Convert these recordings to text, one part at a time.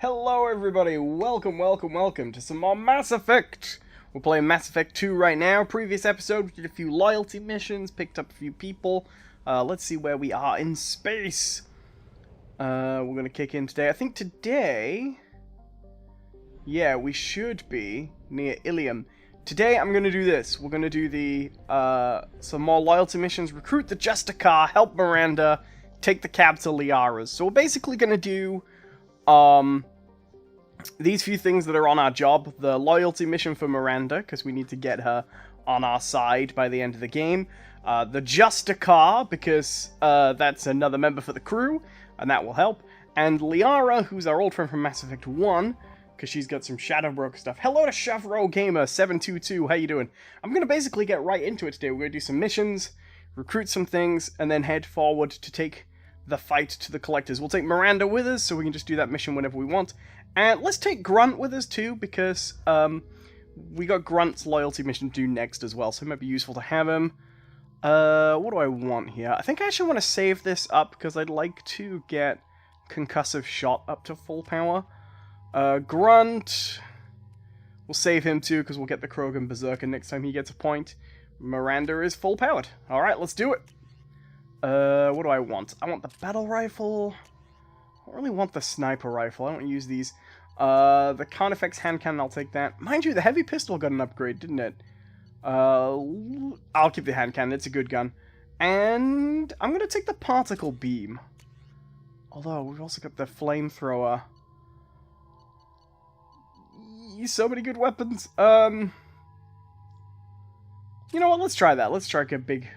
Hello everybody, welcome to some more Mass Effect! We're playing Mass Effect 2 right now. Previous episode, we did a few loyalty missions, picked up a few people. Let's see where we are in space. We're gonna kick in today. I think today... Yeah, we should be near Ilium. Today I'm gonna do this. We're gonna do the, some more loyalty missions, recruit the Justicar, help Miranda, take the cab to Liara's. So we're basically gonna do, these few things that are on our job. The loyalty mission for Miranda, because we need to get her on our side by the end of the game. The Justicar, because that's another member for the crew, and that will help. And Liara, who's our old friend from Mass Effect 1, because she's got some Shadowbroker stuff. Hello to Chavro Gamer 722, how you doing? I'm going to basically get right into it today. We're going to do some missions, recruit some things, and then head forward to take the fight to the Collectors. We'll take Miranda with us, so we can just do that mission whenever we want. And let's take Grunt with us too, because we got Grunt's loyalty mission to do next as well, so it might be useful to have him. What do I want here? I think I actually want to save this up, because I'd like to get Concussive Shot up to full power. Grunt, we'll save him too, because we'll get the Krogan Berserker next time he gets a point. Miranda is full powered. Alright, let's do it. What do I want? I want the battle rifle. I don't really want the sniper rifle. I don't use these. The Carnifex hand cannon, I'll take that. Mind you, the heavy pistol got an upgrade, didn't it? I'll keep the hand cannon. It's a good gun. And I'm going to take the particle beam. Although, we've also got the flamethrower. So many good weapons. You know what? Let's try that. Let's try a big,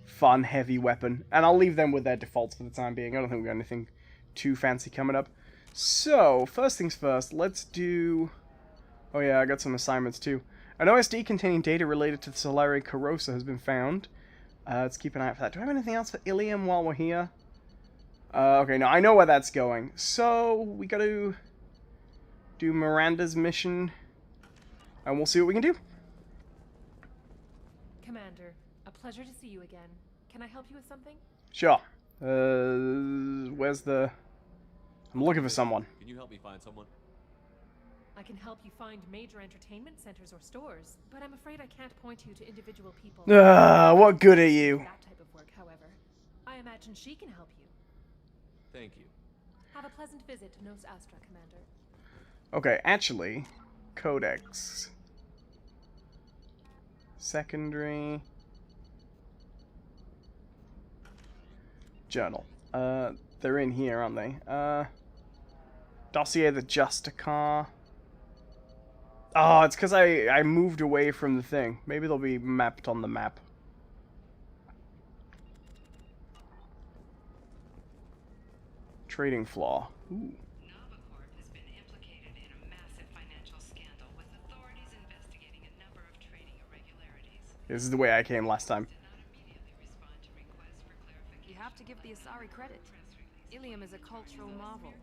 fun, heavy weapon. And I'll leave them with their defaults for the time being. I don't think we've got anything too fancy coming up. So, first things first, let's do... Oh yeah, I got some assignments too. An OSD containing data related to the Solari Corrosa has been found. Let's keep an eye out for that. Do I have anything else for Ilium while we're here? Okay, no, I know where that's going. So, we gotta do Miranda's mission, and we'll see what we can do. Commander, a pleasure to see you again. Can I help you with something? Sure. Where's the... I'm looking for someone. Can you help me find someone? I can help you find major entertainment centers or stores, but I'm afraid I can't point you to individual people. What good are you? That type of work, however. I imagine she can help you. Thank you. Have a pleasant visit to Nos Astra, Commander. Okay, actually, Codex. Secondary. Journal. They're in here, aren't they? Dossier the Justicar. Oh, it's because I moved away from the thing. Maybe they'll be mapped on the map. Trading flaw. Ooh. Has been implicated in a massive financial scandal with authorities investigating a number of trading irregularities. This is the way I came last time. Did not immediately respond to requests for clarification. You have to give the Asari credit. Ilium is a cultural marvel.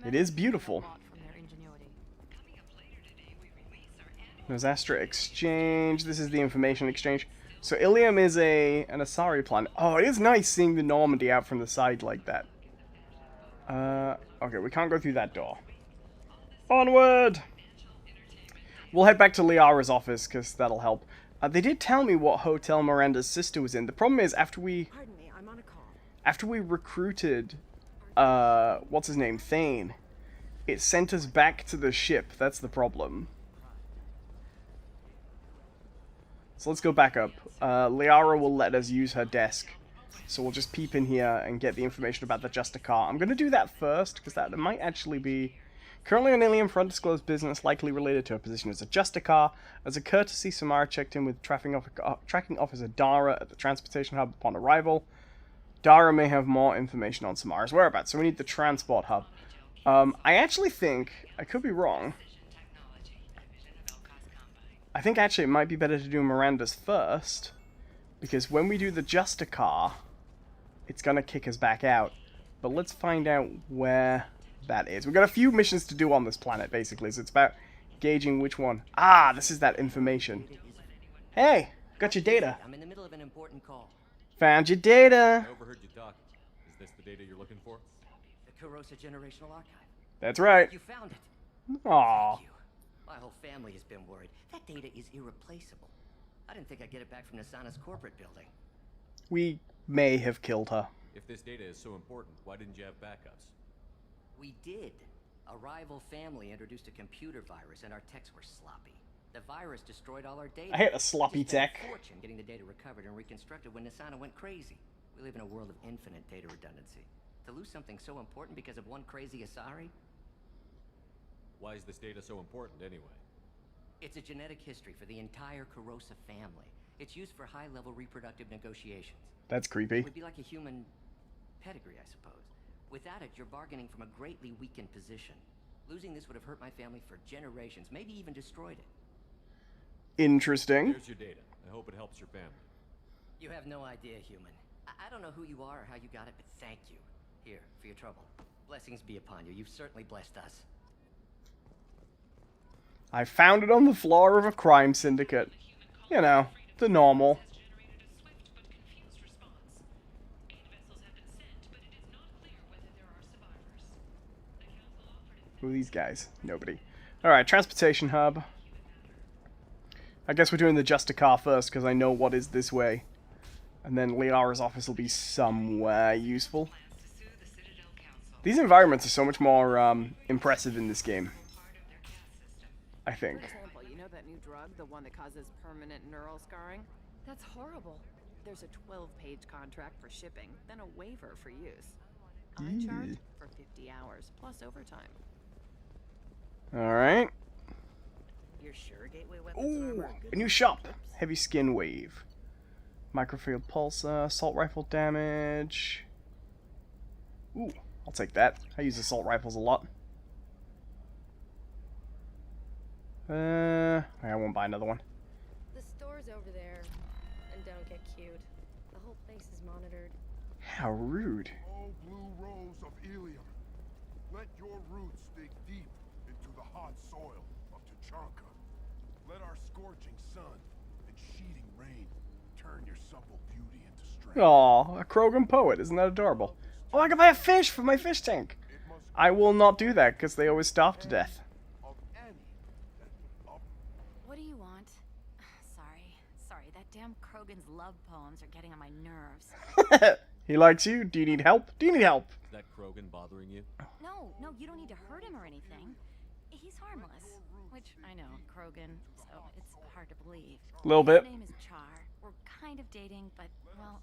It is beautiful. From their ingenuity. Coming up later today, we release our annual Nos Astra Exchange. This is the information exchange. So Ilium is an Asari planet. Oh, it is nice seeing the Normandy out from the side like that. Okay, we can't go through that door. Onward! We'll head back to Liara's office, because that'll help. They did tell me what hotel Miranda's sister was in. The problem is, after we Pardon me, I'm on a call. recruited, what's his name, Thane, it sent us back to the ship. That's the problem. So let's go back up. Liara will let us use her desk. So we'll just peep in here and get the information about the Justicar. I'm going to do that first, because that might actually be... Currently on Ilium for undisclosed business likely related to her position as a Justicar. As a courtesy, Samara checked in with tracking officer Dara at the transportation hub upon arrival. Dara may have more information on Samara's whereabouts, so we need the transport hub. I actually think... I could be wrong. technology division of Elcos Combine. I think actually it might be better to do Miranda's first, because when we do the Justicar, it's going to kick us back out. But let's find out where that is. We've got a few missions to do on this planet, basically, so it's about gauging which one. Ah, this is that information. Hey, got your data. I'm in the middle of an important call. Found your data. I overheard you talking. Is this the data you're looking for? The Corrosa Generational Archive. That's right. You found it. Aw. Thank you. My whole family has been worried. That data is irreplaceable. I didn't think I'd get it back from Nasana's corporate building. We may have killed her. If this data is so important, why didn't you have backups? We did. A rival family introduced a computer virus, and our techs were sloppy. The virus destroyed all our data. I hate a sloppy We just spent tech. a fortune getting the data recovered and reconstructed when Nasana went crazy. We live in a world of infinite data redundancy. To lose something so important because of one crazy Asari? Why is this data so important anyway? It's a genetic history for the entire Kurosa family. It's used for high-level reproductive negotiations. That's It creepy. would be like a human pedigree, I suppose. Without it, you're bargaining from a greatly weakened position. Losing this would have hurt my family for generations, maybe even destroyed it. Interesting. Here's your data. I hope it helps your family. You have no idea, human. I don't know who you are or how you got it, but thank you. Here, for your trouble. Blessings be upon you. You've certainly blessed us. I found it on the floor of a crime syndicate. You know, the normal. Has generated a swift but confused response. 8 vessels have been sent, but it is not clear whether there are survivors. The council offered its Who are these guys? Nobody. Alright, transportation hub. I guess we're doing the Justicar first, because I know what is this way. And then Liara's office will be somewhere useful. plans to sue the Citadel Council. These environments are so much more impressive in this game, Part of their caste system. I think. For example, you know that new drug, the one that causes permanent neural scarring? That's horrible. There's a 12-page contract for shipping, then a waiver for use. I charge for 50 hours, plus overtime. Alright. You're sure Gateway weapons and Ooh, armor are good a new for shop. ships? Heavy skin wave. Microfield pulsar, assault rifle damage. Ooh, I'll take that. I use assault rifles a lot. I won't buy another one. The store's over there. And don't get cute. The whole place is monitored. How rude. Oh, blue rose of Ilium, let your roots dig deep into the hot soil of Tachanka. Let our scorching sun and sheeting rain turn your supple beauty into strength. Aw, a Krogan poet. Isn't that adorable? Oh, I can buy a fish for my fish tank. It must I will not do that, because they always starve to death. of any that would up What do you want? Sorry, that damn Krogan's love poems are getting on my nerves. He likes you. Do you need help? Do you need help? Is that Krogan bothering you? No, you don't need to hurt him or anything. He's harmless. Which, I know, Krogan, so it's hard to believe. A little bit. His name is Char. We're kind of dating, but, well,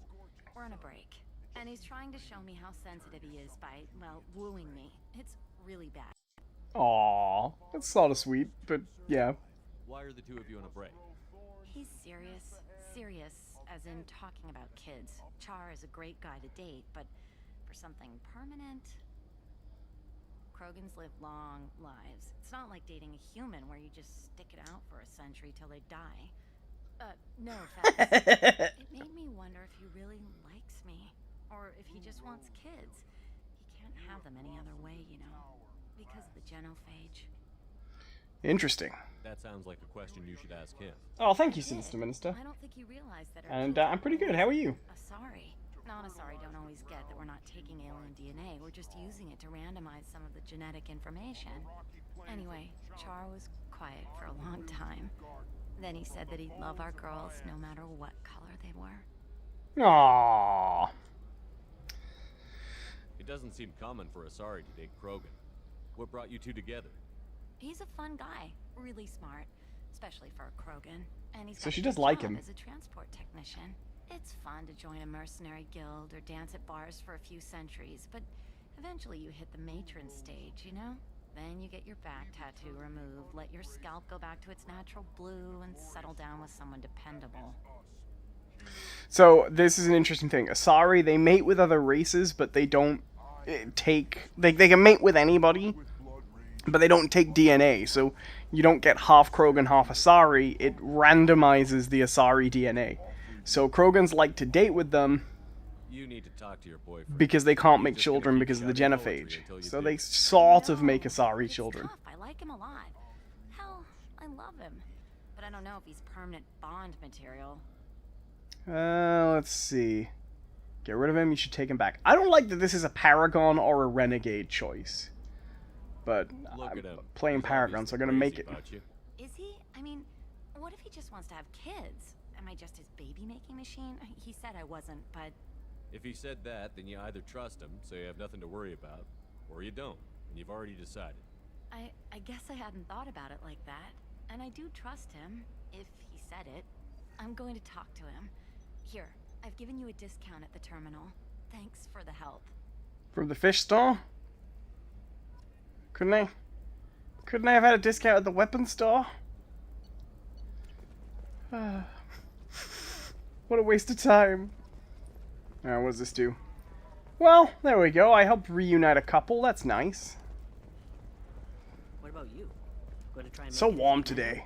we're on a break. And he's trying to show me how sensitive he is by, well, wooing me. It's really bad. Aw, that's sort of sweet, but yeah. Why are the two of you on a break? He's serious. Serious, as in talking about kids. Char is a great guy to date, but for something permanent... Krogans live long lives. It's not like dating a human where you just stick it out for a century till they die. No offense. It made me wonder if he really likes me, or if he just wants kids. He can't have them any other way, you know, because of the genophage. Interesting. That sounds like a question you should ask him. Oh, thank you, Did. Sinister Minister. I don't think you realize that. our And children I'm pretty good. always How are you? Asari. Non-Asari don't always get that we're not taking alien DNA. We're just using it to randomize some of the genetic information. Anyway, Char was quiet for a long time. Then he said that he'd love our girls no matter what color they were. Aww. It doesn't seem common for Asari to date Krogan. What brought you two together? He's a fun guy, really smart, especially for a Krogan. And he's So got she a does good like job him. as a transport technician. It's fun to join a mercenary guild or dance at bars for a few centuries, but eventually you hit the matron stage, you know? Then you get your back tattoo removed, let your scalp go back to its natural blue, and settle down with someone dependable. So, this is an interesting thing. Asari, they mate with other races, but they don't take... They can mate with anybody, but they don't take DNA, so you don't get half Krogan, half Asari. It randomizes the Asari DNA. So Krogans like to date with them You need to talk to your boyfriend. because they can't He's make just gonna children keep because of the shouting poetry genophage. until you So do. they sort of No, make Asari it's children. tough. I like him a lot. Hell, I love him. But I don't know if he's permanent bond material. Let's see. Get rid of him, you should take him back. I don't like that this is a Paragon or a Renegade choice. but Look I'm at him. playing He's Paragon, so I'm obviously gonna make crazy it. about you. Is he? I mean, what if he just wants to have kids? Am I just his baby-making machine? He said I wasn't, but... If he said that, then you either trust him, so you have nothing to worry about, or you don't, and you've already decided. I guess I hadn't thought about it like that. And I do trust him, if he said it. I'm going to talk to him. Here, I've given you a discount at the terminal. Thanks for the help. From the fish store? Couldn't I have had a discount at the weapon store? What a waste of time. What does this do? Well, there we go. I helped reunite a couple. That's nice. What about you? Going to try and So make it warm again? today.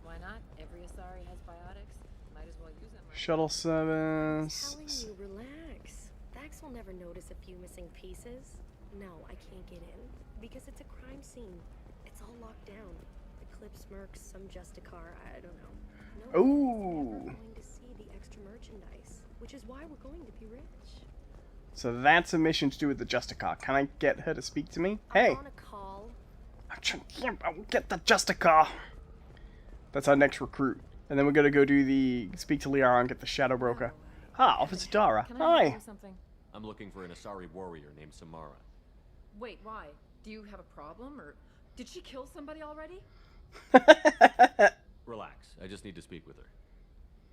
Why not? Every Asari has biotics. Might as well use them. Right? Shuttle service. Telling you, relax. Vax will never notice a few missing pieces. No, I can't get in because it's a crime scene. It's all locked down. The Clip Smirks, some Justicar, I don't know. No Ooh. one's ever going to see the extra merchandise, which is why we're going to be rich. So that's a mission to do with the Justicar. Can I get her to speak to me? Hey. I'm on a call. I'm trying to get the Justicar. That's our next recruit. And then we're gonna go do the speak to Liara and get the Shadow Broker. Ah, Officer Dara. Can I help you Hi. with something? I'm looking for an Asari warrior named Samara. Wait, why? Do you have a problem, or did she kill somebody already? Relax, I just need to speak with her.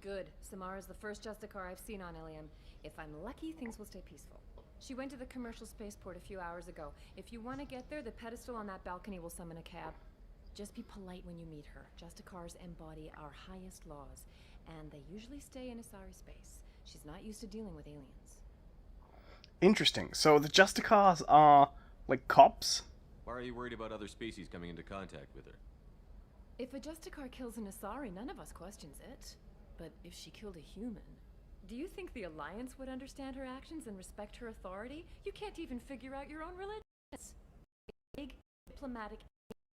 Good. Samara's the first Justicar I've seen on Ilium. If I'm lucky, things will stay peaceful. She went to the commercial spaceport a few hours ago. If you want to get there, the pedestal on that balcony will summon a cab. Just be polite when you meet her. Justicars embody our highest laws, and they usually stay in Asari space. She's not used to dealing with aliens. Interesting. So the Justicars are like cops? Why are you worried about other species coming into contact with her? If a Justicar kills an Asari, none of us questions it. But if she killed a human, do you think the Alliance would understand her actions and respect her authority? You can't even figure out your own religion. It's big, diplomatic,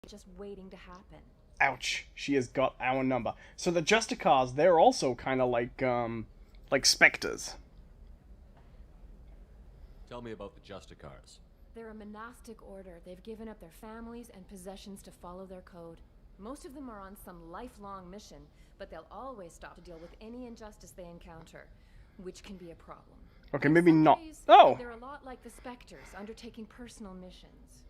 just waiting to happen. Ouch. She has got our number. So the Justicars, they're also kind of like specters. Tell me about the Justicars. They're a monastic order. They've given up their families and possessions to follow their code. Most of them are on some lifelong mission, but they'll always stop to deal with any injustice they encounter, which can be a problem. Okay, In maybe some not. ways, Oh! They're a lot like the Spectres, undertaking personal missions.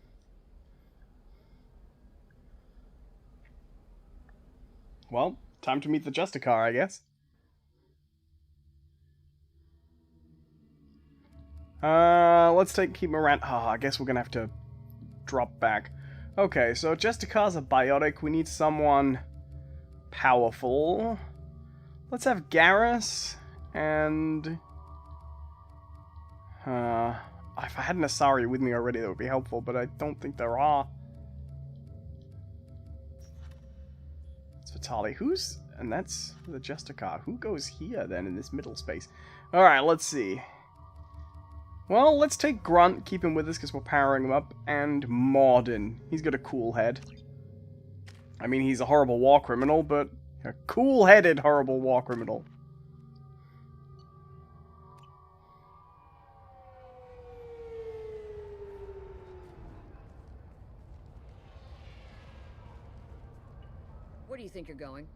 Well, time to meet the Justicar, I guess. Let's keep Miranda. Oh, I guess we're gonna have to drop back. Okay, so Justicar's a biotic. We need someone powerful. Let's have Garrus and if I had an Asari with me already, that would be helpful, but I don't think there are. It's Vitali. And that's the Justicar. Who goes here then in this middle space? Alright, let's see. Well, let's take Grunt, keep him with us because we're powering him up, and Morden. He's got a cool head. I mean, he's a horrible war criminal, but a cool-headed horrible war criminal. Where do you think you're going?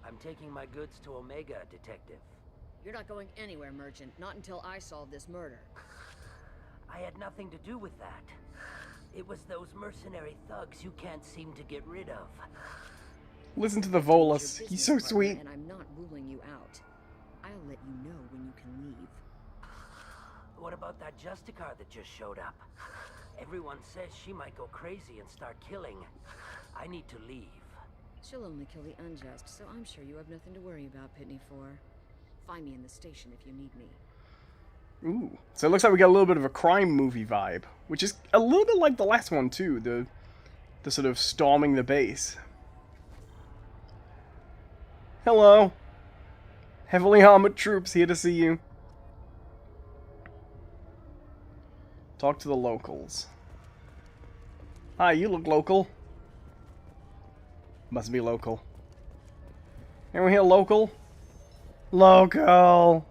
I'm taking my goods to Omega, Detective. You're not going anywhere, Merchant. Not until I solve this murder. I had nothing to do with that. It was those mercenary thugs you can't seem to get rid of. Listen to the It's Volus. your He's so business partner, sweet. And I'm not ruling you out. I'll let you know when you can leave. What about that Justicar that just showed up? Everyone says she might go crazy and start killing. I need to leave. She'll only kill the unjust, so I'm sure you have nothing to worry about, Pitney 4. Find me in the station if you need me. Ooh. So it looks like we got a little bit of a crime movie vibe, which is a little bit like the last one too, the sort of storming the base. Hello. Heavily armored troops here to see you. Talk to the locals. Hi, you look local. Must be local. Anyone here local? Local.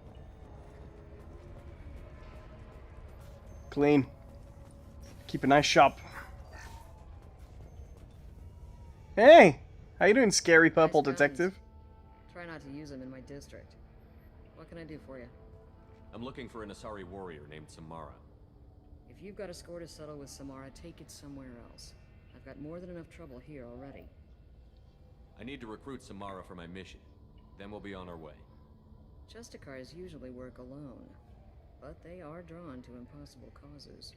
Clean. Keep a nice shop. Hey! How you doing, scary purple Nice guns. detective? Try not to use them in my district. What can I do for you? I'm looking for an Asari warrior named Samara. If you've got a score to settle with Samara, take it somewhere else. I've got more than enough trouble here already. I need to recruit Samara for my mission. Then we'll be on our way. Justicars usually work alone, but they are drawn to impossible causes.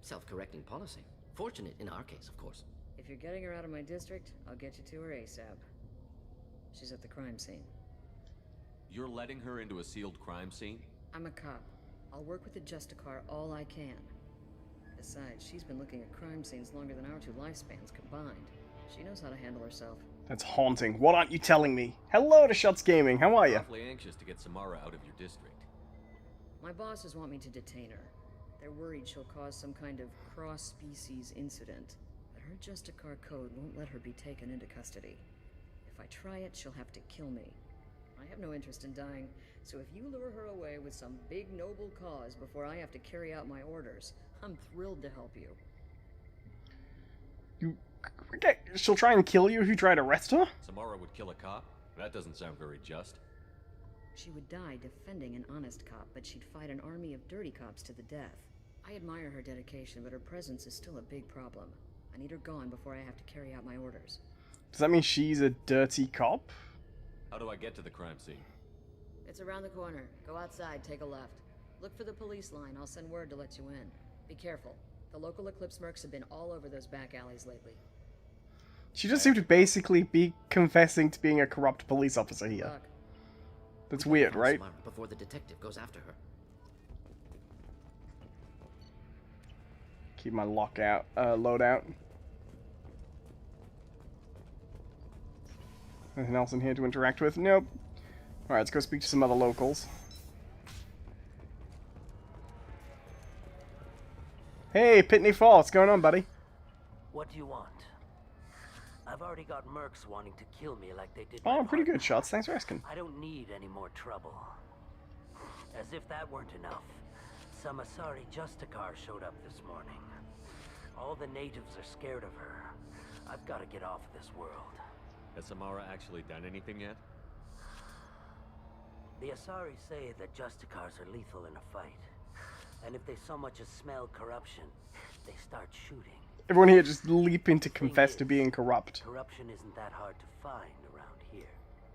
Self-correcting policy. Fortunate in our case, of course. If you're getting her out of my district, I'll get you to her ASAP. She's at the crime scene. You're letting her into a sealed crime scene? I'm a cop. I'll work with the Justicar all I can. Besides, she's been looking at crime scenes longer than our two lifespans combined. She knows how to handle herself. That's haunting. What aren't you telling me? Hello to Shots Gaming. How are you? Awfully anxious to get Samara out of your district. My bosses want me to detain her. They're worried she'll cause some kind of cross-species incident. But her Justicar code won't let her be taken into custody. If I try it, she'll have to kill me. I have no interest in dying, so if you lure her away with some big noble cause before I have to carry out my orders, I'm thrilled to help you. Okay, she'll try and kill you if you try to arrest her? Samara would kill a cop? That doesn't sound very just. She would die defending an honest cop, but she'd fight an army of dirty cops to the death. I admire her dedication, but her presence is still a big problem. I need her gone before I have to carry out my orders. Does that mean she's a dirty cop? How do I get to the crime scene? It's around the corner. Go outside, take a left. Look for the police line. I'll send word to let you in. Be careful. The local Eclipse mercs have been all over those back alleys lately. She just seemed to basically be confessing to being a corrupt police officer here. Look, That's weird, right? Samara before the detective goes after her. Keep my loadout. Anything else in here to interact with? Nope. Alright, let's go speak to some other locals. Hey, Pitney Fall, what's going on, buddy? What do you want? I've already got mercs wanting to kill me like they did Oh, my pretty good partner. shots. Thanks for asking. I don't need any more trouble. As if that weren't enough, some Asari Justicar showed up this morning. All the natives are scared of her. I've got to get off of this world. Has Samara actually done anything yet? The Asari say that Justicars are lethal in a fight. And if they so much as smell corruption, they start shooting. Everyone here just leaping to confess to being corrupt. Corruption isn't that hard to find around here.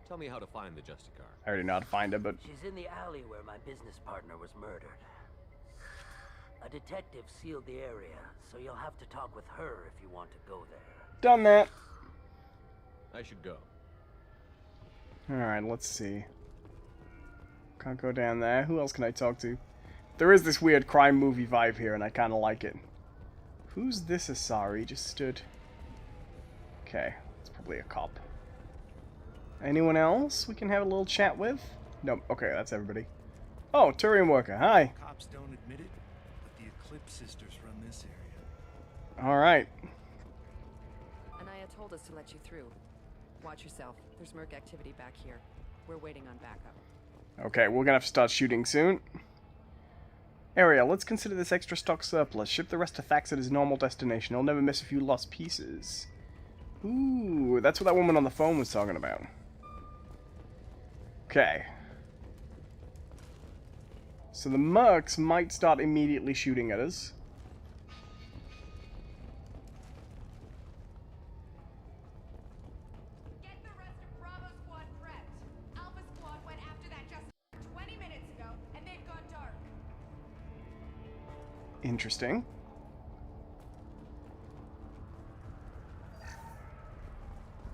Tell me how to find the Justicar. I already know how to find her, but... She's in the alley where my business partner was murdered. A detective sealed the area, so you'll have to talk with her if you want to go there. Done that. I should go. Alright, let's see. Can't go down there. Who else can I talk to? There is this weird crime movie vibe here, and I kind of like it. Who's this Asari? Just stood... Okay, it's probably a cop. Anyone else we can have a little chat with? Nope, okay, that's everybody. Oh, Turian worker, hi! Cops don't admit it, but the Eclipse sisters run this area. Alright. Anaya told us to let you through. Watch yourself. There's merc activity back here. We're waiting on backup. Okay, we're gonna have to start shooting soon. Area, let's consider this extra stock surplus. Ship the rest to Thax at his normal destination. He'll never miss a few lost pieces. Ooh, that's what that woman on the phone was talking about. Okay. So the mercs might start immediately shooting at us. Get the rest of Bravo Squad prepped. Alpha Squad went after that just 20 minutes ago, and they've gone dark. Interesting.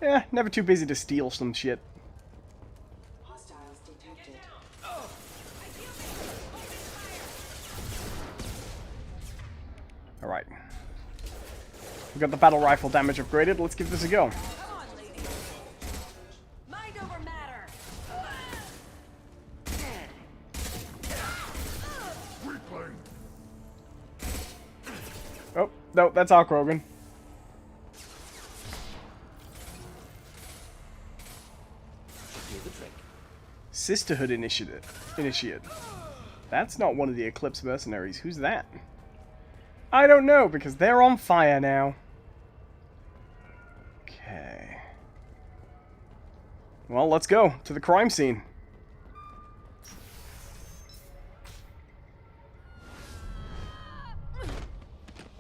Yeah, never too busy to steal some shit. Hostiles detected. Alright. We've got the battle rifle damage upgraded. Let's give this a go. Come on, ladies. Mind over matter. Oh, no, that's our Krogan. Sisterhood Initiate. That's not one of the Eclipse mercenaries. Who's that? I don't know, because they're on fire now. Okay. Well, let's go to the crime scene.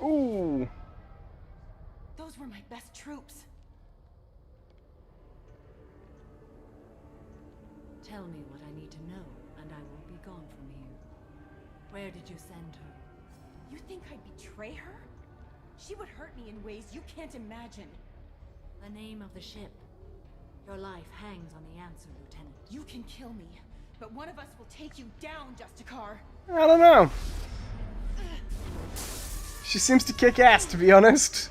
Ooh. Those were my best troops. Tell me what I need to know, and I will be gone from here. Where did you send her? You think I'd betray her? She would hurt me in ways you can't imagine. The name of the ship. Your life hangs on the answer, Lieutenant. You can kill me, but one of us will take you down, Justicar. I don't know. She seems to kick ass, to be honest.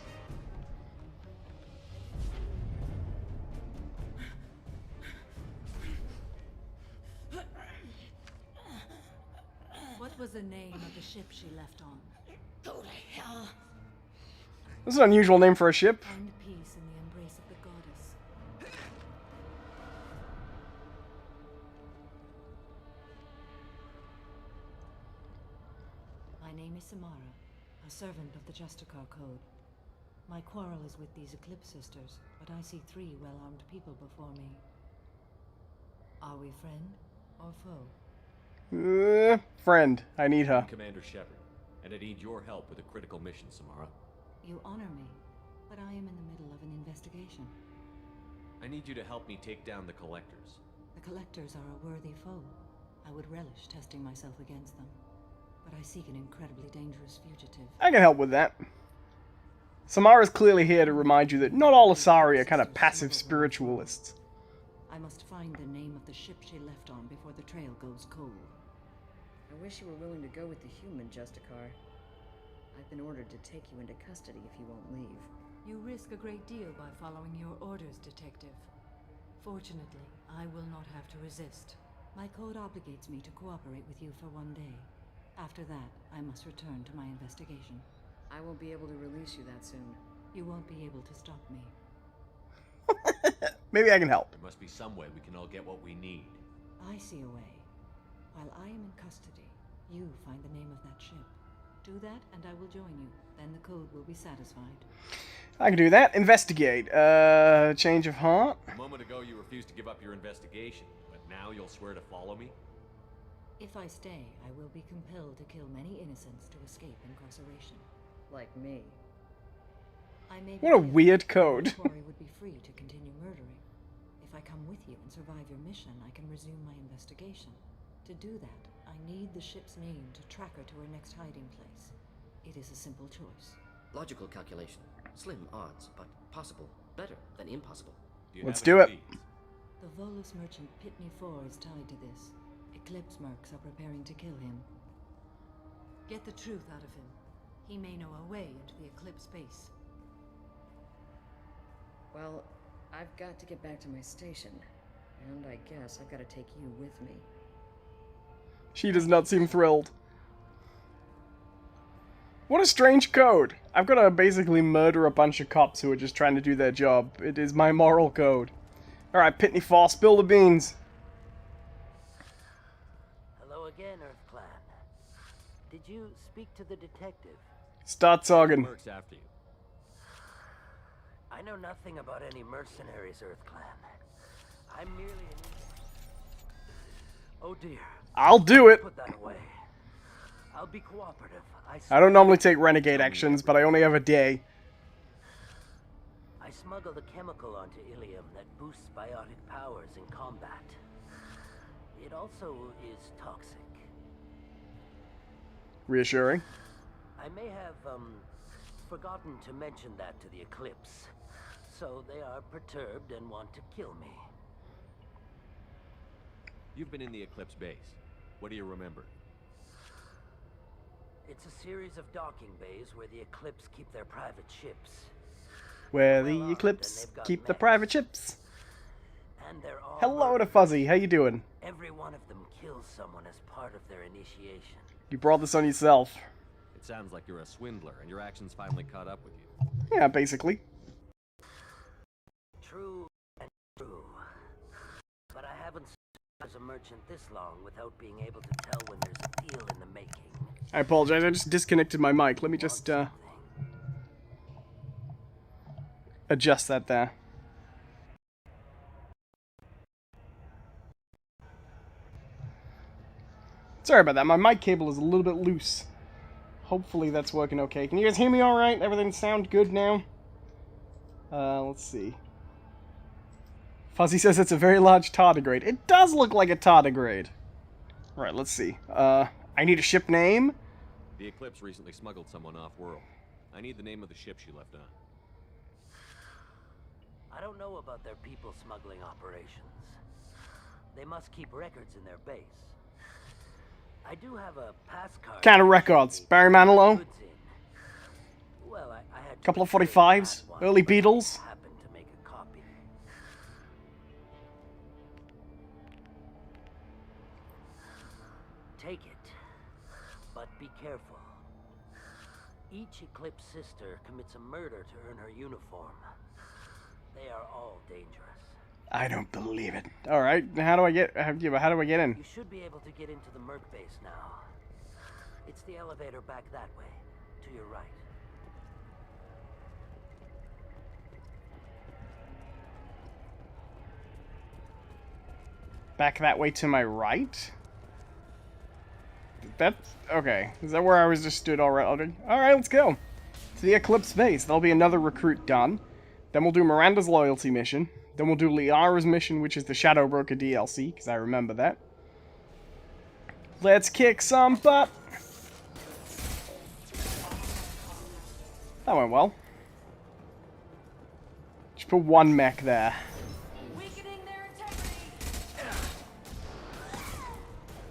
What was the name of the ship she left on? Go to hell. This is an unusual name for a ship. Find peace in the embrace of the goddess. My name is Samara, a servant of the Justicar Code. My quarrel is with these Eclipse Sisters, but I see 3 well-armed people before me. Are we friend or foe? Friend. I need her. Commander Shepard, and I need your help with a critical mission, Samara. You honor me, but I am in the middle of an investigation. I need you to help me take down the Collectors. The Collectors are a worthy foe. I would relish testing myself against them, but I seek an incredibly dangerous fugitive. I can help with that. Samara's clearly here to remind you that not all Asari are kind of passive spiritualists. I must find the name of the ship she left on before the trail goes cold. I wish you were willing to go with the human, Justicar. I've been ordered to take you into custody if you won't leave. You risk a great deal by following your orders, Detective. Fortunately, I will not have to resist. My code obligates me to cooperate with you for 1 day. After that, I must return to my investigation. I won't be able to release you that soon. You won't be able to stop me. Maybe I can help. There must be some way we can all get what we need. I see a way. While I am in custody, you find the name of that ship. Do that, and I will join you. Then the code will be satisfied. I can do that. Investigate. Change of heart. A moment ago you refused to give up your investigation, but now you'll swear to follow me? If I stay, I will be compelled to kill many innocents to escape incarceration. Like me. I may What a weird code. Corey would be free to continue murdering. If I come with you and survive your mission, I can resume my investigation. To do that, I need the ship's name to track her to her next hiding place. It is a simple choice. Logical calculation. Slim odds, but possible. Better than impossible. Let's do it. The Volus merchant Pitney 4 is tied to this. Eclipse mercs are preparing to kill him. Get the truth out of him. He may know a way into the Eclipse base. Well, I've got to get back to my station. And I guess I've got to take you with me. She does not seem thrilled. What a strange code. I've got to basically murder a bunch of cops who are just trying to do their job. It is my moral code. Alright, Pitney 4, spill the beans. Hello again, Earth Clan. Did you speak to the detective? Start talking. Mercs after you. I know nothing about any mercenaries, Earth Clan. I'm merely an... Oh dear. I'll do it. Put that away. I'll be cooperative. I don't normally take renegade actions, but I only have a day. I smuggled a chemical onto Ilium that boosts biotic powers in combat. It also is toxic. Reassuring. I may have, forgotten to mention that to the Eclipse. So they are perturbed and want to kill me. You've been in the Eclipse base. What do you remember? It's a series of docking bays where the Eclipse keep their private ships. Where the Eclipse keep the private ships. And they're all Hello to Fuzzy, how you doing? Every one of them kills someone as part of their initiation. You brought this on yourself. It sounds like you're a swindler, and your actions finally caught up with you. Yeah, basically. True and true. But I haven't served as a merchant this long without being able to tell when there's a deal in the making. I apologize, I just disconnected my mic. Let me just, adjust that there. Sorry about that, my mic cable is a little bit loose. Hopefully that's working okay. Can you guys hear me alright? Everything sound good now? Let's see. Fuzzy says it's a very large tardigrade. It does look like a tardigrade. Right, let's see. I need a ship name. The Eclipse recently smuggled someone off-world. I need the name of the ship she left on. I don't know about their people smuggling operations. They must keep records in their base. I do have a pass card. Kind of records. Barry Manilow. Well, I had Couple of 45s. Early Beatles. Happened to make a copy. Take it, but be careful. Each Eclipse sister commits a murder to earn her uniform. They are all dangerous. I don't believe it. Alright, how do I get in? You should be able to get into the Merc base now. It's the elevator back that way, to your right. Back that way to my right? That's... okay. Is that where I was just stood already? Alright, let's go. To the Eclipse base. There'll be another recruit done. Then we'll do Miranda's loyalty mission. Then we'll do Liara's mission, which is the Shadow Broker DLC, because I remember that. Let's kick some butt! That went well. Just put one mech there.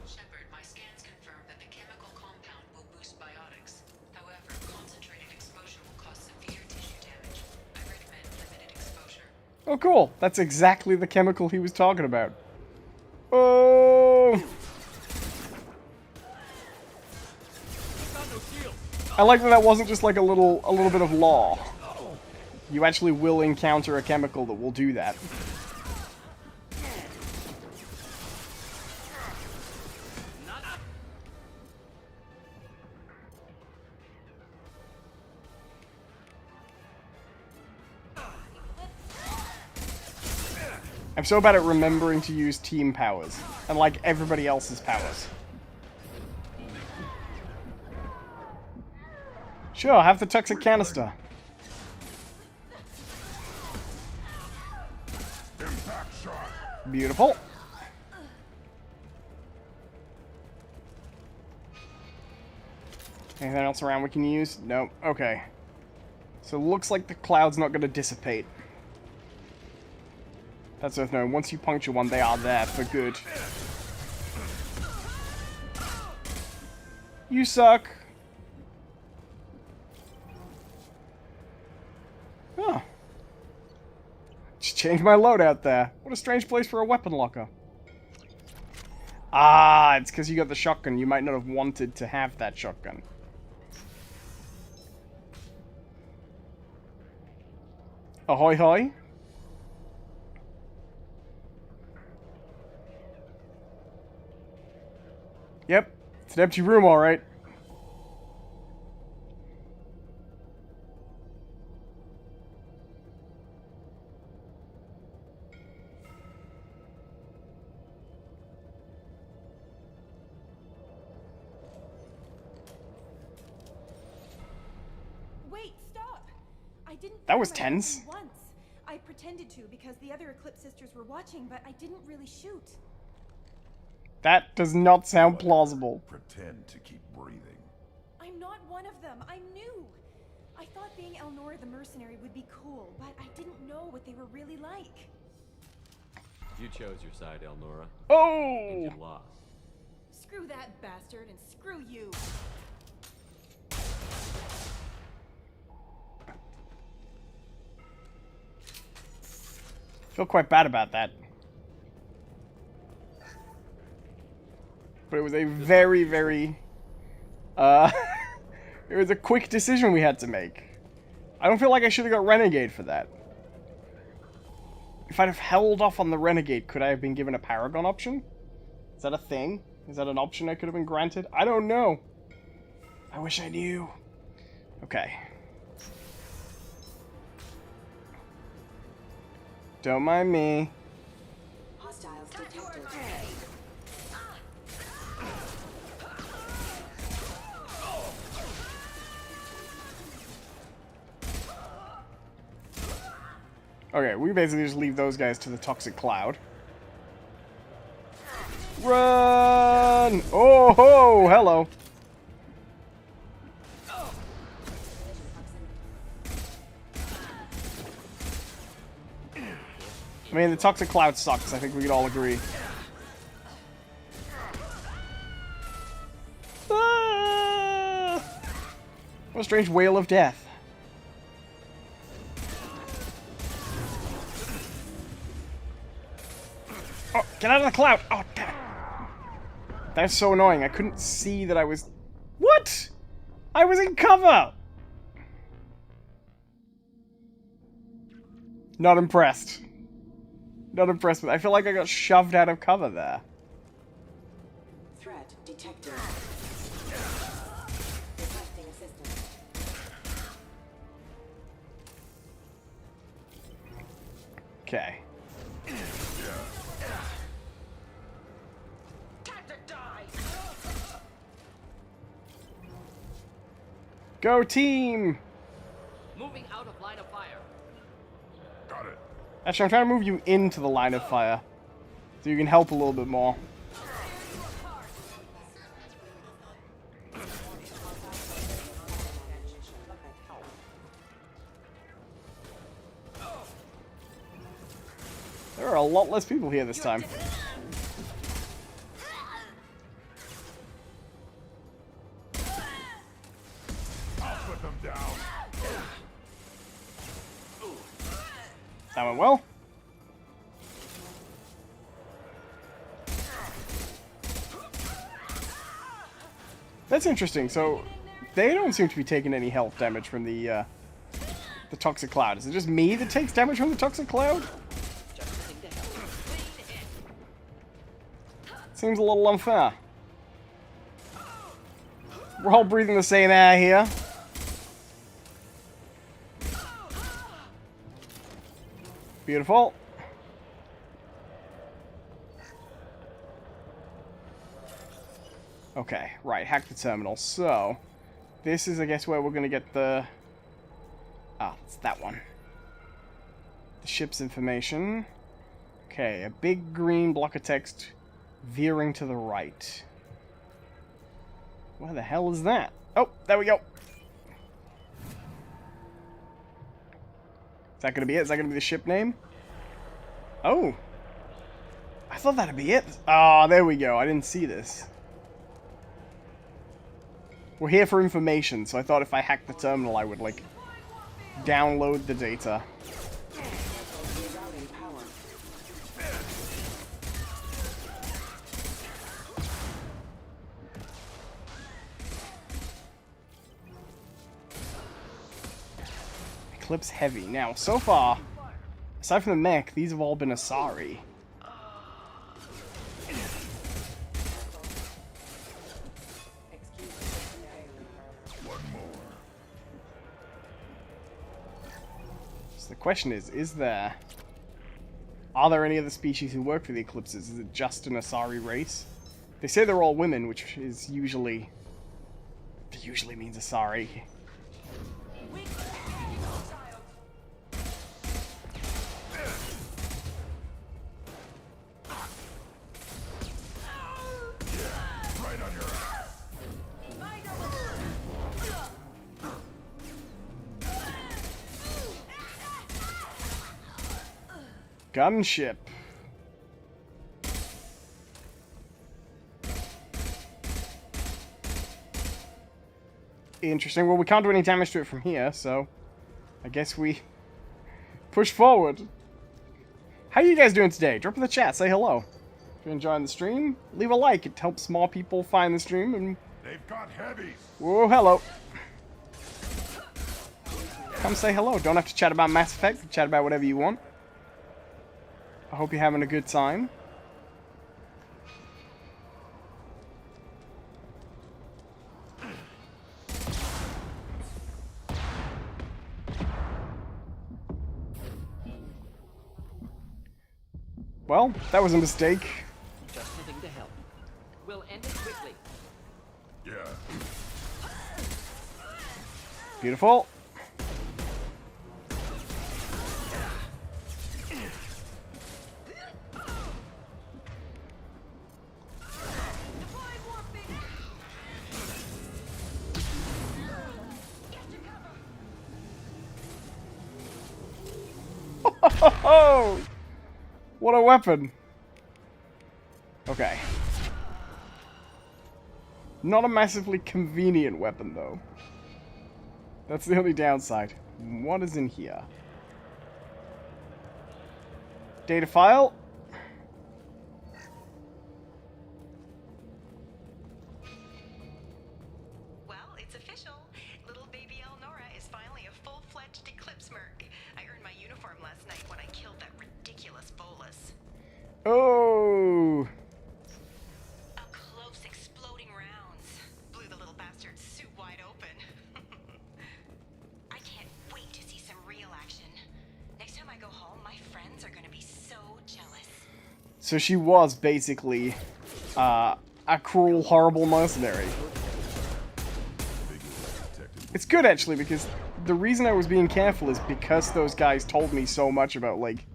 Shepard, my scans confirm that the chemical compound will boost biotics. However, concentrated exposure will cause severe tissue damage. I recommend limited exposure. Oh, cool. That's exactly the chemical he was talking about. Oh! I like that that wasn't just like a little bit of law. You actually will encounter a chemical that will do that. I'm so bad at remembering to use team powers, and like everybody else's powers. Sure, have the toxic canister. Beautiful. Anything else around we can use? Nope. Okay. So it looks like the cloud's not going to dissipate. That's worth knowing. Once you puncture one, they are there for good. You suck. Oh. Just changed my loadout there. What a strange place for a weapon locker. Ah, it's because you got the shotgun. You might not have wanted to have that shotgun. Ahoy hoy. Yep, it's an empty room, alright. Wait, stop! I didn't. That was fire my tense. weapon once. I pretended to because the other Eclipse sisters were watching, but I didn't really shoot. That does not sound plausible. Pretend to keep breathing. I'm not one of them. I'm new. I thought being Elnora the mercenary would be cool, but I didn't know what they were really like. You chose your side, Elnora. Oh! And you lost. Screw that bastard and screw you. Feel quite bad about that. But it was a very, very... it was a quick decision we had to make. I don't feel like I should have got Renegade for that. If I'd have held off on the Renegade, could I have been given a Paragon option? Is that a thing? Is that an option I could have been granted? I don't know. I wish I knew. Okay. Don't mind me. Hostiles detected. Okay, we basically just leave those guys to the toxic cloud. Run! Oh ho! Hello. I mean, the toxic cloud sucks. I think we could all agree. Ah! What a strange wail of death. Oh, get out of the cloud! Oh, damn it. That's so annoying. I couldn't see that I was... What? I was in cover! Not impressed. Not impressed with it. I feel like I got shoved out of cover there. Threat detected. Requesting assistance. Okay. Go team! Moving out of line of fire. Got it. Actually, I'm trying to move you into the line of fire. So you can help a little bit more. There are a lot less people here this time. I'll put them down. That went well. That's interesting. So they don't seem to be taking any health damage from the toxic cloud. Is it just me that takes damage from the toxic cloud? Seems a little unfair. We're all breathing the same air here. Beautiful. Okay, right, hack the terminal. So, this is, I guess, where we're going to get the... Ah, it's that one. The ship's information. Okay, a big green block of text veering to the right. Where the hell is that? Oh, there we go. Is that going to be it? Is that going to be the ship name? Oh. I thought that'd be it. Ah, there we go. I didn't see this. We're here for information, so I thought if I hacked the terminal, I would, like, download the data. Eclipse Heavy. Now, so far, aside from the mech, these have all been Asari. So the question is there... Are there any other species who work for the Eclipses? Is it just an Asari race? They say they're all women, which is usually... usually means Asari. Gunship. Interesting. Well, we can't do any damage to it from here, so I guess we push forward. How are you guys doing today? Drop in the chat. Say hello. If you're enjoying the stream, leave a like. It helps more people find the stream. And they've got heavies. Whoa, hello. Come say hello. Don't have to chat about Mass Effect. Chat about whatever you want. I hope you're having a good time. Well, that was a mistake. Just something to help. We'll end it quickly. Yeah. Beautiful. Oh, what a weapon. Okay. Not a massively convenient weapon, though. That's the only downside. What is in here? Data file? Well, it's official. Little baby Elnora is finally a full-fledged Eclipse merc. I earned my uniform last night when I killed that ridiculous bolus. Oh. Up close, exploding rounds. Blew the little bastard's suit wide open. I can't wait to see some real action. Next time I go home, my friends are gonna be so jealous. So she was basically a cruel, horrible mercenary. It's good, actually, because the reason I was being careful is because those guys told me so much about, like,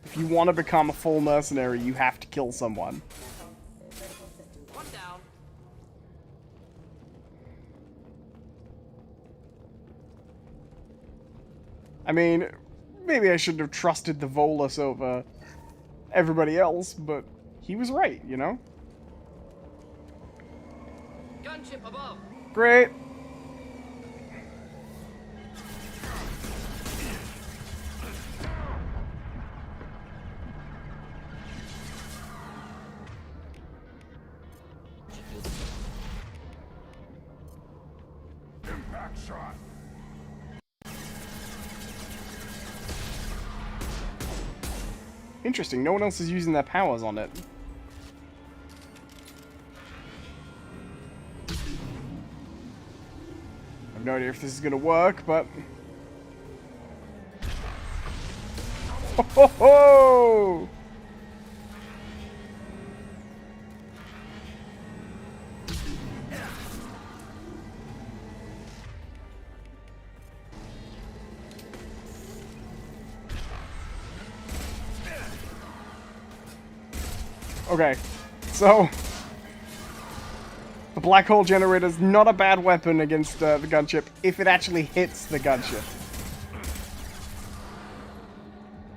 if you want to become a full mercenary, you have to kill someone. One down. I mean, maybe I shouldn't have trusted the Volus over everybody else, but he was right, you know? Gunship above. Great. Impact shot. Interesting, no one else is using their powers on it. I have no idea if this is gonna work, but... Ho ho ho! Okay, so the black hole generator is not a bad weapon against the gunship if it actually hits the gunship.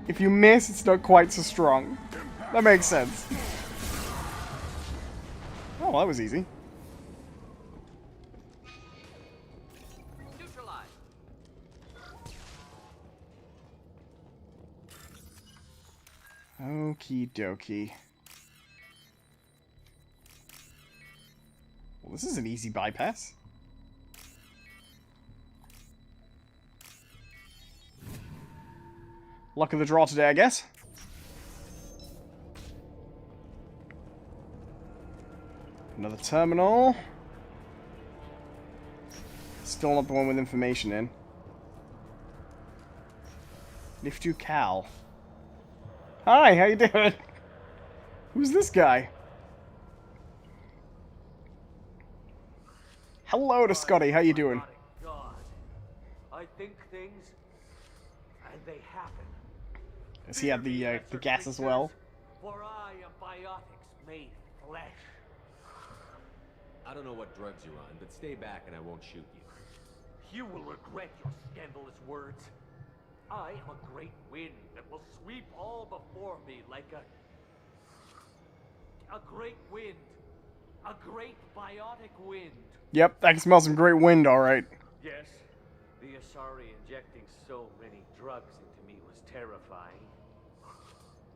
If you miss, it's not quite so strong. That makes sense. Oh, that was easy. Neutralize. Okie dokie. Well, this is an easy bypass. Luck of the draw today, I guess. Another terminal. Still not the one with information in. ME2 Cal. Hi, how you doing? Who's this guy? Hello to Scotty, how you doing? God, I think things, and they happen. Does he have the gas as well? For I am biotics made flesh. I don't know what drugs you're on, but stay back and I won't shoot you. You will regret your scandalous words. I am a great wind that will sweep all before me like a great wind. A great biotic wind. Yep, I can smell some great wind, alright. Yes, the Asari injecting so many drugs into me was terrifying.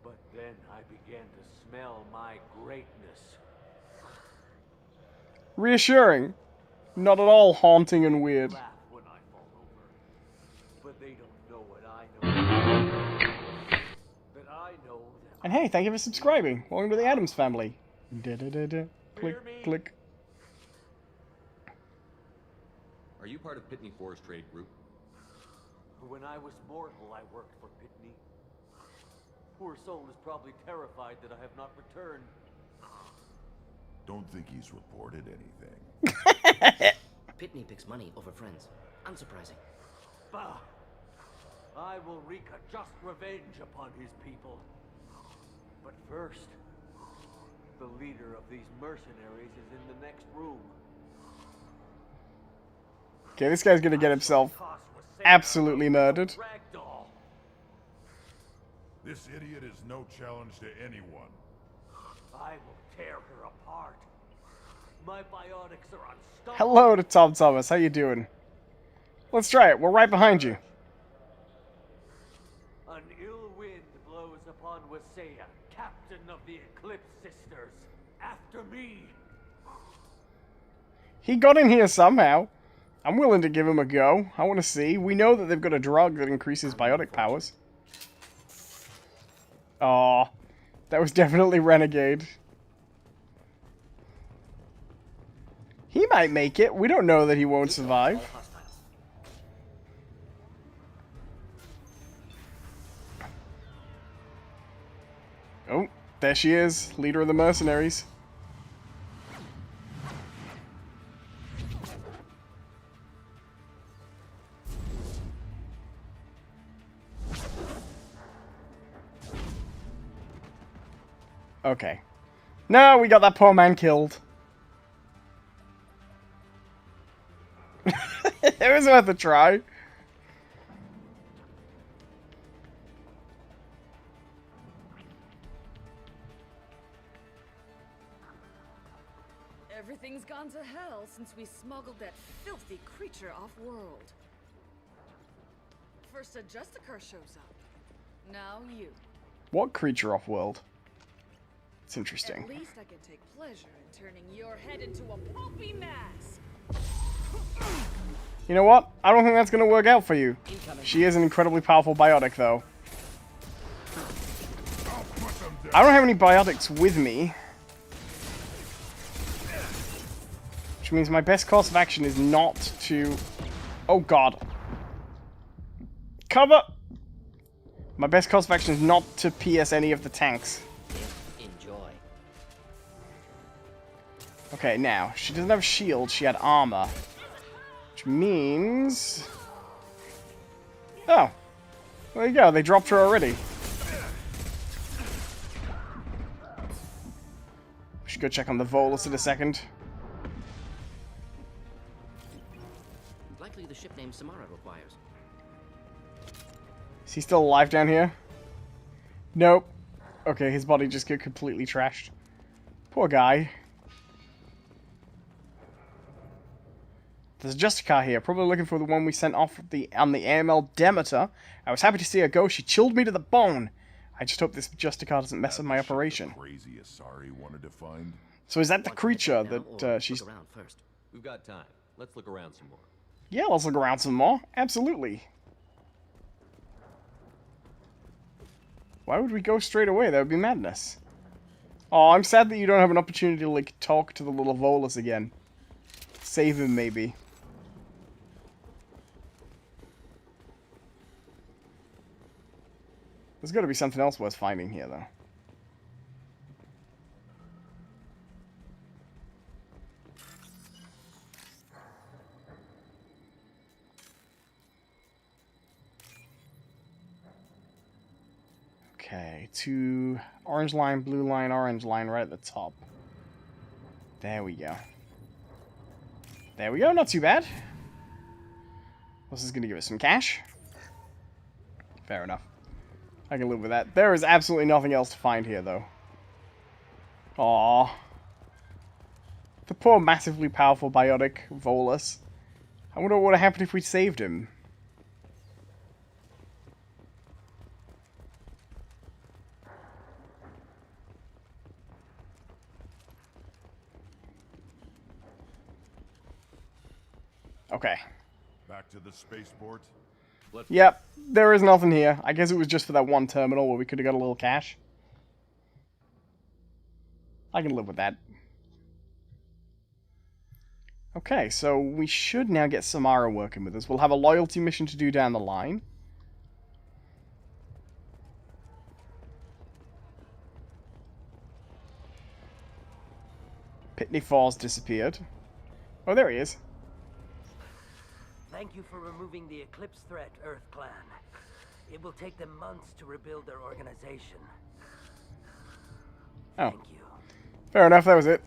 But then I began to smell my greatness. Reassuring. Not at all haunting and weird. Laugh when I fall over. But they don't know what I know. That I know that. And hey, thank you for subscribing. Welcome to the Addams family. Da-da-da-da. Click, click. Are you part of Pitney Four's trade group? When I was mortal, I worked for Pitney. Poor soul is probably terrified that I have not returned. Don't think he's reported anything. Pitney picks money over friends. Unsurprising. Bah! I will wreak a just revenge upon his people. But first, the leader of these mercenaries is in the next room. Okay, this guy's gonna get himself absolutely murdered. This idiot is no challenge to anyone. I will tear her apart. My biotics are unstoppable. Hello to Tom Thomas. How you doing? Let's try it. We're right behind you. An ill wind blows upon Wasea, captain of the Eclipse Sisters. After me. He got in here somehow. I'm willing to give him a go. I want to see. We know that they've got a drug that increases biotic powers. Aw, that was definitely Renegade. He might make it. We don't know that he won't survive. Oh, there she is, leader of the mercenaries. Okay. No, we got that poor man killed. It was worth a try. Everything's gone to hell since we smuggled that filthy creature off-world. First a Justicar shows up. Now you. What creature off-world? It's interesting. At least I can take pleasure in turning your head into a pulpy mass. You know what? I don't think that's going to work out for you. She is an incredibly powerful biotic, though. I don't have any biotics with me. Which means my best course of action is not to... Oh, God. Cover! My best course of action is not to PS any of the tanks. Enjoy. Okay, now, she doesn't have a shield, she had armor. Which means... Oh. There you go, they dropped her already. We should go check on the Volus in a second. Likely the ship name Samara requires. Is he still alive down here? Nope. Okay, his body just got completely trashed. Poor guy. There's a Justicar here, probably looking for the one we sent off on the AML Demeter. I was happy to see her go. She chilled me to the bone. I just hope this Justicar doesn't mess up my operation. Crazy Asari wanted to find. So is that the creature that she's... We've got time. Let's look around some more. Yeah, let's look around some more. Absolutely. Why would we go straight away? That would be madness. Oh, I'm sad that you don't have an opportunity to, like, talk to the little Volus again. Save him, maybe. There's got to be something else worth finding here, though. Okay, two orange line, blue line, orange line right at the top. There we go. There we go, not too bad. This is going to give us some cash. Fair enough. I can live with that. There is absolutely nothing else to find here, though. Aww. The poor, massively powerful biotic Volus. I wonder what would have happened if we saved him. Okay. Back to the spaceport. Yep, there is nothing here. I guess it was just for that one terminal where we could have got a little cash. I can live with that. Okay, so we should now get Samara working with us. We'll have a loyalty mission to do down the line. Pitney Falls disappeared. Oh, there he is. Thank you for removing the Eclipse threat, Earth Clan. It will take them months to rebuild their organization. Oh. Thank you. Fair enough, that was it.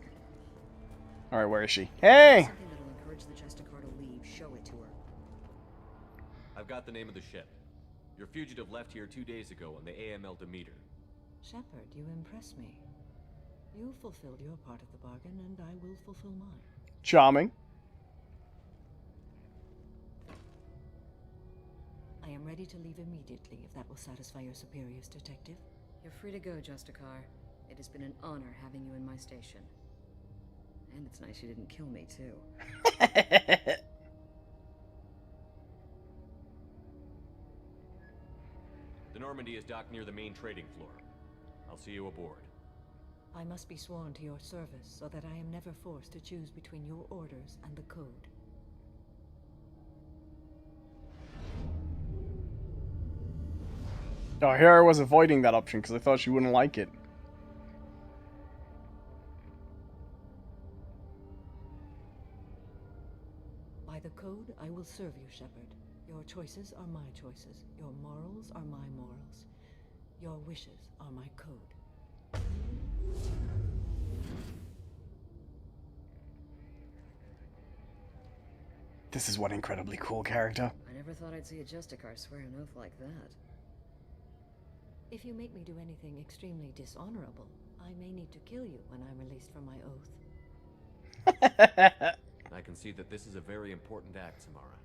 Alright, where is she? Hey! Something that'll encourage the Justicar to leave. Show it to her. I've got the name of the ship. Your fugitive left here 2 days ago on the AML Demeter. Shepard, you impress me. You fulfilled your part of the bargain, and I will fulfill mine. Charming. I am ready to leave immediately, if that will satisfy your superiors, Detective. You're free to go, Justicar. It has been an honor having you in my station. And it's nice you didn't kill me, too. The Normandy is docked near the main trading floor. I'll see you aboard. I must be sworn to your service, so that I am never forced to choose between your orders and the Code. Oh, here I was avoiding that option because I thought she wouldn't like it. By the Code, I will serve you, Shepard. Your choices are my choices. Your morals are my morals. Your wishes are my code. This is one incredibly cool character. I never thought I'd see a Justicar swear an oath like that. If you make me do anything extremely dishonorable, I may need to kill you when I'm released from my oath. I can see that this is a very important act, Samara.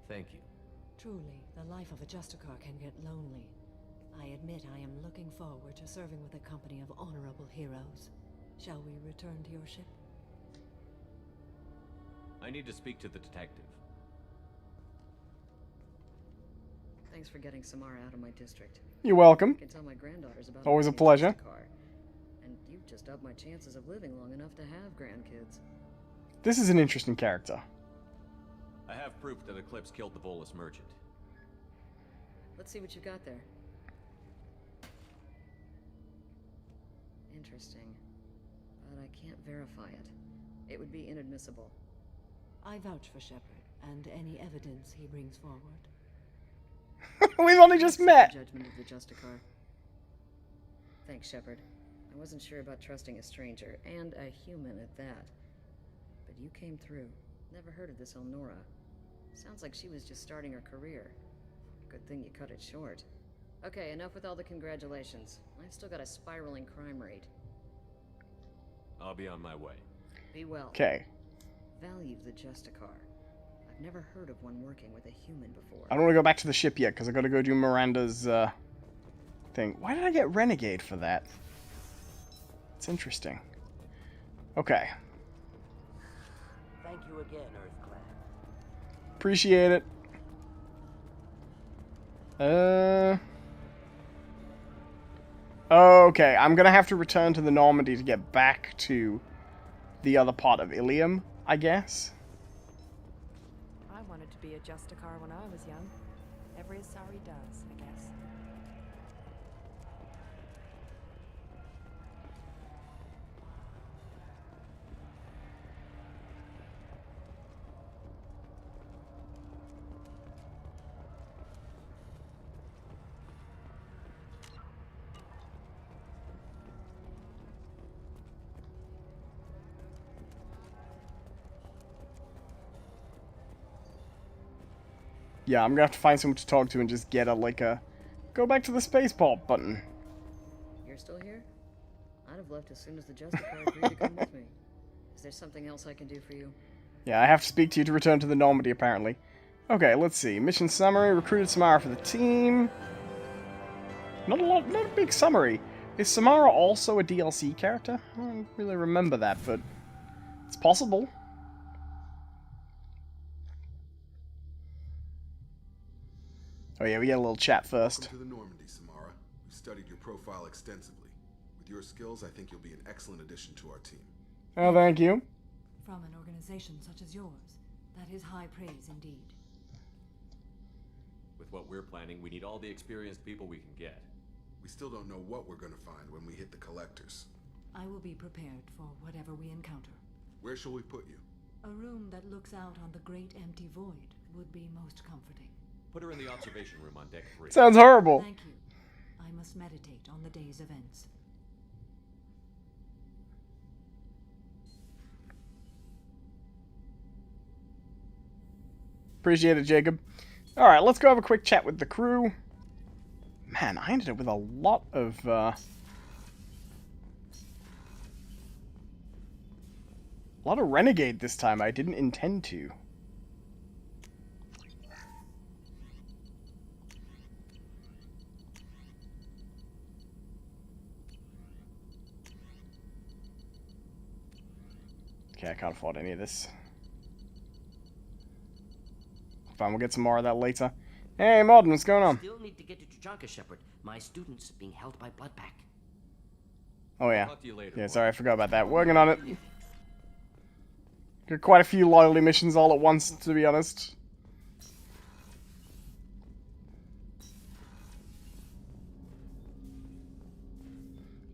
Thank you. Truly, the life of a Justicar can get lonely. I admit I am looking forward to serving with a company of honorable heroes. Shall we return to your ship? I need to speak to the detective. Thanks for getting Samara out of my district. You're welcome. I can tell my granddaughters about Always a being pleasure. Justicar. And you've just upped my chances of living long enough to have grandkids. This is an interesting character. I have proof that Eclipse killed the Volus merchant. Let's see what you got there. Interesting. But I can't verify it. It would be inadmissible. I vouch for Shepard, and any evidence he brings forward. We've only just met! Judgment of the Justicar. Thanks, Shepard. I wasn't sure about trusting a stranger, and a human at that. But you came through. Never heard of this Elnora. Sounds like she was just starting her career. Good thing you cut it short. Okay, enough with all the congratulations. I've still got a spiraling crime rate. I'll be on my way. Be well. Okay. Value the Justicar. I've never heard of one working with a human before. I don't want to go back to the ship yet, because I gotta go do Miranda's, thing. Why did I get Renegade for that? It's interesting. Okay. Thank you again, Earth Clan. Appreciate it. Okay, I'm gonna have to return to the Normandy to get back to the other part of Ilium, I guess. I wanted to be a Justicar when I was young. Every Asari does, I guess. Yeah, I'm gonna have to find someone to talk to and just get a go back to the spaceport button. You're still here? I'd have left as soon as the Justicar agreed to come with me. Is there something else I can do for you? Yeah, I have to speak to you to return to the Normandy, apparently. Okay, let's see. Mission summary, recruited Samara for the team. Not a big summary. Is Samara also a DLC character? I don't really remember that, but it's possible. Oh yeah, we get a little chat first. Welcome to the Normandy, Samara. We studied your profile extensively. With your skills, I think you'll be an excellent addition to our team. Oh, thank you. From an organization such as yours, that is high praise indeed. With what we're planning, we need all the experienced people we can get. We still don't know what we're going to find when we hit the collectors. I will be prepared for whatever we encounter. Where shall we put you? A room that looks out on the great empty void would be most comforting. Put her in the observation room on deck 3. Sounds horrible. Thank you. I must meditate on the day's events. Appreciate it, Jacob. Alright, let's go have a quick chat with the crew. Man, I ended up with a lot of, Renegade this time. I didn't intend to. Okay, I can't afford any of this. Fine, we'll get some more of that later. Hey, Modern, what's going on? Still need to get to Tuchanka, Shepard. My student's being held by Bloodpack. Oh, yeah. Talk to you later, Yeah, boy. sorry, I forgot about that. Working on it. Got quite a few loyalty missions all at once, to be honest.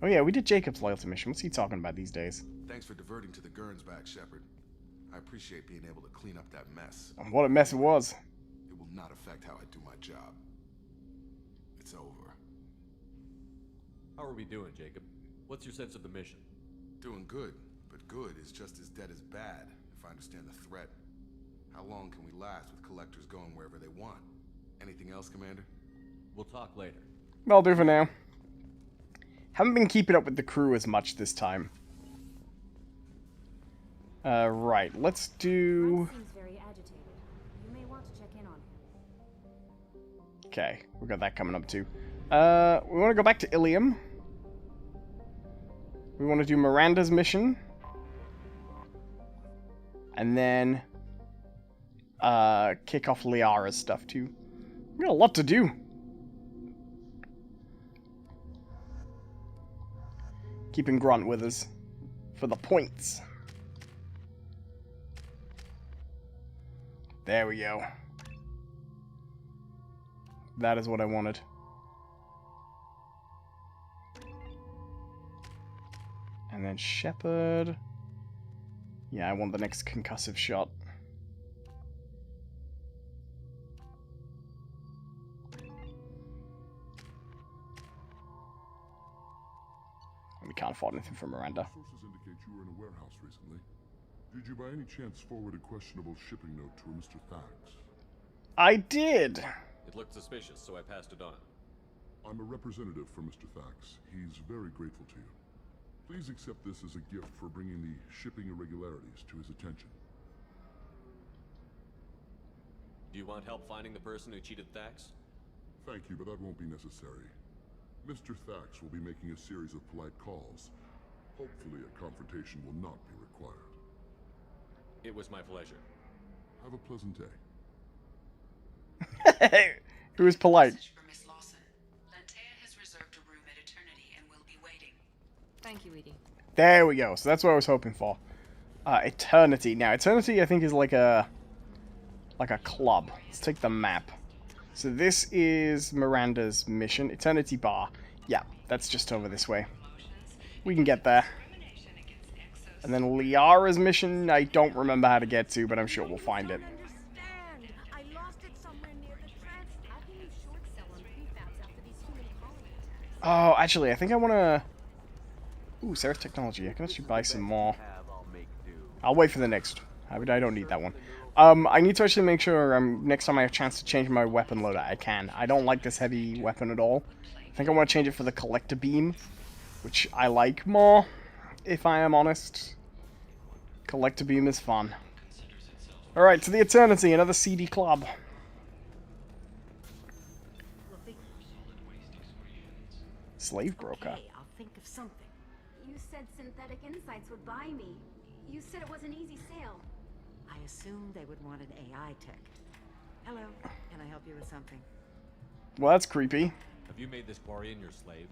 Oh, yeah, we did Jacob's loyalty mission. What's he talking about these days? Thanks for diverting to the Gurns back, Shepard. I appreciate being able to clean up that mess. What a mess it was. It will not affect how I do my job. It's over. How are we doing, Jacob? What's your sense of the mission? Doing good, but good is just as dead as bad, if I understand the threat. How long can we last with collectors going wherever they want? Anything else, Commander? We'll talk later. That'll do for now. Haven't been keeping up with the crew as much this time. Right, let's do... Seems very agitated. You may want to check in on him. Okay, we got that coming up too. We want to go back to Ilium. We want to do Miranda's mission. And then kick off Liara's stuff too. We got a lot to do. Keeping Grunt with us for the points. There we go. That is what I wanted. And then Shepard. Yeah, I want the next concussive shot. We can't afford anything from Miranda. Sources indicate you were in a warehouse recently. Did you by any chance forward a questionable shipping note to a Mr. Thax? I did! It looked suspicious, so I passed it on. I'm a representative for Mr. Thax. He's very grateful to you. Please accept this as a gift for bringing the shipping irregularities to his attention. Do you want help finding the person who cheated Thax? Thank you, but that won't be necessary. Mr. Thax will be making a series of polite calls. Hopefully a confrontation will not be required. It was my pleasure. Have a pleasant day. He was polite. Message for Miss Lawson. Lantea has reserved a room at Eternity and will be waiting. Thank you, Edie. There we go. So that's what I was hoping for. Eternity. Now, Eternity, I think, is like a club. Let's take the map. So this is Miranda's mission. Eternity Bar. Yeah, that's just over this way. We can get there. And then Liara's mission, I don't remember how to get to, but I'm sure we'll find it. I lost it somewhere near the transit. How can you short sell on prefabs after these human colonies? Oh, actually, I think I want to... Ooh, Seraph Technology. I can actually buy some more. I'll wait for the next. I don't need that one. I need to actually make sure next time I have a chance to change my weapon loader, I can. I don't like this heavy weapon at all. I think I want to change it for the Collector Beam, which I like more, if I am honest. Collector Beam is fun. Alright, to the Eternity, another CD club. Slave broker. Okay, I'll think of something. You said Synthetic Insights would buy me. You said it was an easy sale. I assumed they would want an AI tech. Hello, can I help you with something? Well, that's creepy. Have you made this Quarian your slave?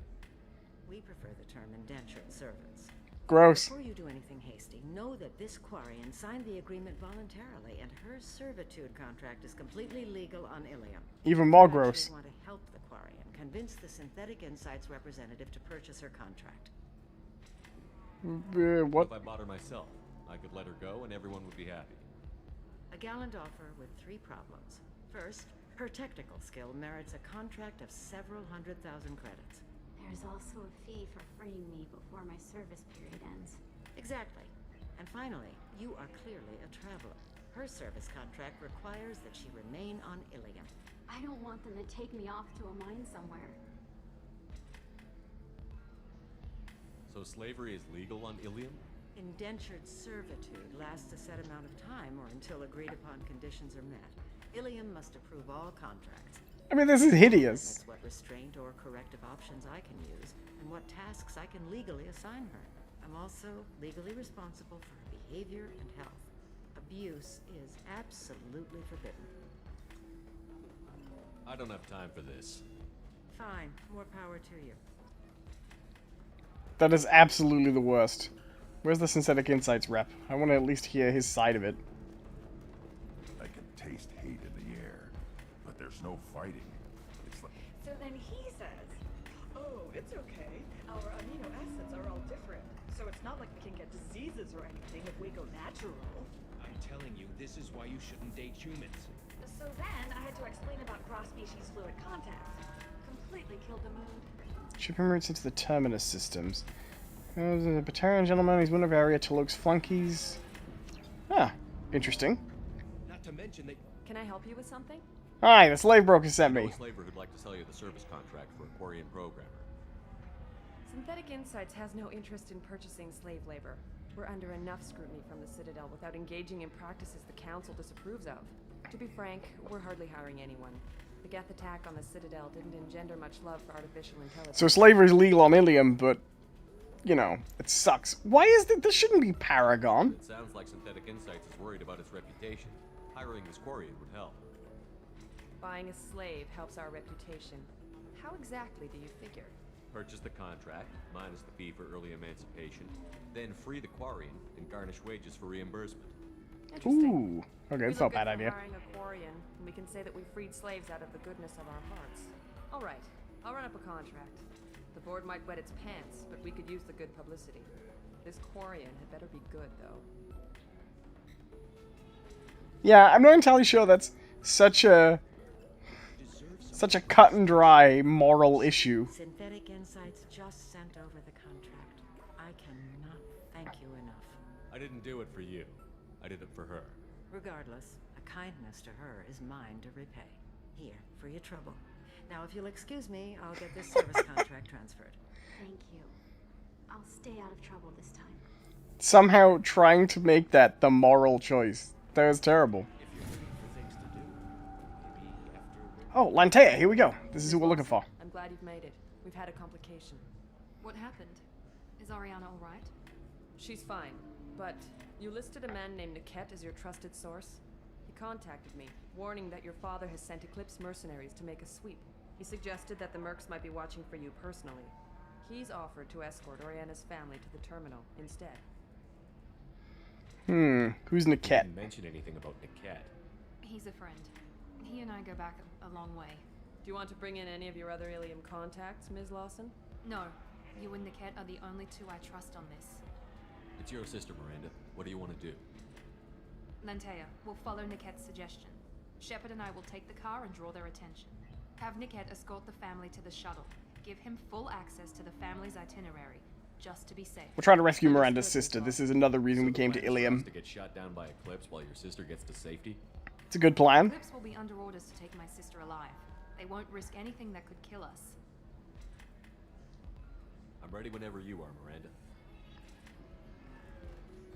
We prefer the term indentured servants. Gross. Before you do anything hasty, know that this Quarian signed the agreement voluntarily, and her servitude contract is completely legal on Ilium. Even more You gross. actually want to help the Quarian convince the Synthetic Insights representative to purchase her contract. What? If I bought her myself, I could let her go and everyone would be happy. A gallant offer with 3 problems. First, her technical skill merits a contract of several 100,000 credits. There's also a fee for freeing me before my service period ends. Exactly. And finally, you are clearly a traveler. Her service contract requires that she remain on Ilium. I don't want them to take me off to a mine somewhere. So slavery is legal on Ilium? Indentured servitude lasts a set amount of time or until agreed upon conditions are met. Ilium must approve all contracts. I mean, this is hideous. That's what restraint or corrective options I can use, and what tasks I can legally assign her. I'm also legally responsible for her behavior and health. Abuse is absolutely forbidden. I don't have time for this. Fine, more power to you. That is absolutely the worst. Where's the Synthetic Insights rep? I want to at least hear his side of it. I can taste hate in the air, but there's no fighting. It's like... So then he says, oh, it's okay. Our amino acids are all different, so it's not like we can get diseases or anything if we go natural. I'm telling you, this is why you shouldn't date humans. So then I had to explain about cross-species fluid contact. Completely killed the mood. Shipping routes into the terminus systems. There's a Batarian gentleman, he's one of area Tuluk's flunkies. Ah, interesting. Not to mention that... Can I help you with something? Hi, the slave broker sent me. A slaver who'd like to sell you the service contract for a Quarian programmer. Synthetic Insights has no interest in purchasing slave labor. We're under enough scrutiny from the Citadel without engaging in practices the Council disapproves of. To be frank, we're hardly hiring anyone. The Geth attack on the Citadel didn't engender much love for artificial intelligence. So slavery is legal on Ilium, but, you know, it sucks. Why is that? This shouldn't be Paragon. It sounds like Synthetic Insights is worried about its reputation. Hiring this Quarian would help. Buying a slave helps our reputation. How exactly do you figure? Purchase the contract, minus the fee for early emancipation, then free the Quarian and garnish wages for reimbursement. Ooh, okay, it's not a bad idea. Hiring a Quarian, and we can say that we freed slaves out of the goodness of our hearts. All right, I'll run up a contract. The board might wet its pants, but we could use the good publicity. This Quarian had better be good, though. Yeah, I'm not entirely sure that's such a cut and dry moral issue. Synthetic Insights just sent over the contract. I cannot thank you enough. I didn't do it for you. I did it for her. Regardless, a kindness to her is mine to repay. Here, for your trouble. Now, if you'll excuse me, I'll get this service contract transferred. Thank you. I'll stay out of trouble this time. Somehow trying to make that the moral choice. That was terrible. Oh, Lantea, here we go. This is who we're looking for. I'm glad you've made it. We've had a complication. What happened? Is Ariana all right? She's fine, but you listed a man named Niket as your trusted source. He contacted me, warning that your father has sent Eclipse mercenaries to make a sweep. He suggested that the Mercs might be watching for you personally. He's offered to escort Oriana's family to the terminal instead. Who's Niket? Didn't mention anything about Niket. He's a friend. He and I go back a long way. Do you want to bring in any of your other Ilium contacts, Ms. Lawson? No. You and Niket are the only two I trust on this. It's your sister, Miranda. What do you want to do? Lantea, we'll follow Niket's suggestion. Shepard and I will take the car and draw their attention. Have Niket escort the family to the shuttle. Give him full access to the family's itinerary, just to be safe. We're trying to rescue Miranda's sister. This is another reason we came to Ilium. To get shot down by Eclipse while your sister gets to safety? It's a good plan. Eclipse will be under orders to take my sister alive. They won't risk anything that could kill us. I'm ready whenever you are, Miranda.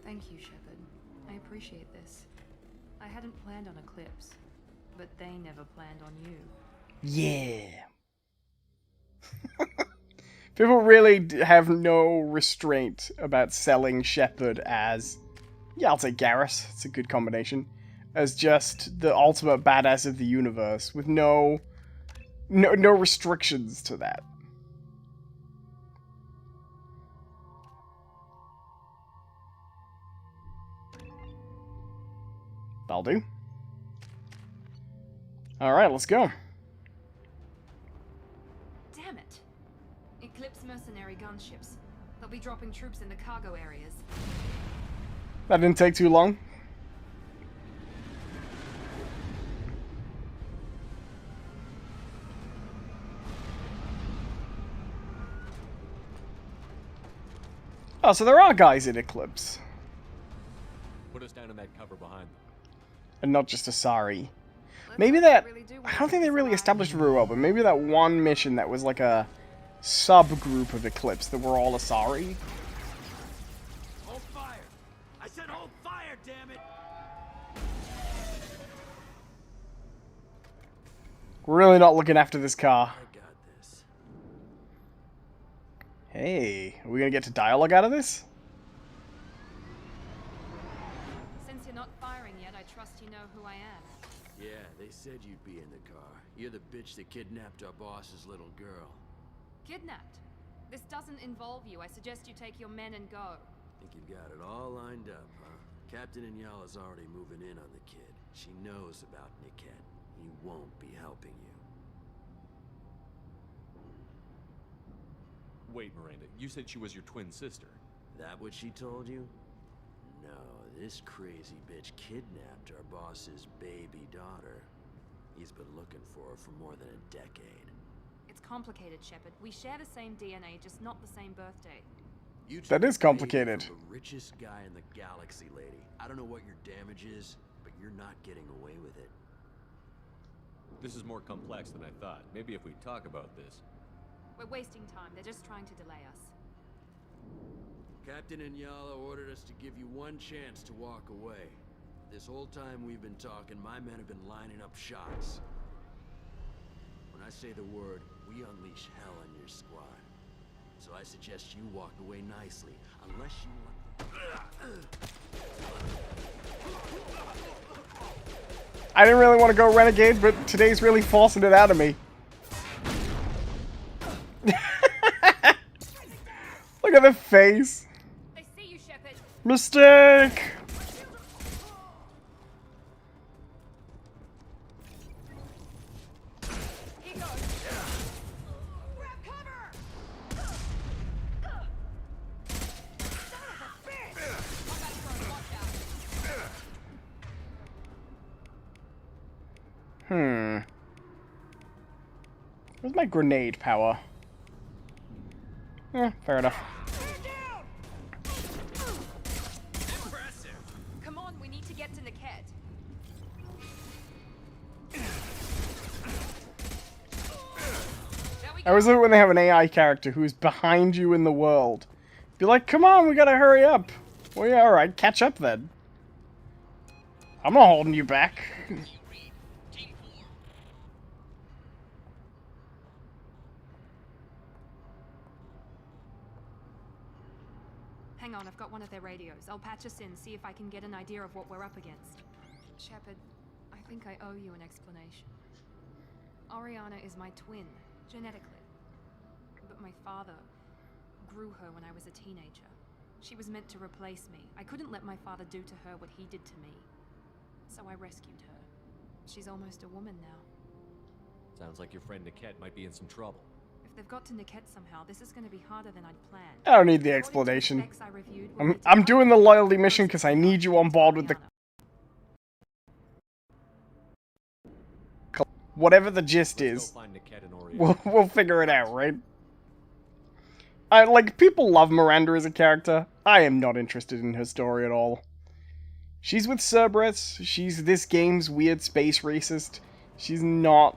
Thank you, Shepard. I appreciate this. I hadn't planned on Eclipse, but they never planned on you. Yeah. People really have no restraint about selling Shepard as, yeah, I'll say Garrus. It's a good combination. As just the ultimate badass of the universe, with no restrictions to that. That'll do. Alright, let's go. Damn it! Eclipse mercenary gunships. They'll be dropping troops in the cargo areas. That didn't take too long. Oh, so there are guys in Eclipse. Put us down in that cover behind them. And not just Asari. Maybe that... I don't think they really established Ruo, but maybe that one mission that was like a subgroup of Eclipse that were all Asari. Hold fire! I said hold fire, damn it! We're really not looking after this car. I got this. Hey, are we gonna get to dialogue out of this? Since you're not firing yet, I trust you know who I am. Yeah, they said you'd be in the car. You're the bitch that kidnapped our boss's little girl. Kidnapped? This doesn't involve you. I suggest you take your men and go. Think you've got it all lined up, huh? Captain Inyala's already moving in on the kid. She knows about Niket. He won't be helping you. Wait, Miranda, you said she was your twin sister. That what she told you? No, this crazy bitch kidnapped our boss's baby daughter. He's been looking for her for more than a decade. It's complicated, Shepard. We share the same DNA, just not the same birthday. You That is complicated. The richest guy in the galaxy, lady. I don't know what your damage is, but you're not getting away with it. This is more complex than I thought. Maybe if we talk about this. We're wasting time. They're just trying to delay us. Captain Inyala ordered us to give you one chance to walk away. This whole time we've been talking, my men have been lining up shots. When I say the word, we unleash hell on your squad. So I suggest you walk away nicely, unless you want... I didn't really want to go Renegade, but today's really forcing it out of me. Look at the face. They see you, Shepard. Mistake! Here goes. Grab cover! Son of a bitch! I'm about to throw a watch out. Where's my grenade power? Fair enough. Come on, we need to get to Niket. I always love it when they have an AI character who's behind you in the world. Be like, come on, we gotta hurry up. Well, yeah, alright, catch up then. I'm not holding you back. Hang on, I've got one of their radios. I'll patch us in, see if I can get an idea of what we're up against. Shepard, I think I owe you an explanation. Oriana is my twin, genetically. But my father grew her when I was a teenager. She was meant to replace me. I couldn't let my father do to her what he did to me. So I rescued her. She's almost a woman now. Sounds like your friend Niket might be in some trouble. If they've got to Niket somehow, this is going to be harder than I'd planned. I don't need the explanation. I'm doing the loyalty mission because I need you on board with the... Whatever the gist is, we'll figure it out, right? Like, people love Miranda as a character. I am not interested in her story at all. She's with Cerberus. She's this game's weird space racist. She's not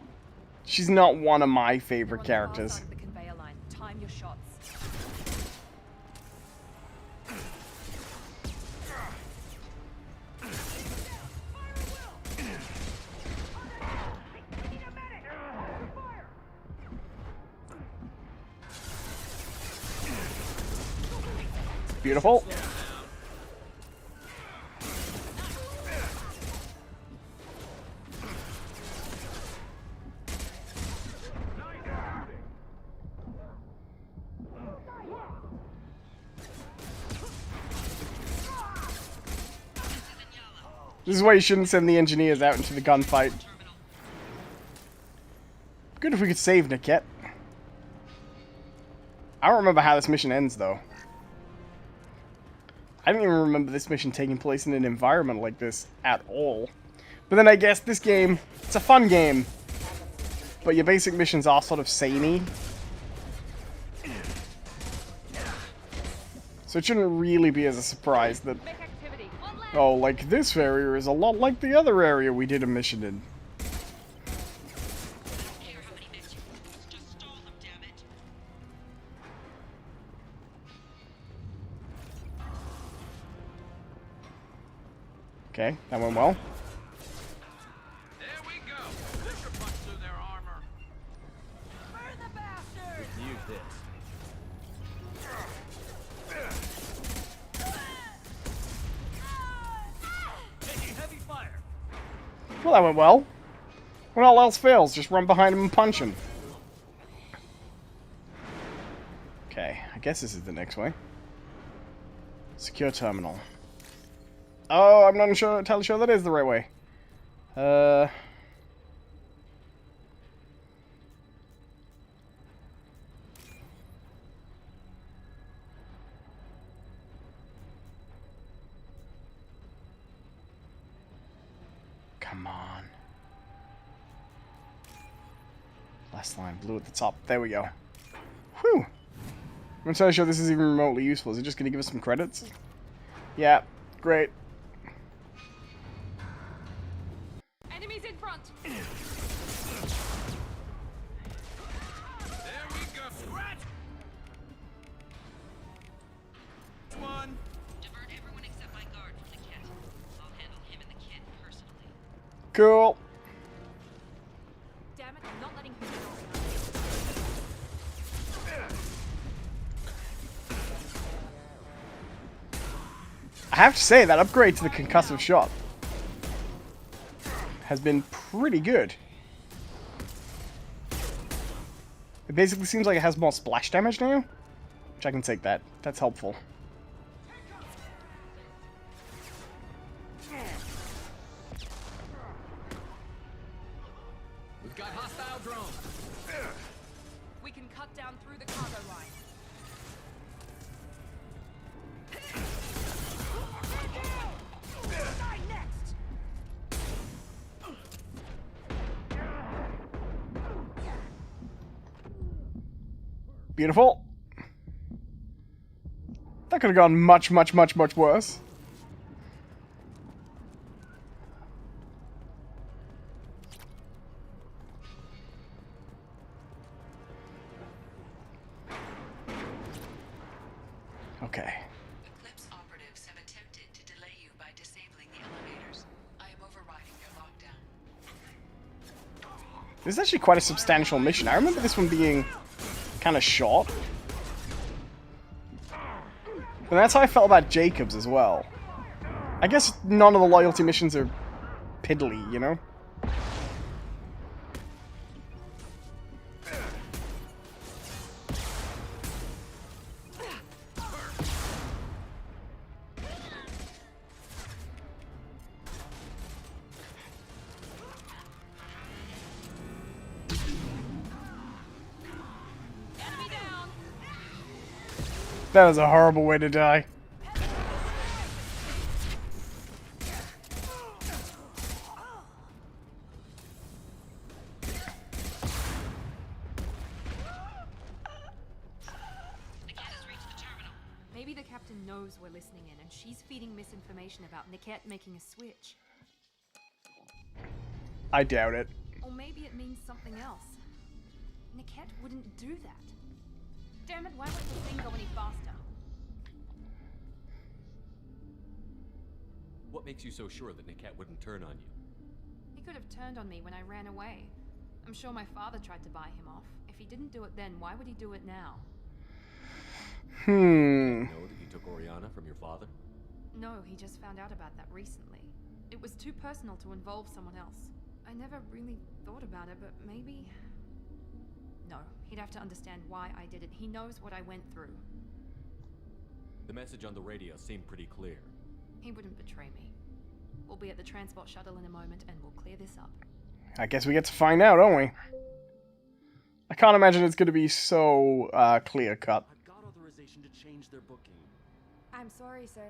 one of my favorite characters. The conveyor line. Time your shots. Beautiful. This is why you shouldn't send the engineers out into the gunfight. Good if we could save Niket. I don't remember how this mission ends, though. I don't even remember this mission taking place in an environment like this at all. But then I guess this game, it's a fun game. But your basic missions are sort of samey. So it shouldn't really be as a surprise that... Oh, like this area is a lot like the other area we did a mission in. Okay, that went well. There we go. This should punch through their armor. Burn the bastard! We can use this. Taking heavy fire. Well, that went well. When all else fails, just run behind him and punch him. Okay, I guess this is the next way. Secure terminal. Oh, I'm not entirely sure that is the right way. Come on. Last line, blue at the top. There we go. Whew. I'm not entirely sure this is even remotely useful. Is it just going to give us some credits? Yeah, great. Enemies in front. There we go. Scratch. One. Divert everyone except my guard from the kit. I'll handle him and the kid personally. Cool. Damn it, I'm not letting him get off. I have to say, that upgrade to the concussive shot has been pretty good. It basically seems like it has more splash damage now, which I can take that. That's helpful. We've got hostile drones. We can cut down through the cargo line. Beautiful. That could have gone much, much, much, much worse. Okay. Eclipse operatives have attempted to delay you by disabling the elevators. I am overriding their lockdown. This is actually quite a substantial mission. I remember this one being kind of short. And that's how I felt about Jacobs as well. I guess none of the loyalty missions are piddly, you know? That was a horrible way to die. Maybe the captain knows we're listening in, and she's feeding misinformation about Niket making a switch. I doubt it. Or maybe it means something else. Niket wouldn't do that. Damn it, why won't the thing go any faster? What makes you so sure that Niket wouldn't turn on you? He could have turned on me when I ran away. I'm sure my father tried to buy him off. If he didn't do it then, why would he do it now? Hmm. Know that you took Oriana from your father? No, he just found out about that recently. It was too personal to involve someone else. I never really thought about it, but maybe... No, he'd have to understand why I did it. He knows what I went through. The message on the radio seemed pretty clear. He wouldn't betray me. We'll be at the transport shuttle in a moment and we'll clear this up. I guess we get to find out, don't we? I can't imagine it's going to be so clear-cut. I've got authorization to change their booking. I'm sorry, sir.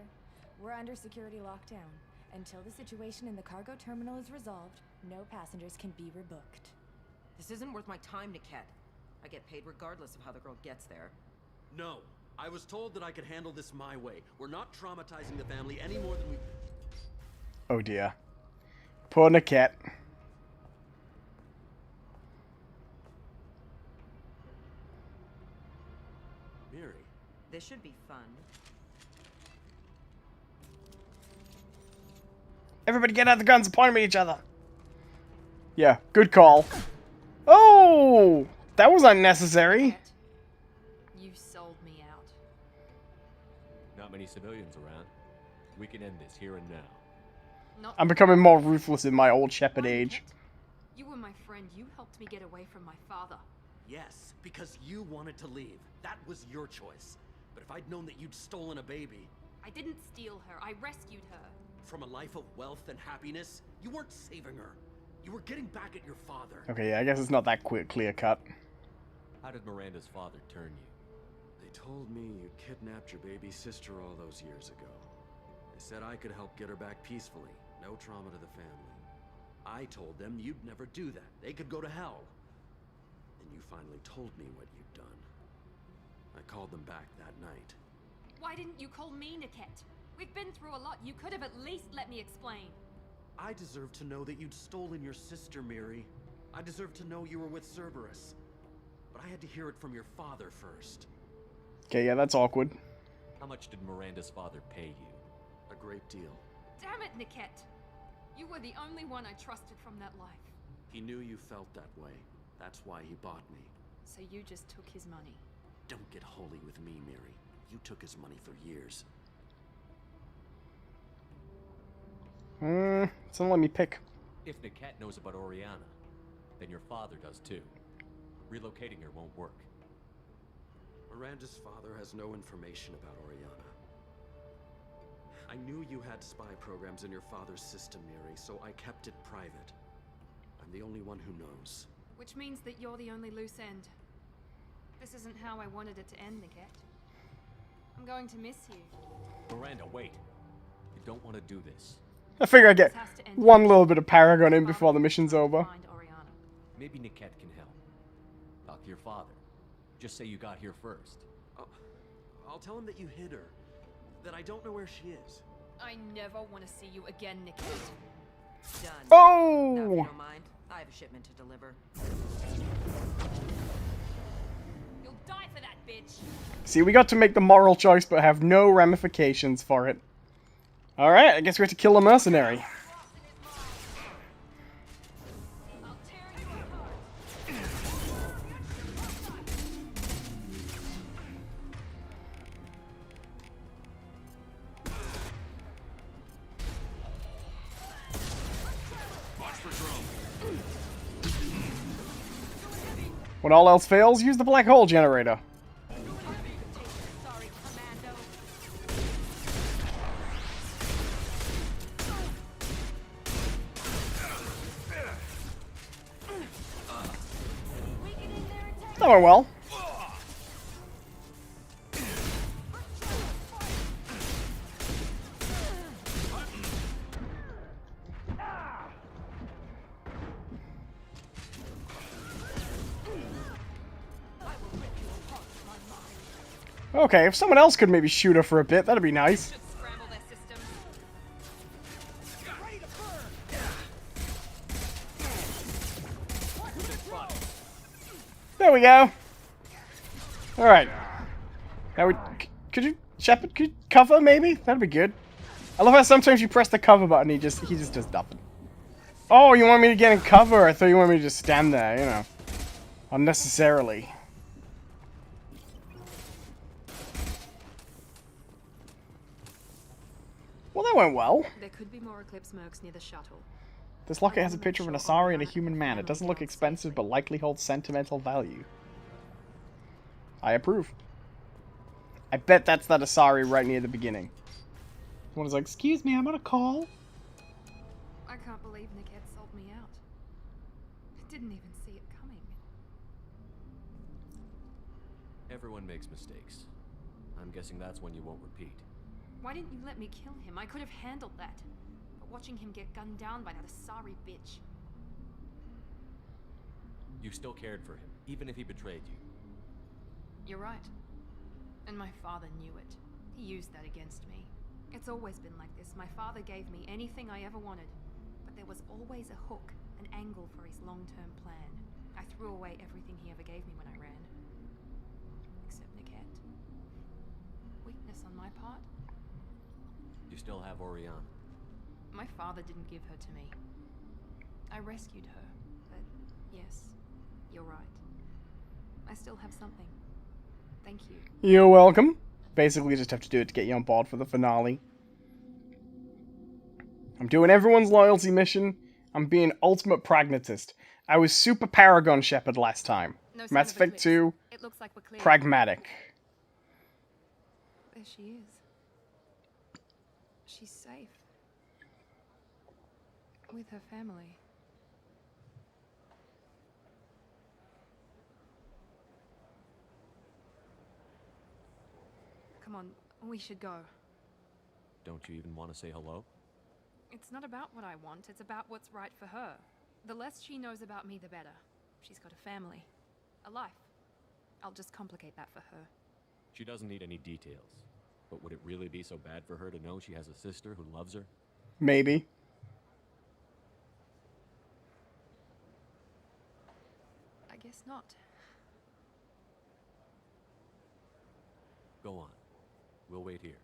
We're under security lockdown. Until the situation in the cargo terminal is resolved, no passengers can be rebooked. This isn't worth my time, Niket. I get paid regardless of how the girl gets there. No. I was told that I could handle this my way. We're not traumatizing the family any more than we... Oh dear. Poor Niket. Miri. This should be fun. Everybody get out the guns and point them at each other. Yeah, good call. Oh! That was unnecessary. You've sold me out. Not many civilians around. We can end this here and now. Not I'm becoming more ruthless in my old shepherd age. You were my friend. You helped me get away from my father. Yes, because you wanted to leave. That was your choice. But if I'd known that you'd stolen a baby... I didn't steal her. I rescued her. From a life of wealth and happiness, you weren't saving her. You were getting back at your father. Okay, yeah, I guess it's not that clear cut. How did Miranda's father turn you? They told me you'd kidnapped your baby sister all those years ago. They said I could help get her back peacefully. No trauma to the family. I told them you'd never do that. They could go to hell. And you finally told me what you'd done. I called them back that night. Why didn't you call me, Niket? We've been through a lot. You could have at least let me explain. I deserve to know that you'd stolen your sister, Miri. I deserve to know you were with Cerberus. But I had to hear it from your father first. Okay, yeah, that's awkward. How much did Miranda's father pay you? A great deal. Damn it, Niket. You were the only one I trusted from that life. He knew you felt that way. That's why he bought me. So you just took his money. Don't get holy with me, Miri. You took his money for years. So let me pick. If Niket knows about Oriana, then your father does too. Relocating her won't work. Miranda's father has no information about Oriana. I knew you had spy programs in your father's system, Miri, so I kept it private. I'm the only one who knows. Which means that you're the only loose end. This isn't how I wanted it to end, Niket. I'm going to miss you. Miranda, wait. You don't want to do this. I figure I get one little bit of Paragon in before the mission's over. Maybe Niket can help. Talk to your father. Just say you got here first. I'll tell him that you hid her. That I don't know where she is. I never want to see you again, Niket. Done. Oh! Now, if you don't mind, I have a shipment to deliver. You'll die for that, bitch. See, we got to make the moral choice, but have no ramifications for it. Alright, I guess we have to kill a mercenary. When all else fails, use the black hole generator. That went well. Okay, if someone else could maybe shoot her for a bit, that'd be nice. There we go. Alright. Now we... Could you... Shepard, could you cover, maybe? That'd be good. I love how sometimes you press the cover button, he just does nothing. Oh, you want me to get in cover? I thought you wanted me to just stand there, you know. Unnecessarily. Well, that went well. There could be more Eclipse mercs near the shuttle. This locket has a picture of an Asari and a human man. It doesn't look expensive, but likely holds sentimental value. I approve. I bet that's that Asari right near the beginning. One is like, excuse me, I'm on a call. I can't believe Niket sold me out. I didn't even see it coming. Everyone makes mistakes. I'm guessing that's one you won't repeat. Why didn't you let me kill him? I could have handled that. But watching him get gunned down by that Asari bitch. You still cared for him, even if he betrayed you. You're right. And my father knew it. He used that against me. It's always been like this. My father gave me anything I ever wanted. But there was always a hook, an angle for his long-term plan. I threw away everything he ever gave me when I ran. Except Niket. Weakness on my part. You still have Oriana. My father didn't give her to me. I rescued her, but yes, you're right. I still have something. Thank you. You're welcome. Basically, just have to do it to get you on board for the finale. I'm doing everyone's loyalty mission. I'm being ultimate pragmatist. I was super Paragon Shepherd last time. No sign Mass of Effect Eclipse. 2, It looks like we're clear. pragmatic. There she is. She's safe. With her family. Come on, we should go. Don't you even want to say hello? It's not about what I want, it's about what's right for her. The less she knows about me, the better. She's got a family. A life. I'll just complicate that for her. She doesn't need any details. But would it really be so bad for her to know she has a sister who loves her? Maybe. I guess not. Go on. We'll wait here.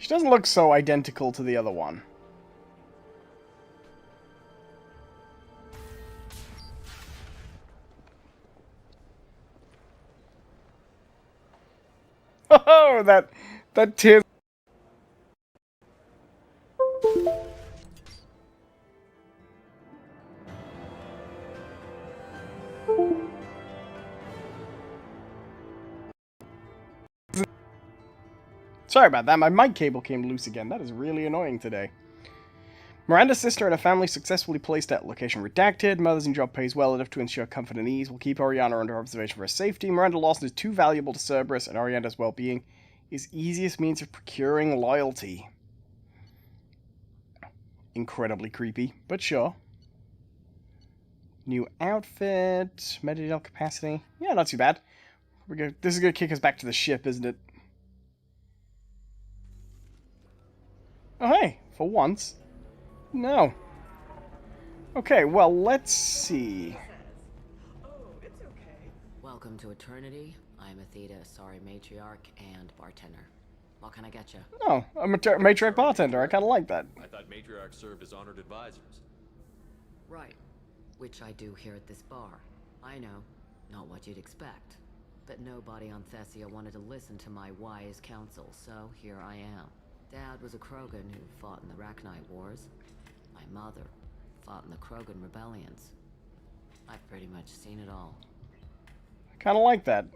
She doesn't look so identical to the other one. Oh, that tears. Sorry about that, my mic cable came loose again. That is really annoying today. Miranda's sister and her family successfully placed at location redacted. Mother's in job pays well enough to ensure comfort and ease. We'll keep Oriana under observation for her safety. Miranda Lawson is too valuable to Cerberus, and Oriana's well-being is easiest means of procuring loyalty. Incredibly creepy, but sure. New outfit, medical capacity. Yeah, not too bad. This is gonna kick us back to the ship, isn't it? Oh hey, for once. No. Okay, well, let's see. Welcome to Eternity. I'm Athena, Asari matriarch and bartender. What can I get you? Oh, a matriarch bartender. I kind of like that. I thought matriarchs served as honored advisors. Right. Which I do here at this bar. I know, not what you'd expect. But nobody on Thessia wanted to listen to my wise counsel, so here I am. Dad was a Krogan who fought in the Rachni Wars. My mother fought in the Krogan rebellions. I've pretty much seen it all. I kind of like that.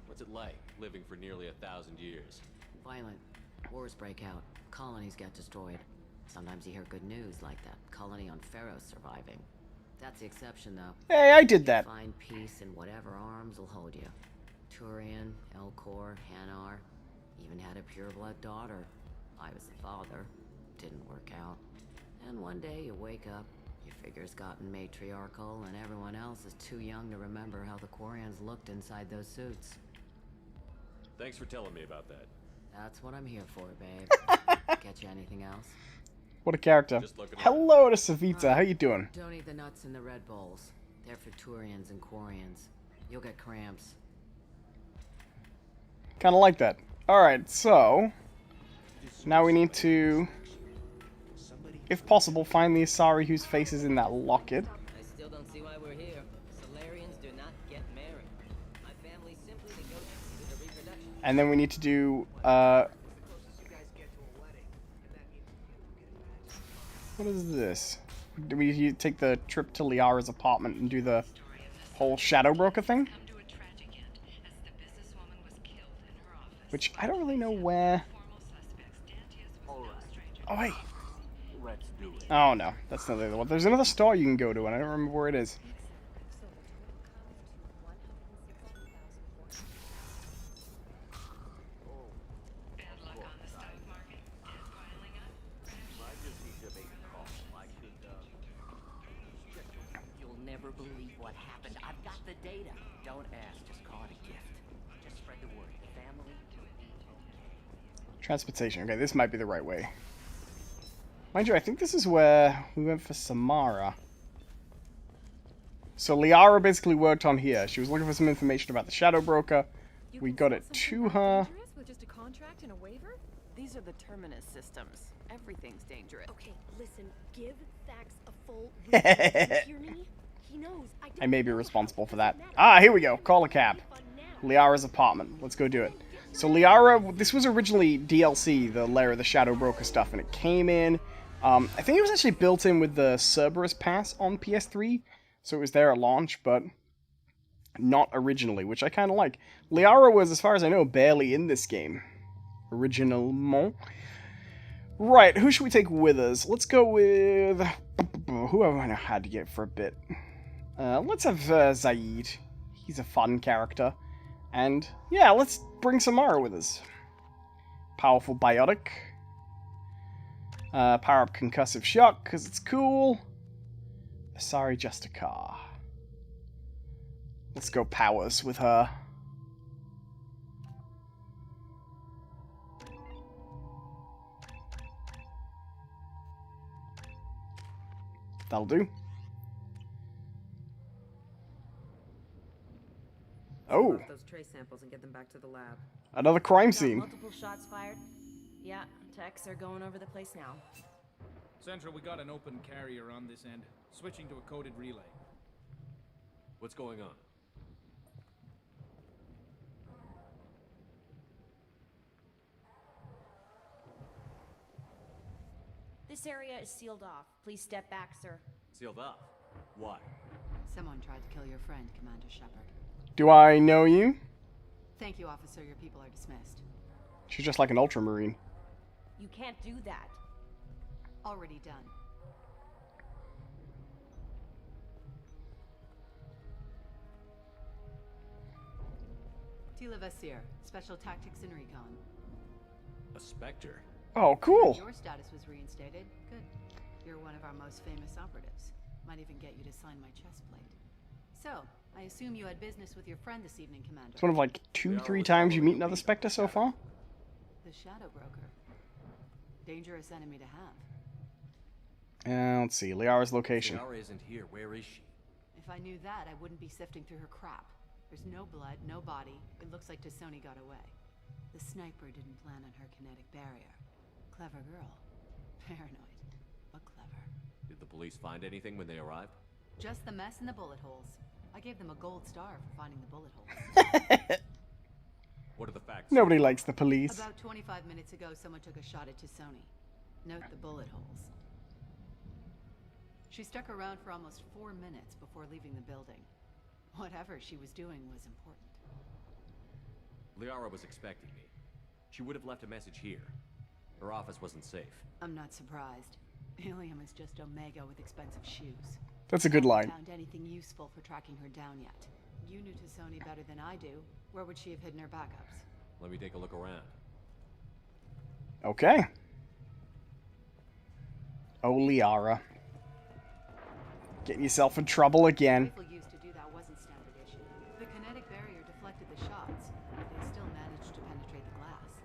What's it like, living for nearly 1,000 years? Violent. Wars break out. Colonies get destroyed. Sometimes you hear good news, like that colony on Pharaoh surviving. That's the exception, though. Hey, I did that. Find peace in whatever arms will hold you. Turian, Elcor, Hanar. Even had a pure-blood daughter. I was the father. Didn't work out. And one day you wake up, your figure's gotten matriarchal, and everyone else is too young to remember how the Quarians looked inside those suits. Thanks for telling me about that. That's what I'm here for, babe. Get you anything else? What a character. Hello to Savita. How you doing? Don't eat the nuts in the Red Bowls. They're for Turians and Quarians. You'll get cramps. Kind of like that. Alright, so... now we need to, if possible, find the Asari whose face is in that locket. I still don't see why we're here. Solarians do not get married. My family simply negotiates with the reproduction. And then we need to do, what is this? Do we take the trip to Liara's apartment and do the whole Shadow Broker thing? Which, I don't really know where... Oh, hey. Let's do it. Oh no, that's not the other one. There's another store you can go to, and I don't remember where it is. You'll never believe what happened. I've got the data. Don't ask, just call it a gift. Just spread the word. The family will be okay. Transportation. Okay, this might be the right way. Mind you, I think this is where we went for Samara. So Liara basically worked on here. She was looking for some information about the Shadow Broker. We got it to her. With just a contract and a waiver? These are the terminus systems. Everything's dangerous. Okay, listen, give Thax a full refund. You hear me? He knows. I may be responsible for that. Ah, here we go. Call a cab. Liara's apartment. Let's go do it. So Liara, this was originally DLC, the Lair of the Shadow Broker stuff, and it came in. I think it was actually built in with the Cerberus Pass on PS3, so it was there at launch, but not originally, which I kind of like. Liara was, as far as I know, barely in this game. Originalement. Right, who should we take with us? Let's go with... who have I had to get for a bit? Let's have Zaid. He's a fun character. And, yeah, let's bring Samara with us. Powerful Biotic. Power up Concussive Shock, because it's cool. Sorry, Justicar. Let's go powers with her. That'll do. Oh. Those trace samples and get them back to the lab. Another crime scene. Multiple shots fired. Yeah, techs are going over the place now. Central, we got an open carrier on this end. Switching to a coded relay. What's going on? This area is sealed off. Please step back, sir. Sealed off? Why? Someone tried to kill your friend, Commander Shepard. Do I know you? Thank you, officer. Your people are dismissed. She's just like an Ultramarine. You can't do that. Already done. Tila Vasir, Special Tactics and Recon. A Spectre? Oh, cool. Your status was reinstated. Good. You're one of our most famous operatives. Might even get you to sign my chest plate. So, I assume you had business with your friend this evening, Commander. It's one of like 2-3 times you meet another Spectre so far. The Shadow Broker. Dangerous enemy to have. Let's see, Liara's location. Liara isn't here. Where is she? If I knew that, I wouldn't be sifting through her crap. There's no blood, no body. It looks like Tassoni got away. The sniper didn't plan on her kinetic barrier. Clever girl. Paranoid, but clever. Did the police find anything when they arrived? Just the mess and the bullet holes. I gave them a gold star for finding the bullet holes. What are the facts? Nobody likes the police. About 25 minutes ago, someone took a shot at Tassoni. Note the bullet holes. She stuck around for almost 4 minutes before leaving the building. Whatever she was doing was important. Liara was expecting me. She would have left a message here. Her office wasn't safe. I'm not surprised. Ilium is just Omega with expensive shoes. That's a good line. Found anything useful for tracking her down yet? You knew Tassoni better than I do. Where would she have hidden her backups? Let me take a look around. Okay. Oh, Liara. Getting yourself in trouble again. The rifle used to do that wasn't standard issue. The kinetic barrier deflected the shots, but they still managed to penetrate the glass.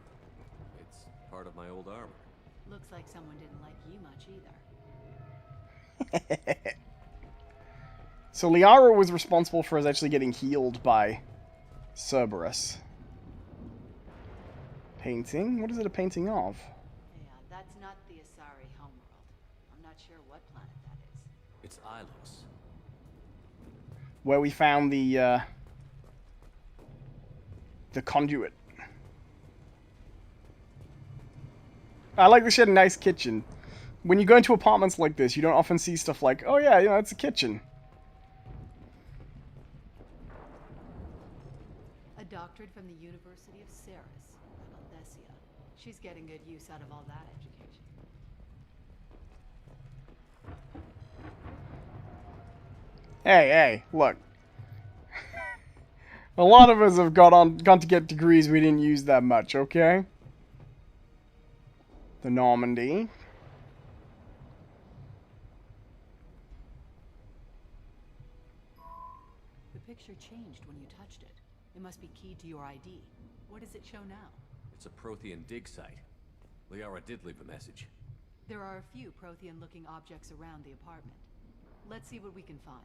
It's part of my old armor. Looks like someone didn't like you much either. So Liara was responsible for us actually getting healed by Cerberus. Painting? What is it a painting of? Yeah, that's not the Asari homeworld. I'm not sure what planet that is. It's Ilos. Where we found the conduit. I like that she had a nice kitchen. When you go into apartments like this, you don't often see stuff like, oh yeah, you know, it's a kitchen. A doctorate from the University of Ceres, Aldesia. She's getting good use out of all that education. Hey, look. A lot of us have gone to get degrees we didn't use that much, okay? The Normandy. The picture changed when you touched it. It must be keyed to your ID. What does it show now? It's a Prothean dig site. Liara did leave a message. There are a few Prothean-looking objects around the apartment. Let's see what we can find.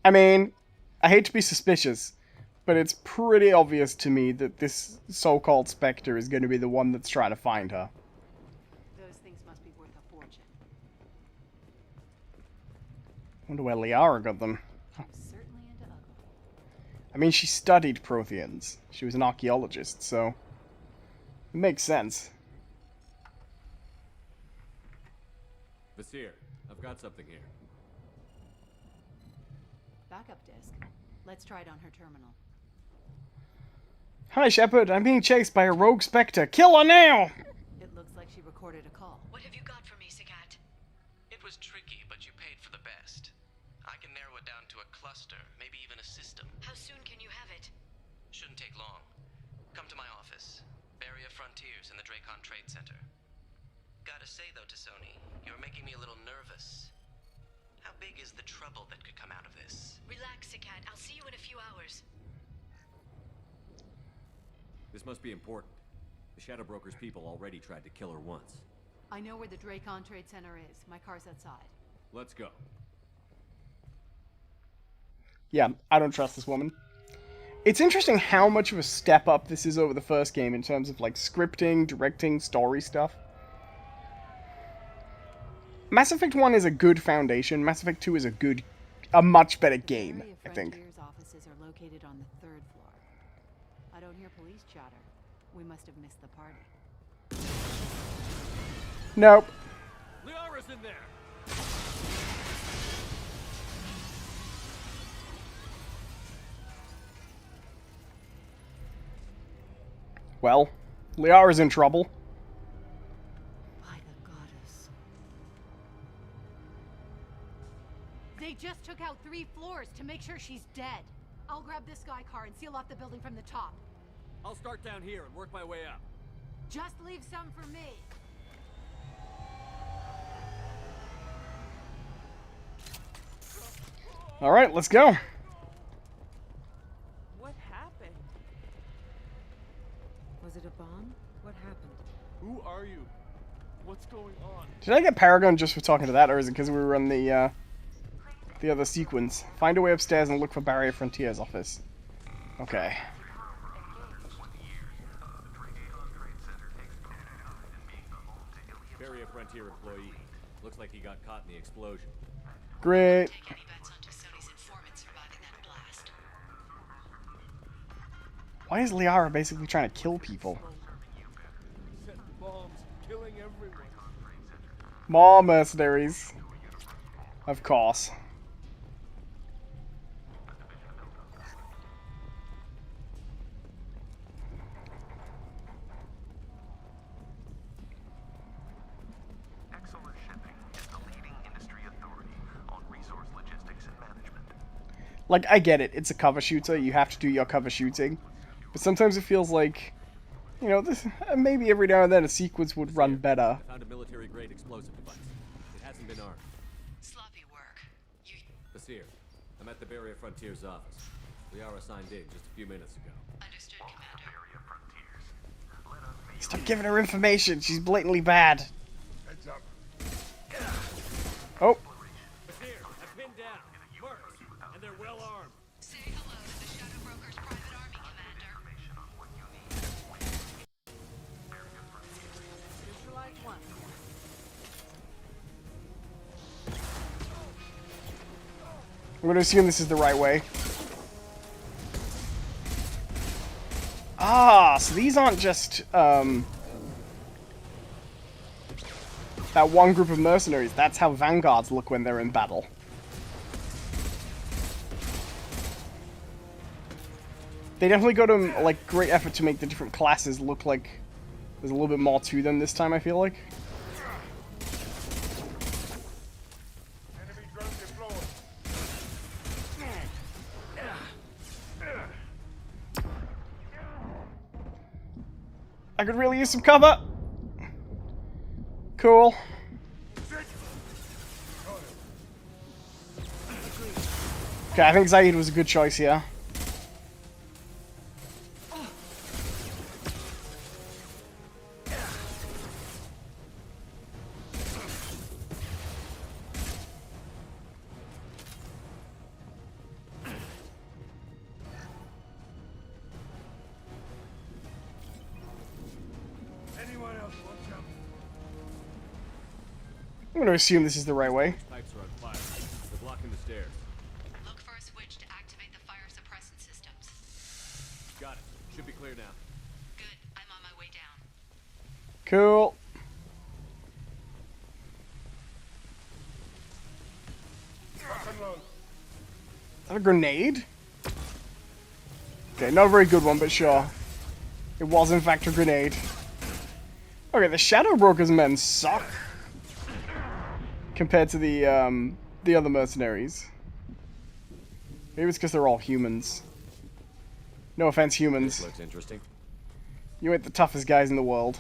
I mean, I hate to be suspicious, but it's pretty obvious to me that this so-called Spectre is going to be the one that's trying to find her. Those things must be worth a fortune. Wonder where Liara got them. Certainly into ugly. I mean, she studied Protheans. She was an archaeologist, so it makes sense. Vasir, I've got something here. Backup disk. Let's try it on her terminal. Hi, Shepard. I'm being chased by a rogue Spectre. Kill her now! It looks like she recorded a call. What have you got for me, Sagat? It was tricky, but you paid for the best. I can narrow it down to a cluster, maybe even a system. How soon can you have it? Shouldn't take long. Come to my office. Barrier Frontiers in the Dracon Trade Center. Gotta say, though, to Sony, you're making me a little nervous. How big is the trouble that could come out of this? Relax, Sagat. I'll see you in a few hours. This must be important. The Shadow Broker's people already tried to kill her once. I know where the Dracon Trade Center is. My car's outside. Let's go. Yeah, I don't trust this woman. It's interesting how much of a step up this is over the first game in terms of, like, scripting, directing, story stuff. Mass Effect 1 is a good foundation. Mass Effect 2 is a much better game, I think. Frontier's offices are located on the 3rd floor. I don't hear police chatter. We must have missed the party. Nope. Liara's in there! Well, Liara's in trouble. By the goddess. They just took out 3 floors to make sure she's dead. I'll grab this Sky car and seal off the building from the top. I'll start down here and work my way up. Just leave some for me. Alright, let's go. What happened? Was it a bomb? What happened? Who are you? What's going on? Did I get Paragon just for talking to that, or is it because we were on the other sequence? Find a way upstairs and look for Barrier Frontier's office. Okay. Barrier Frontier employee. Looks like he got caught in the explosion. Great. Take any bets on Sony's informant surviving that blast. Why is Liara basically trying to kill people? Set bombs, killing everyone. More mercenaries. Of course. Excellent Shipping is the leading industry authority on resource logistics and management. Like, I get it. It's a cover shooter. You have to do your cover shooting. But sometimes it feels like, you know, this, maybe every now and then a sequence would run better. I found a military-grade explosive device. It hasn't been armed. Sloppy work. You... Vasir, I'm at the Barrier Frontier's office. Liara signed in just a few minutes ago. Understood, Commander. Stop giving her information. She's blatantly bad. Heads up. Oh. Vasir, I'm pinned down. Mercs, and they're well armed. Say hello to the Shadow Broker's private army, Commander. Visualize 1. I'm going to assume this is the right way. Ah, so these aren't just, that one group of mercenaries. That's how vanguards look when they're in battle. They definitely go to, like, great effort to make the different classes look like there's a little bit more to them this time, I feel like. Enemy drone deployed. I could really use some cover. Cool. Okay, I think Zaid was a good choice here. I'm gonna assume this is the right way. Pipes are on fire. They're blocking the stairs. Look for a switch to activate the fire suppressant systems. Got it. Should be clear now. Good. I'm on my way down. Cool. Is that a grenade? Okay, not a very good one, but sure. It was in fact a grenade. Okay, the Shadow Broker's men suck compared to the other mercenaries. Maybe it's because they're all humans. No offense, humans. This looks interesting. You ain't the toughest guys in the world.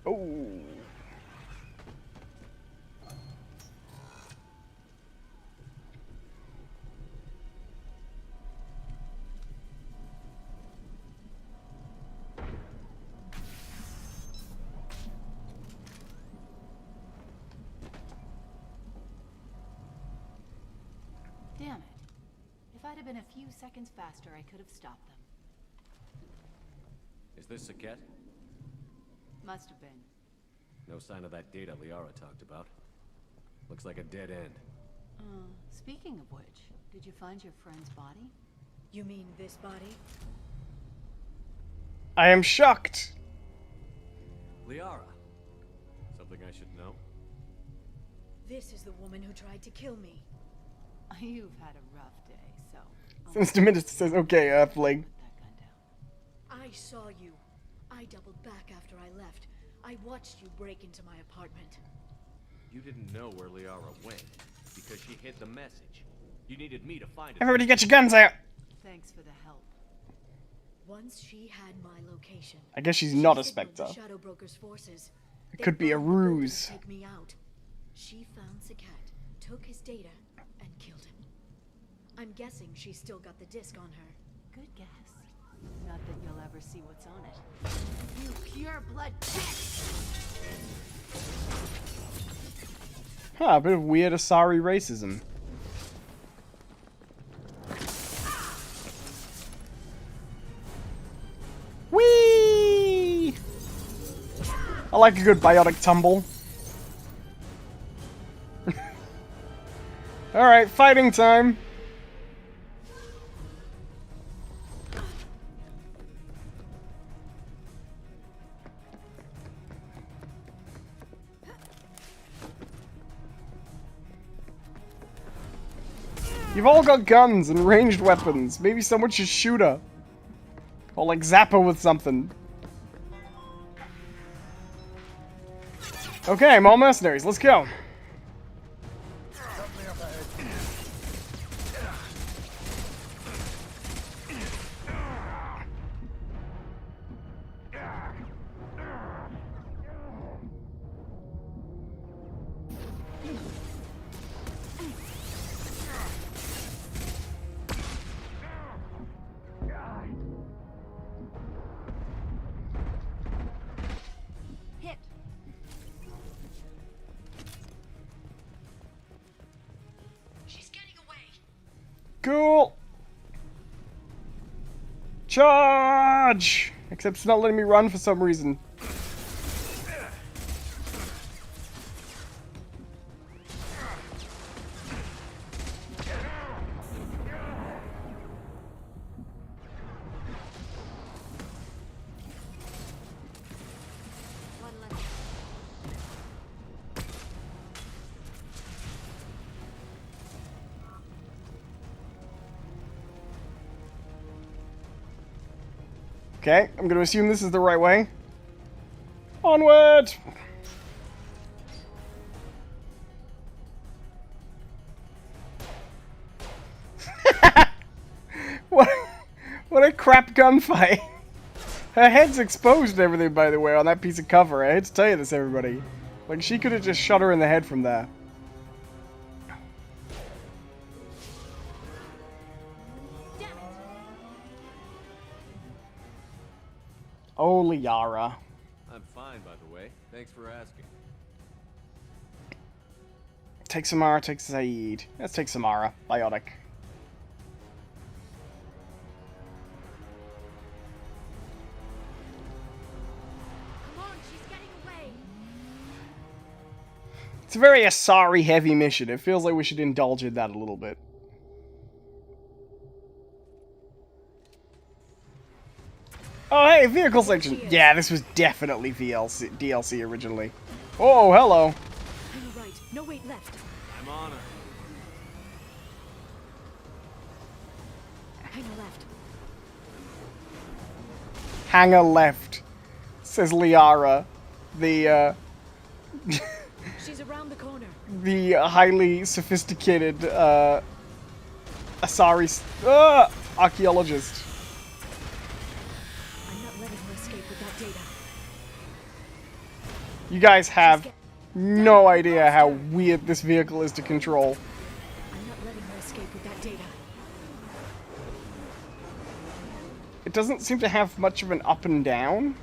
Oh. Damn it. If I'd have been a few seconds faster, I could have stopped them. Is this Saket? Must have been. No sign of that data Liara talked about. Looks like a dead end. Speaking of which, did you find your friend's body? You mean this body? I am shocked. Liara. Something I should know? This is the woman who tried to kill me. You've had a rough day, so... Since the minister says, okay, Earthling. I saw you. I doubled back after I left. I watched you break into my apartment. You didn't know where Liara went because she hid the message. You needed me to find it. Everybody get your guns out. Thanks for the help. Once she had my location. I guess she's not a signaled Spectre. the Shadow Broker's forces. It They could be a bombed the building to ruse. Take me out. She found Saket, took his data, and killed him. I'm guessing she's still got the disc on her. Good guess. Not that you'll ever see what's on it. You pure blood bitch! Huh, a bit of weird Asari racism. Whee! I like a good biotic tumble. Alright, fighting time. You've all got guns and ranged weapons. Maybe someone should shoot her. Or like zap her with something. Okay, more mercenaries. Let's go. Hit. She's getting away. Cool. Charge! Except it's not letting me run for some reason. One left. Okay, I'm gonna assume this is the right way. Onward! What a crap gunfight. Her head's exposed and everything, by the way, on that piece of cover. I hate to tell you this, everybody. Like, she could have just shot her in the head from there. Oh, Liara. I'm fine, by the way. Thanks for asking. Take Samara, take Zaid. Let's take Samara. Biotic. Come on, she's getting away. It's a very Asari heavy mission. It feels like we should indulge in that a little bit. Oh, hey, vehicle section. Yeah, this was definitely DLC originally. Oh, hello. Hang a right. No, wait, left. I'm on her. Hang a left. Hang a left, says Liara, the She's around the corner. the highly sophisticated Asari archaeologist. I'm not letting her escape with that data. You guys have no idea how weird this vehicle is to control. I'm not letting her escape with that data. It doesn't seem to have much of an up and down.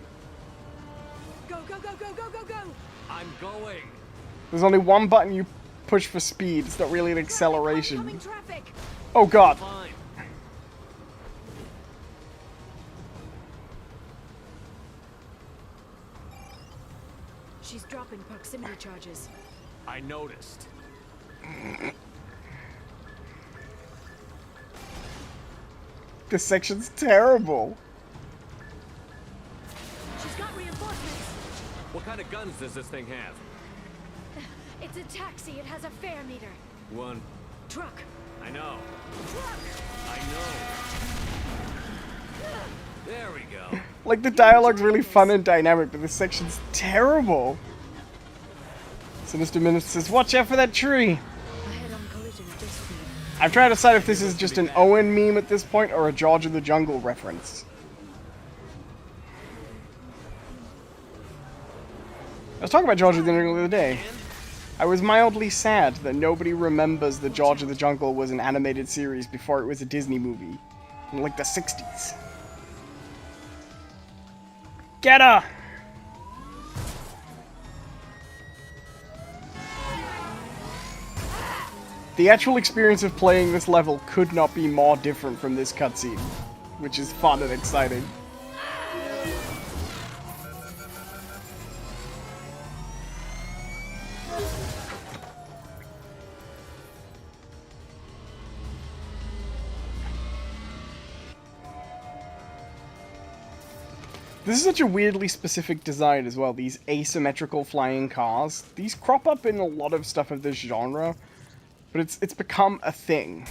Go, go, go, go, go, go, go! I'm going. There's only one button you push for speed. It's not really an acceleration. Coming traffic! Oh god. Fine. She's dropping proximity charges. I noticed. This section's terrible. She's got reinforcements. What kind of guns does this thing have? It's a taxi. It has a fare meter. One. Truck. I know. Truck. I know. There we go. Like, the dialogue's really fun and dynamic, but this section's terrible. Sinister Minister says, watch out for that tree. I'm trying to decide if this is just an Owen meme at this point or a George of the Jungle reference. I was talking about George of the Jungle the other day. I was mildly sad that nobody remembers that George of the Jungle was an animated series before it was a Disney movie. In like the 60s. Get her! The actual experience of playing this level could not be more different from this cutscene, which is fun and exciting. This is such a weirdly specific design as well, these asymmetrical flying cars. These crop up in a lot of stuff of this genre, but it's become a thing.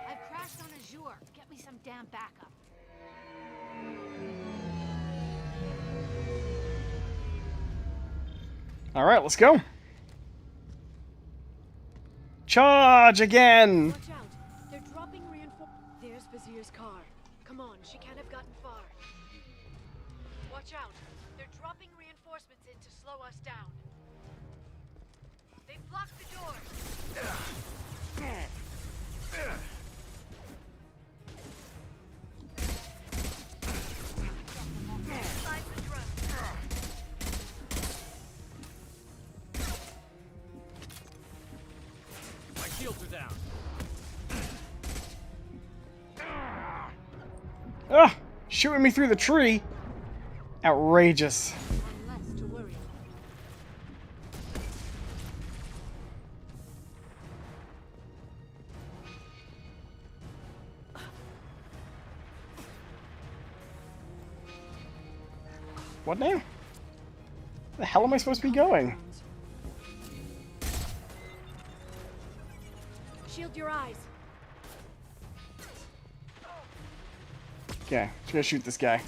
I've crashed on Azure. Get me some damn backup. Alright, let's go. Charge again! Watch out. They're dropping reinforcements. There's Vizier's car. Come on, she can't have gotten far. Watch out. They're dropping reinforcements in to slow us down. They've blocked the door. Inside the drum. My shields are down. Ah! Shooting me through the tree! Outrageous. Less to worry. What now? Where the hell am I supposed to be going? Shield your eyes. Okay, just gonna shoot this guy.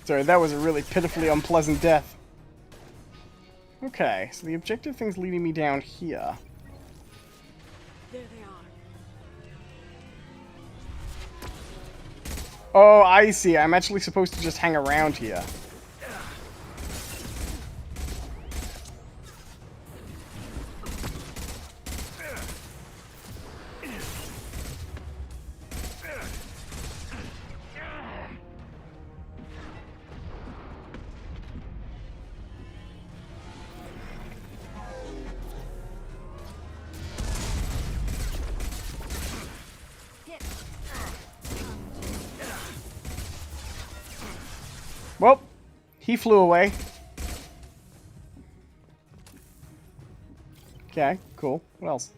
Sorry, that was a really pitifully unpleasant death. Okay, so the objective thing's leading me down here. There they are. Oh, I see. I'm actually supposed to just hang around here. Well, he flew away. Okay, cool. What else?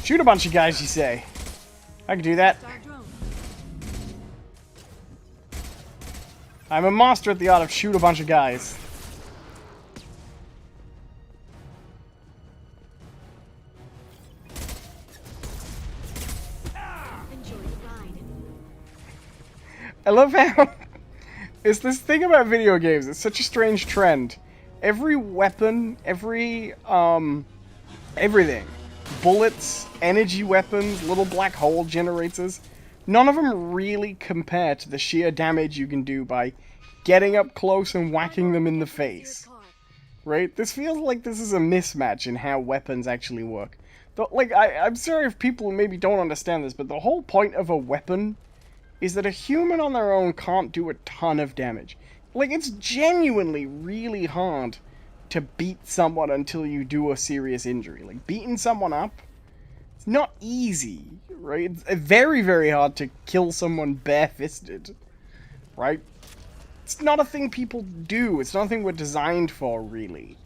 Shoot a bunch of guys, you say? I can do that. I'm a master at the art of shoot a bunch of guys. I love how it's this thing about video games. It's such a strange trend. Every weapon, everything, bullets, energy weapons, little black hole generators, none of them really compare to the sheer damage you can do by getting up close and whacking them in the face. Right? This feels like this is a mismatch in how weapons actually work. Like, I'm sorry if people maybe don't understand this, but the whole point of a weapon is that a human on their own can't do a ton of damage. Like, it's genuinely really hard to beat someone until you do a serious injury. Like, beating someone up, it's not easy, right? It's very, very hard to kill someone bare-fisted, right? It's not a thing people do. It's not a thing we're designed for, really.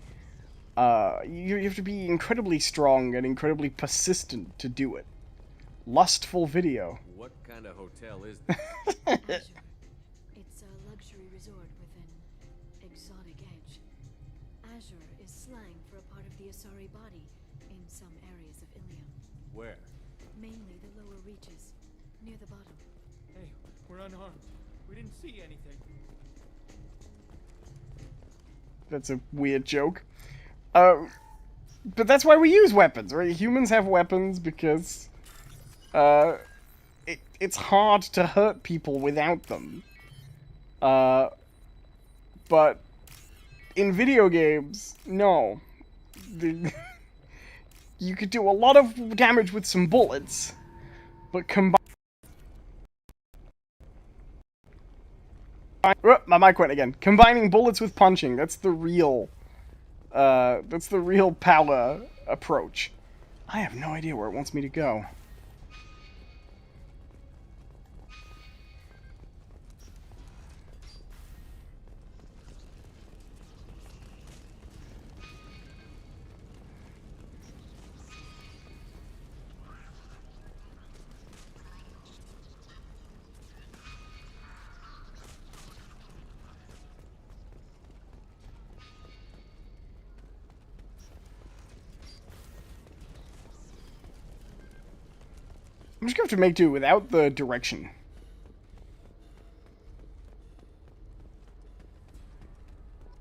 You have to be incredibly strong and incredibly persistent to do it. Lustful video. What kind of hotel is this? Azure. It's a luxury resort with an exotic edge. Azure is slang for a part of the Asari body in some areas of Ilium. Where? Mainly the lower reaches, near the bottom. Hey, we're unarmed. We didn't see anything. That's a weird joke. But that's why we use weapons, right? Humans have weapons because it's hard to hurt people without them. But in video games, no. You could do a lot of damage with some bullets, but my mic went again. Combining bullets with punching, that's the real power approach. I have no idea where it wants me to go. I'm just going to have to make do without the direction.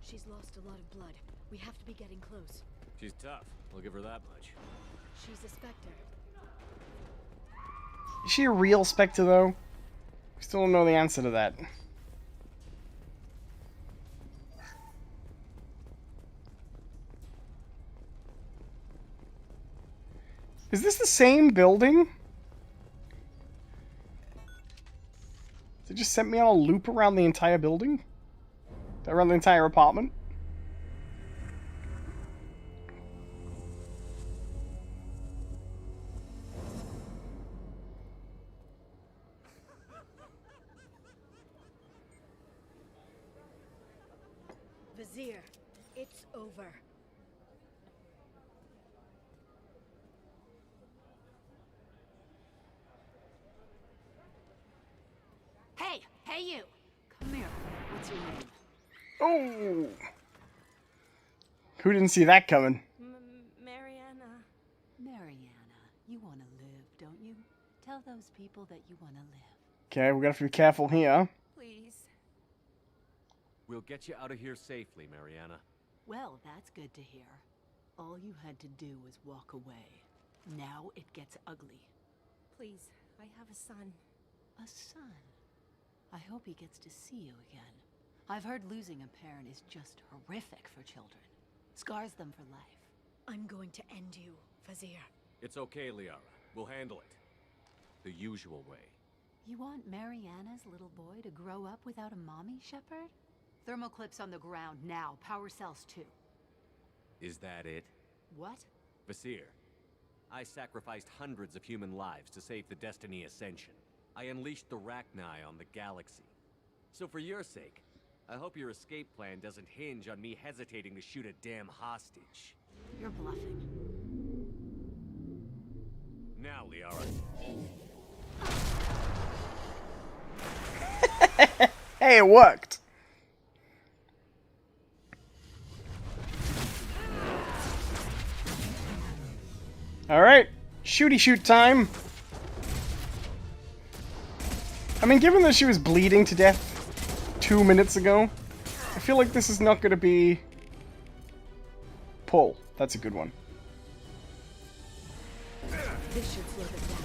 She's lost a lot of blood. We have to be getting close. She's tough. I'll give her that much. She's a Spectre. Is she a real Spectre, though? We still don't know the answer to that. Is this the same building? They just sent me on a loop around the entire building? Around the entire apartment? Vizier, it's over. Hey you! Come here. What's your name? Oh! Who didn't see that coming? Mariana. want to live, don't you? Tell those people that you want to live. Okay, we're gonna have to be careful here. Please. We'll get you out of here safely, Mariana. Well, that's good to hear. All you had to do was walk away. Now it gets ugly. Please, I have a son. A son? I hope he gets to see you again. I've heard losing a parent is just horrific for children. Scars them for life. I'm going to end you, Fazir. It's okay, Liara. We'll handle it. The usual way. You want Mariana's little boy to grow up without a mommy, Shepard? Thermal clips on the ground now. Power cells too. Is that it? What? Vasir, I sacrificed hundreds of human lives to save the Destiny Ascension. I unleashed the Rachni on the galaxy. So for your sake, I hope your escape plan doesn't hinge on me hesitating to shoot a damn hostage. You're bluffing. Now, Liara. Hey, it worked. Alright, shooty shoot time. I mean, given that she was bleeding to death 2 minutes ago, I feel like this is not going to be... Pull. That's a good one. This should slow them down.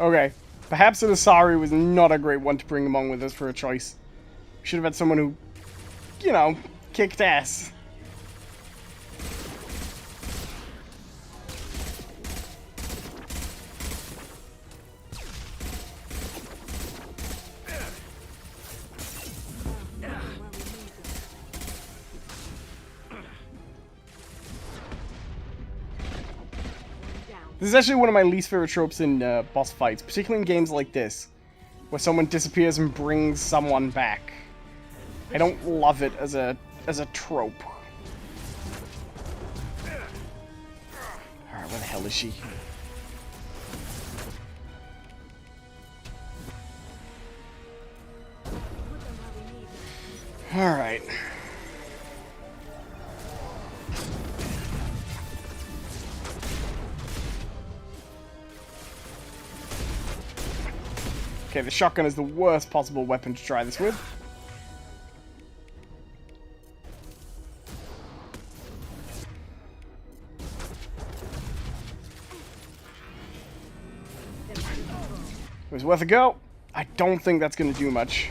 Okay, perhaps an Asari was not a great one to bring along with us for a choice. We should have had someone who, you know, kicked ass. This is actually one of my least favorite tropes in boss fights, particularly in games like this, where someone disappears and brings someone back. I don't love it as a trope. Alright, where the hell is she? Alright. Okay, the shotgun is the worst possible weapon to try this with. It was worth a go. I don't think that's going to do much.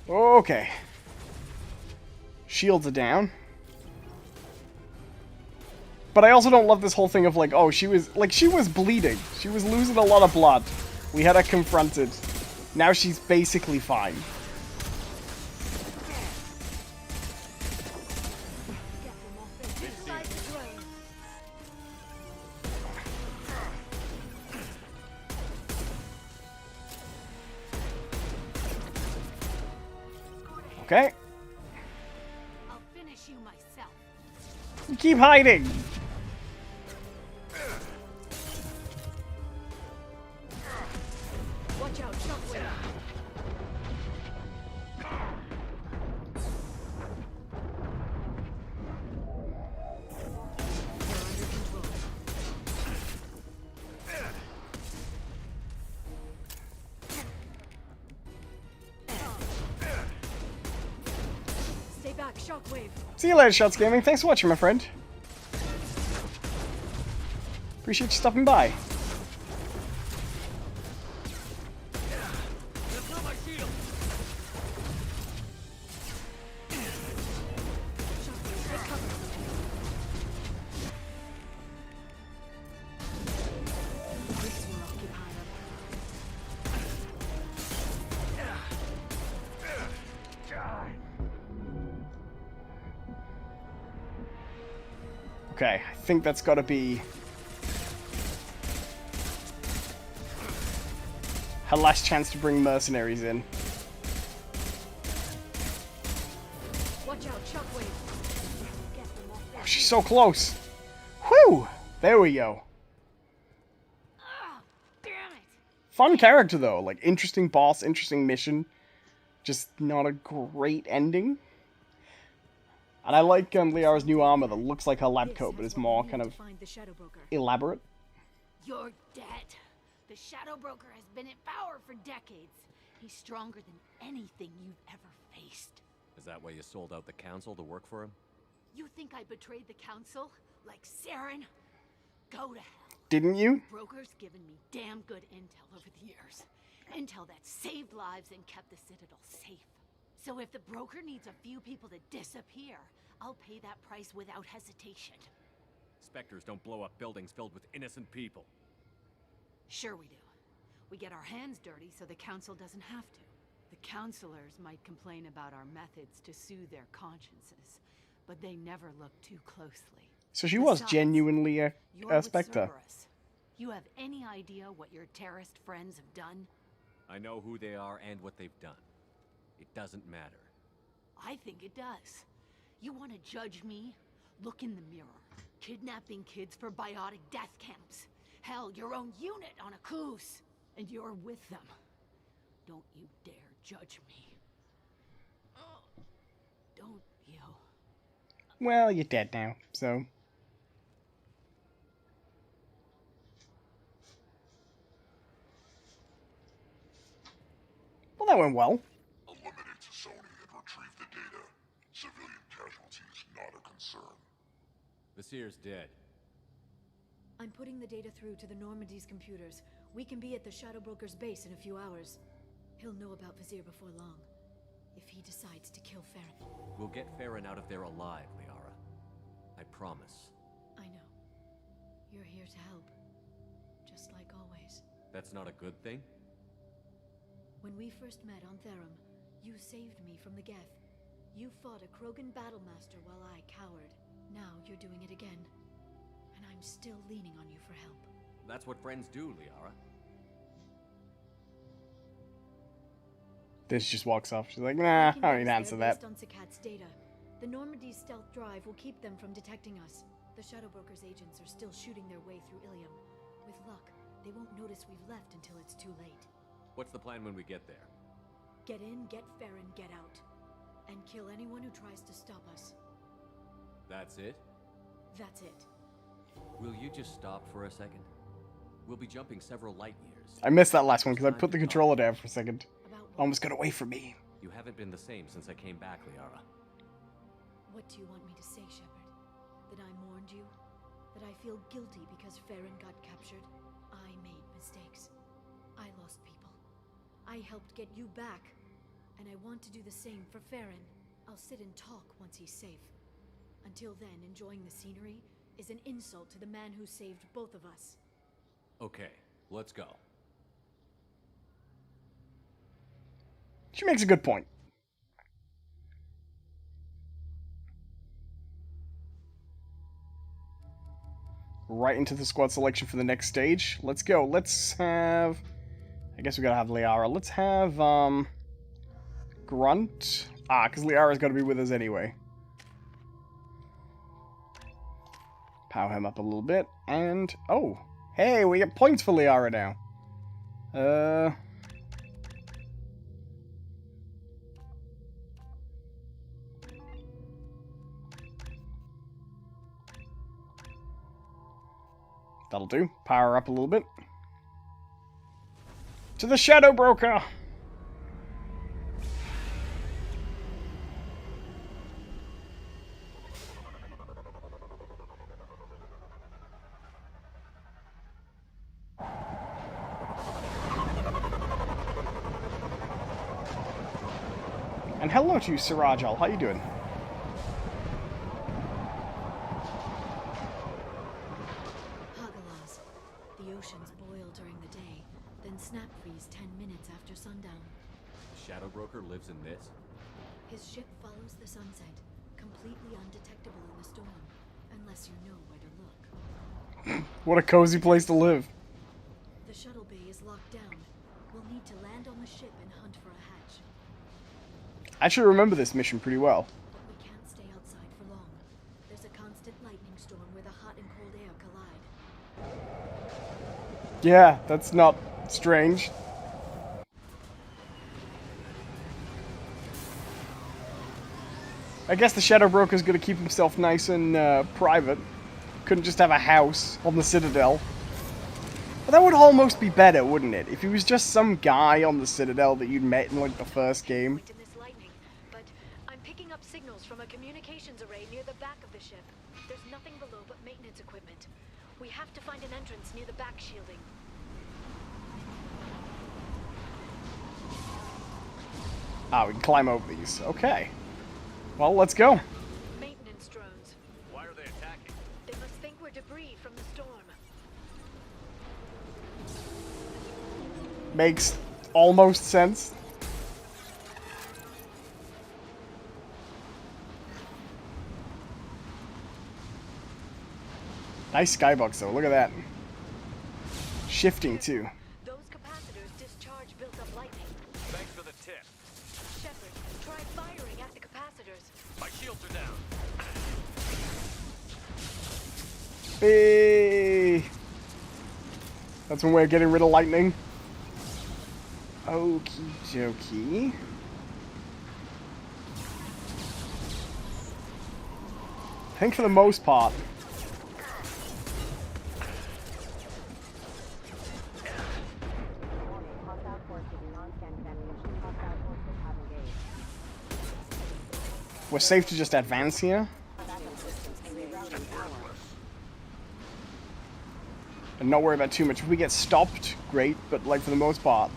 Okay. Shields are down. But I also don't love this whole thing of like, oh, she was bleeding. She was losing a lot of blood. We had her confronted. Now she's basically fine. Okay. I'll finish you myself. You keep hiding. Watch out, shockwave. Stay back, shockwave. See you later, Shots Gaming. Thanks for watching, my friend. Appreciate you stopping by. Okay, I think that's got to be her last chance to bring mercenaries in. Watch out, shockwave. Oh, she's so close. Whew! There we go. Fun character though, like interesting boss, interesting mission. Just not a great ending. And I like Liara's new armor that looks like her lab coat, but is more kind of elaborate. You're dead. The Shadow Broker has been in power for decades. He's stronger than anything you've ever faced. Is that why you sold out the council to work for him? You think I betrayed the council? Like Saren? Go to hell. Didn't you? The Broker's given me damn good intel over the years. Intel that saved lives and kept the Citadel safe. So if the Broker needs a few people to disappear, I'll pay that price without hesitation. Spectres don't blow up buildings filled with innocent people. Sure we do. We get our hands dirty so the Council doesn't have to. The Councilors might complain about our methods to soothe their consciences, but they never look too closely. So she was genuinely a Spectre. You have any idea what your terrorist friends have done? I know who they are and what they've done. It doesn't matter. I think it does. You want to judge me? Look in the mirror. Kidnapping kids for biotic death camps. Hell, your own unit on a cruise. And you're with them. Don't you dare judge me. Don't you? Well, you're dead now, so... Well, that went well. Eliminate Sony and retrieve the data. Civilian casualties not a concern. Visir's dead. I'm putting the data through to the Normandy's computers. We can be at the Shadow Broker's base in a few hours. He'll know about Visir before long. If he decides to kill Farron. We'll get Farron out of there alive, Liara. I promise. I know. You're here to help. Just like always. That's not a good thing? When we first met on Therum, you saved me from the Geth. You fought a Krogan battlemaster while I cowered. Now you're doing it again. And I'm still leaning on you for help. That's what friends do, Liara. This just walks off. She's like, nah, I don't need to answer that. Based on Sakat's data. The Normandy's stealth drive will keep them from detecting us. The Shadow Broker's agents are still shooting their way through Ilium. With luck, they won't notice we've left until it's too late. What's the plan when we get there? Get in, get Farron, get out. And kill anyone who tries to stop us. That's it? That's it. Will you just stop for a second? We'll be jumping several light years. I missed that last one because I put the controller down for a second. Almost got away from me. You haven't been the same since I came back, Liara. What do you want me to say, Shepard? That I mourned you? That I feel guilty because Farron got captured? I made mistakes. I lost people. I helped get you back. And I want to do the same for Farron. I'll sit and talk once he's safe. Until then, enjoying the scenery is an insult to the man who saved both of us. Okay, let's go. She makes a good point. Right into the squad selection for the next stage. Let's go. Let's have... I guess we gotta have Liara. Let's have, Grunt. Because Liara's gotta be with us anyway. Power him up a little bit. And... Oh! Hey, we get points for Liara now. That'll do. Power up a little bit. To the Shadow Broker! And hello to you, Sirajal. How you doing? The oceans boil during the day, then snap freeze 10 minutes after sundown. The Shadow Broker lives in this? His ship follows the sunset, completely undetectable in the storm. Unless you know where to look. What a cozy place to live. The shuttle bay is locked down. We'll need to land on the ship and hunt for a hatch. I should remember this mission pretty well. But we can't stay outside for long. There's a constant lightning storm where the hot and cold air collide. Yeah, that's not strange. I guess the Shadow Broker's gonna keep himself nice and private. Couldn't just have a house on the Citadel. But that would almost be better, wouldn't it? If he was just some guy on the Citadel that you'd met in like the first game. But I'm picking up signals from a communications array near the back of the ship. There's nothing below but maintenance equipment. We have to find an entrance near the back shielding. Ah, we can climb over these. Okay. Well, let's go. Maintenance drones. Why are they attacking? They must think we're debris from the storm. Makes almost sense. Nice skybox though, look at that. Shifting too. Those capacitors discharge built-up lightning. Thanks for the tip. Shepard, try firing at the capacitors. My shields are down. Hey! That's one way of getting rid of lightning. Okie dokie. I think for the most part. We're safe to just advance here. And not worry about too much. If we get stopped, great, but like for the most part,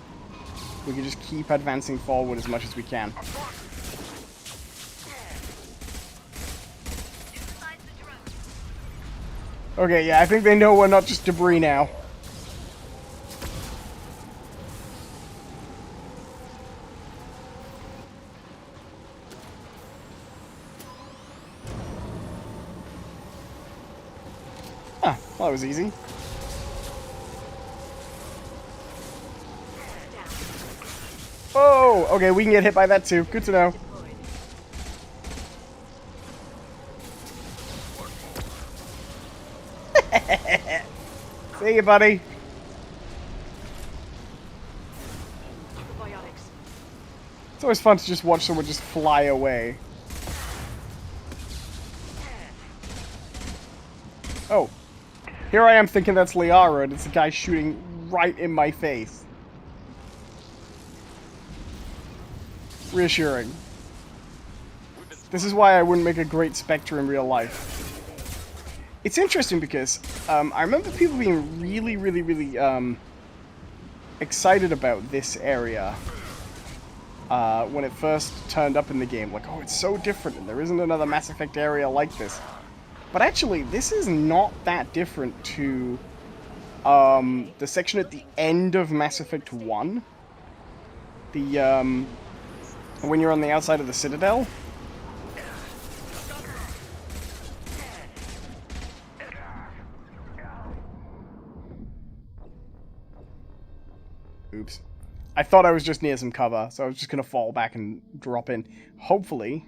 we can just keep advancing forward as much as we can. Okay, yeah, I think they know we're not just debris now. Ah, well, that was easy. Oh, okay, we can get hit by that too. Good to know. See you, buddy. It's always fun to just watch someone just fly away. Oh. Here I am thinking that's Liara, and it's a guy shooting right in my face. Reassuring. This is why I wouldn't make a great Spectre in real life. It's interesting because I remember people being really excited about this area when it first turned up in the game. Like, oh, it's so different and there isn't another Mass Effect area like this. But actually, this is not that different to the section at the end of Mass Effect 1. The, when you're on the outside of the Citadel. Oops. I thought I was just near some cover, so I was just gonna fall back and drop in. Hopefully,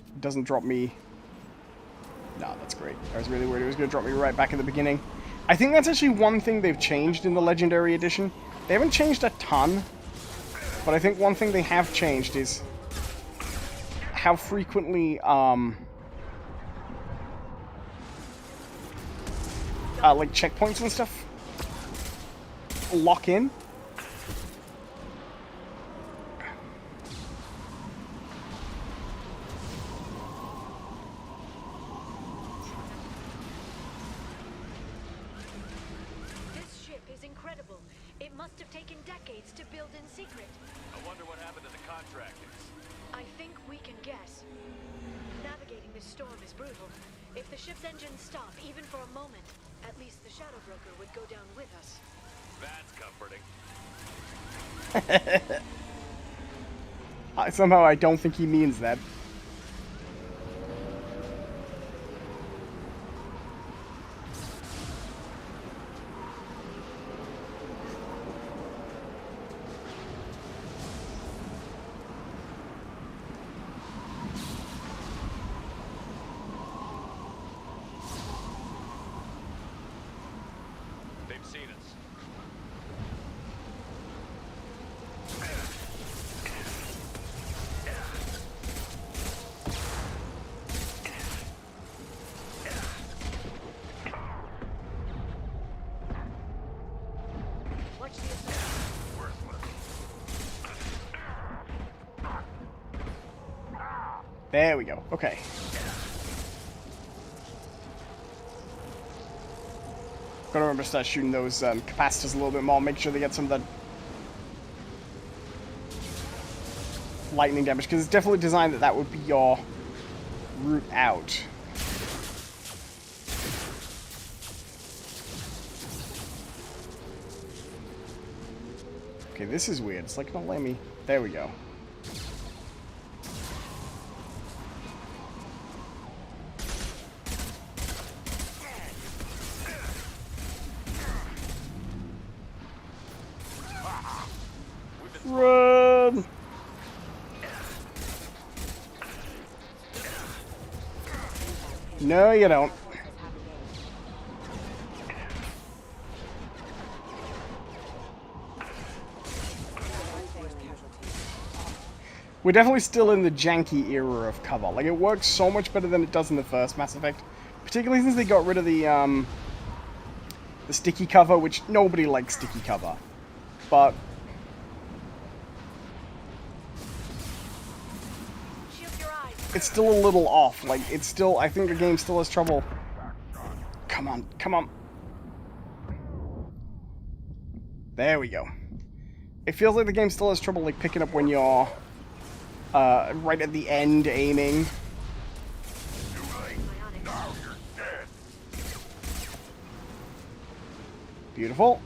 it doesn't drop me. No, that's great. I was really worried it was gonna drop me right back at the beginning. I think that's actually one thing they've changed in the Legendary Edition. They haven't changed a ton, but I think one thing they have changed is how frequently, like checkpoints and stuff lock in. This ship is incredible. It must have taken decades to build in secret. I wonder what happened to the contractors. I think we can guess. Navigating this storm is brutal. If the ship's engines stop, even for a moment, at least the Shadow Broker would go down with us. That's comforting. Somehow I don't think he means that. they've seen us. There we go. Okay. Gotta remember to start shooting those capacitors a little bit more. Make sure they get some of the lightning damage, because it's definitely designed that that would be your route out. Okay, this is weird. It's like, don't let me. There we go. Run! No, you don't. We're definitely still in the janky era of cover. Like, it works so much better than it does in the first Mass Effect. Particularly since they got rid of the sticky cover, which nobody likes sticky cover. But it's still a little off. Like, it's still, I think the game still has trouble. Come on, come on. There we go. It feels like the game still has trouble, like, picking up when you're right at the end aiming. Beautiful.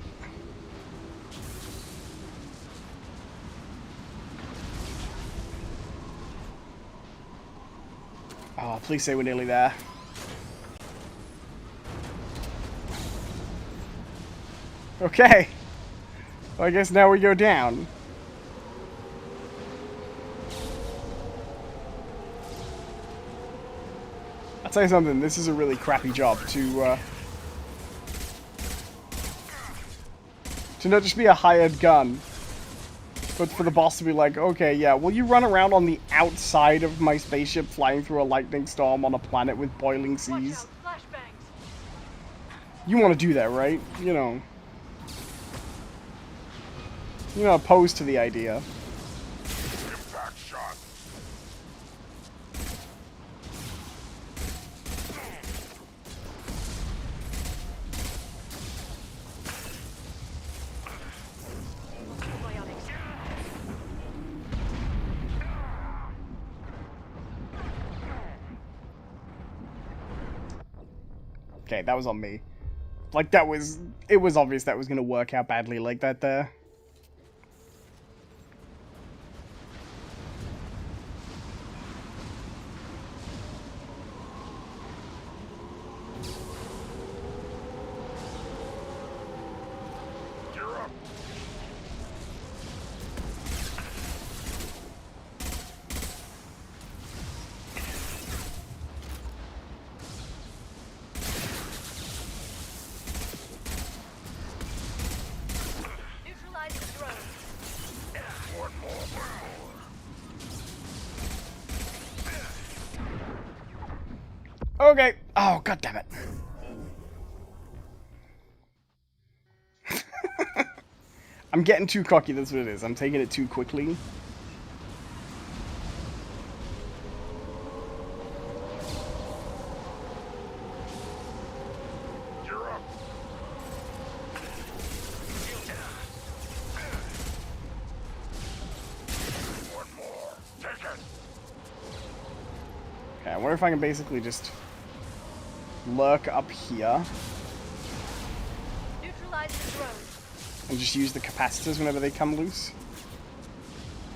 Oh, please say we're nearly there. Okay. Well, I guess now we go down. I'll tell you something, this is a really crappy job to not just be a hired gun, but for the boss to be like, okay, yeah, will you run around on the outside of my spaceship flying through a lightning storm on a planet with boiling seas? You want to do that, right? You know. You're not opposed to the idea. Impact shot. Okay, that was on me. Like, that was... It was obvious that was going to work out badly like that there. Okay. Oh, god damn it. I'm getting too cocky, that's what it is. I'm taking it too quickly. You're up. One more. Take it. Okay, I wonder if I can basically just lurk up here Neutralize the drone. and just use the capacitors whenever they come loose.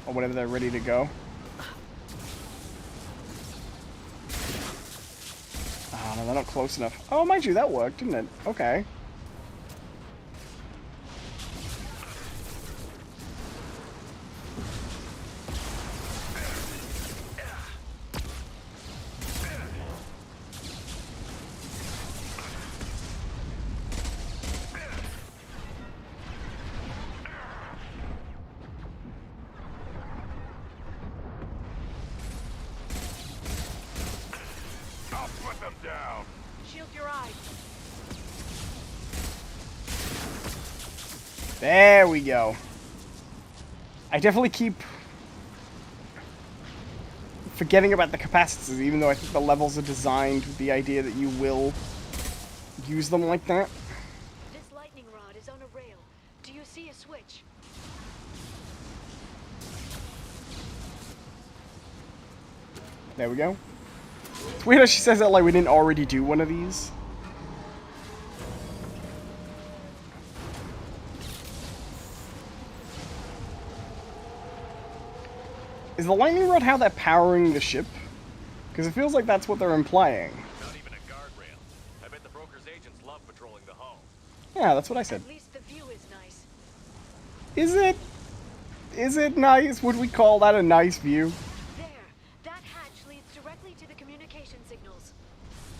Or whenever they're ready to go. Oh, no, they're not close enough. Oh, mind you, that worked, didn't it? Okay. put them down. Shield your eyes. There we go. I definitely keep forgetting about the capacitors, even though I think the levels are designed with the idea that you will use them like that. This lightning rod is on a rail. Do you see a switch? There we go. It's weird how she says that like we didn't already do one of these. Is the lightning rod how they're powering the ship? Because it feels like that's what they're implying. Not even a guardrail. I bet the broker's agents love patrolling the hull. Yeah, that's what I said. At least the view is nice. Is it? Is it nice? Would we call that a nice view? There. That hatch leads directly to the communication signals.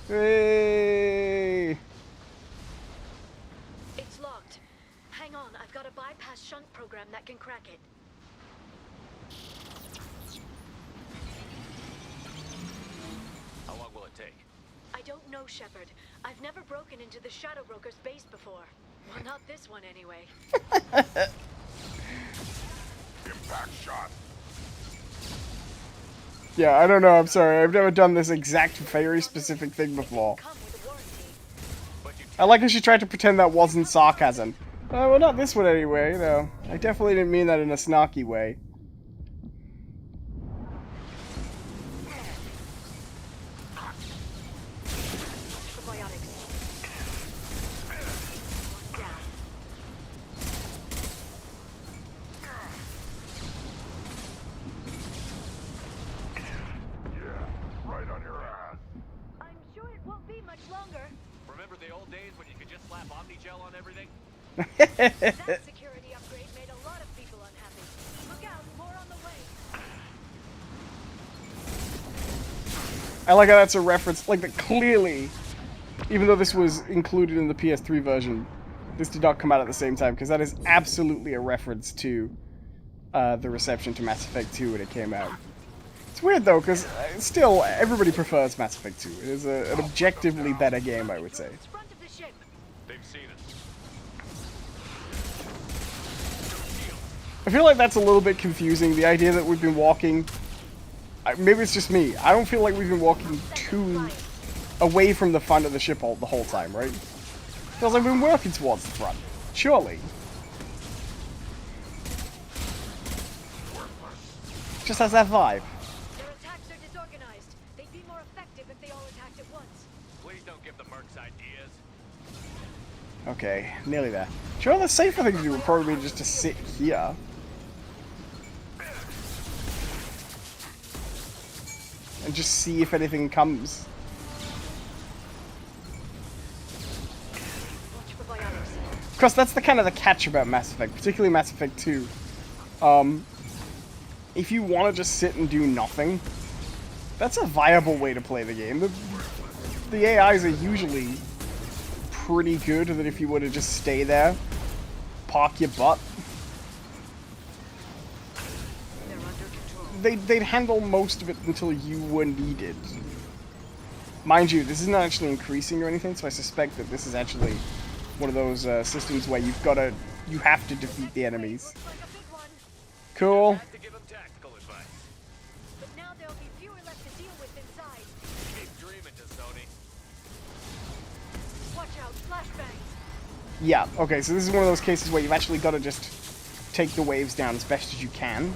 Hey! It's locked. Hang on, I've got a bypass shunt program that can crack it. How long will it take? I don't know, Shepard. I've never broken into the Shadow Broker's base before. Well, not this one anyway. Impact shot. Yeah, I don't know, I'm sorry. I've never done this exact very specific thing before. I like how she tried to pretend that wasn't sarcasm. Well, not this one anyway, no. I definitely didn't mean that in a snarky way. Right on your ass. I'm sure it won't be much longer. Remember the old days when you could just slap Omnigel on everything? That security upgrade made a lot of people unhappy. Look out, more on the way. I like how that's a reference, like that clearly, even though this was included in the PS3 version, this did not come out at the same time, because that is absolutely a reference to the reception to Mass Effect 2 when it came out. It's weird though, because still, everybody prefers Mass Effect 2. It is an objectively better game, I would say. They've seen us. I feel like that's a little bit confusing, the idea that we've been walking... Maybe it's just me. I don't feel like we've been walking too away from the front of the ship the whole time, right? Feels like we've been working towards the front. Surely. Just has that vibe. Their attacks are disorganized. They'd be more effective if they all attacked at once. Please don't give the mercs ideas. Okay, nearly there. Sure, the safer thing to do would probably be just to sit here. And just see if anything comes. Of course, that's the kind of the catch about Mass Effect, particularly Mass Effect 2. If you want to just sit and do nothing, that's a viable way to play the game. The AIs are usually pretty good, that if you were to just stay there, park your butt, they'd handle most of it until you were needed. Mind you, this isn't actually increasing or anything, so I suspect that this is actually one of those systems where you have to defeat the enemies. Cool. But now there'll be fewer left to deal with inside. Keep dreaming, Sony. Watch out, flashbangs. Yeah, okay, so this is one of those cases where you've actually got to just take the waves down as best as you can.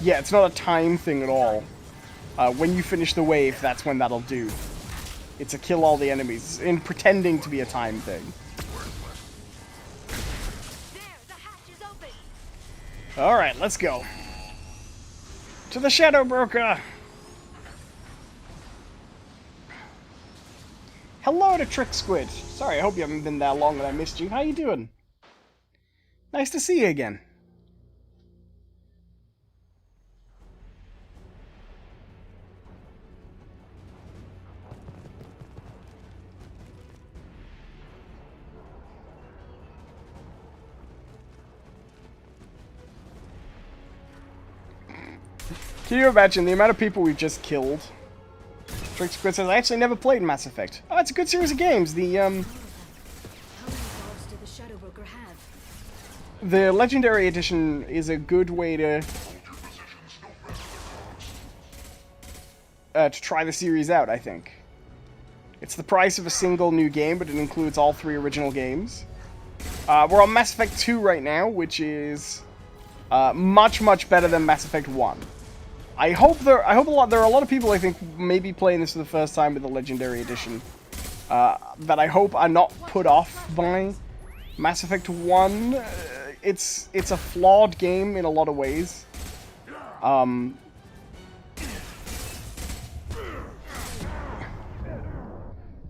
Yeah, it's not a time thing at all. When you finish the wave, that's when that'll do. It's a kill all the enemies, in pretending to be a time thing. Alright, let's go. To the Shadow Broker! Hello to Trick Squid. Sorry, I hope you haven't been there long and I missed you. How you doing? Nice to see you again. Can you imagine the amount of people we've just killed? Trick Squid says, I actually never played Mass Effect. Oh, it's a good series of games. The Legendary Edition is a good way to try the series out, I think. It's the price of a single new game, but it includes all 3 original games. We're on Mass Effect 2 right now, which is much, much better than Mass Effect 1. there are a lot of people, I think, maybe playing this for the first time with the Legendary Edition, that I hope are not put off by Mass Effect 1. It's a flawed game in a lot of ways.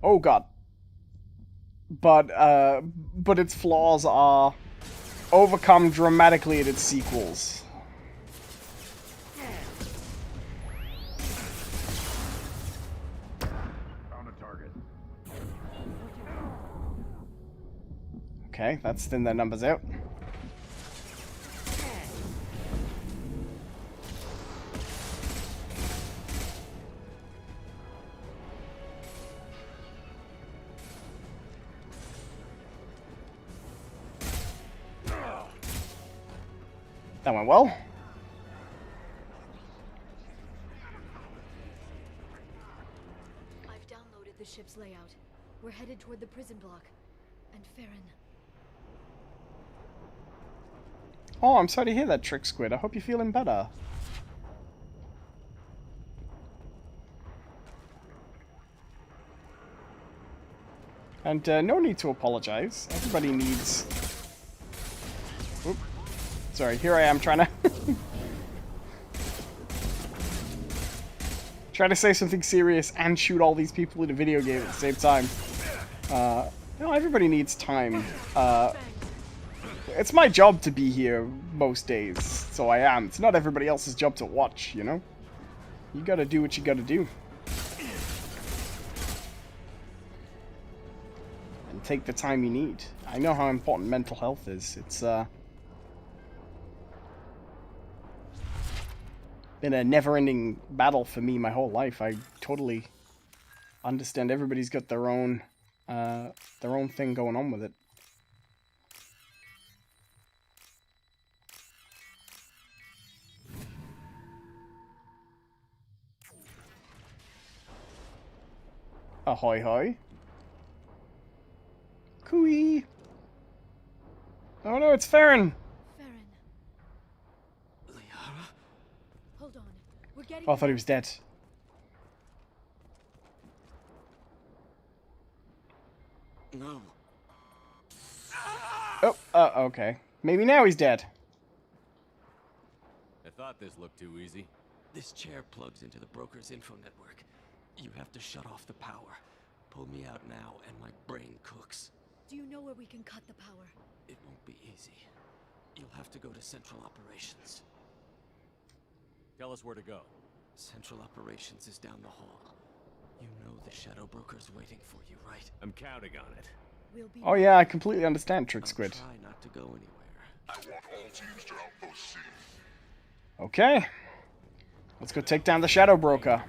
Oh god. But its flaws are overcome dramatically in its sequels. Found a target. Okay, that's thin their numbers out. That went well. I've downloaded the ship's layout. We're headed toward the prison block. And Farron. Oh, I'm sorry to hear that, Trick Squid. I hope you're feeling better. And no need to apologize. Everybody needs... Oop. Sorry, here I am trying to... trying to say something serious and shoot all these people in a video game at the same time. No, everybody needs time. It's my job to be here most days, so I am. It's not everybody else's job to watch, you know? You gotta do what you gotta do. And take the time you need. I know how important mental health is. It's, been a never-ending battle for me my whole life. I totally understand everybody's got their own thing going on with it. Ahoy hoy. Cooey. Oh no, it's Farron. Hold on. We're getting Oh, I thought he was dead. No. Oh, okay. Maybe now he's dead. I thought this looked too easy. This chair plugs into the broker's info network. You have to shut off the power. Pull me out now, and my brain cooks. Do you know where we can cut the power? It won't be easy. You'll have to go to Central Operations. Tell us where to go. Central Operations is down the hall. You know the Shadow Broker's waiting for you, right? I'm counting on it. We'll be Oh yeah, I completely understand, Trick Squid. Try not to go anywhere. I want all teams to outpost C. Okay. Let's go take down the Shadow Broker.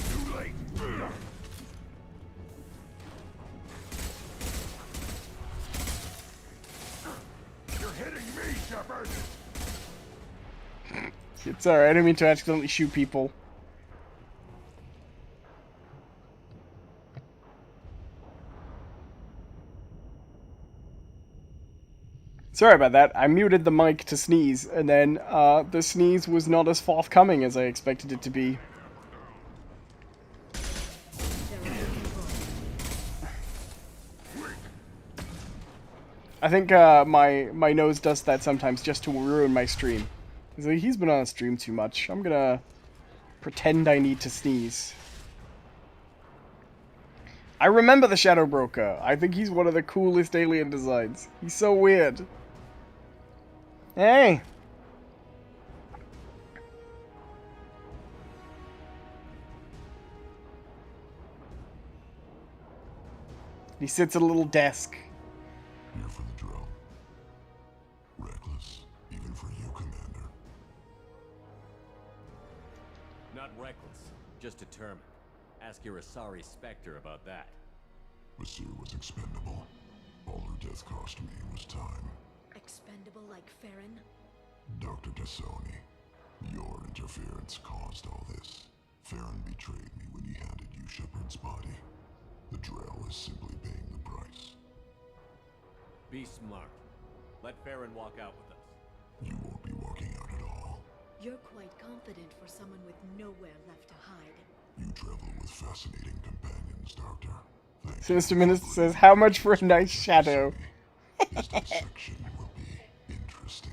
Too late. You're hitting me, Shepard. It's alright, I didn't mean to accidentally shoot people. Sorry about that. I muted the mic to sneeze, and then the sneeze was not as forthcoming as I expected it to be. I think my nose does that sometimes just to ruin my stream. He's been on a stream too much. I'm gonna pretend I need to sneeze. I remember the Shadow Broker. I think he's one of the coolest alien designs. He's so weird. Hey! He sits at a little desk. Here for the drill. Reckless, even for you, Commander. Not reckless, just determined. Ask your Asari Spectre about that. Monsieur was expendable. All her death cost me was time. Expendable like Farron? Dr. Tassoni, your interference caused all this. Farron betrayed me when he handed you Shepard's body. The Drell is simply paying the price. Be smart. Let Farron walk out with us. You won't be walking out at all. You're quite confident for someone with nowhere left to hide. You travel with fascinating companions, Doctor. Sinister Minister says, how much for a nice shadow? His dissection will be interesting.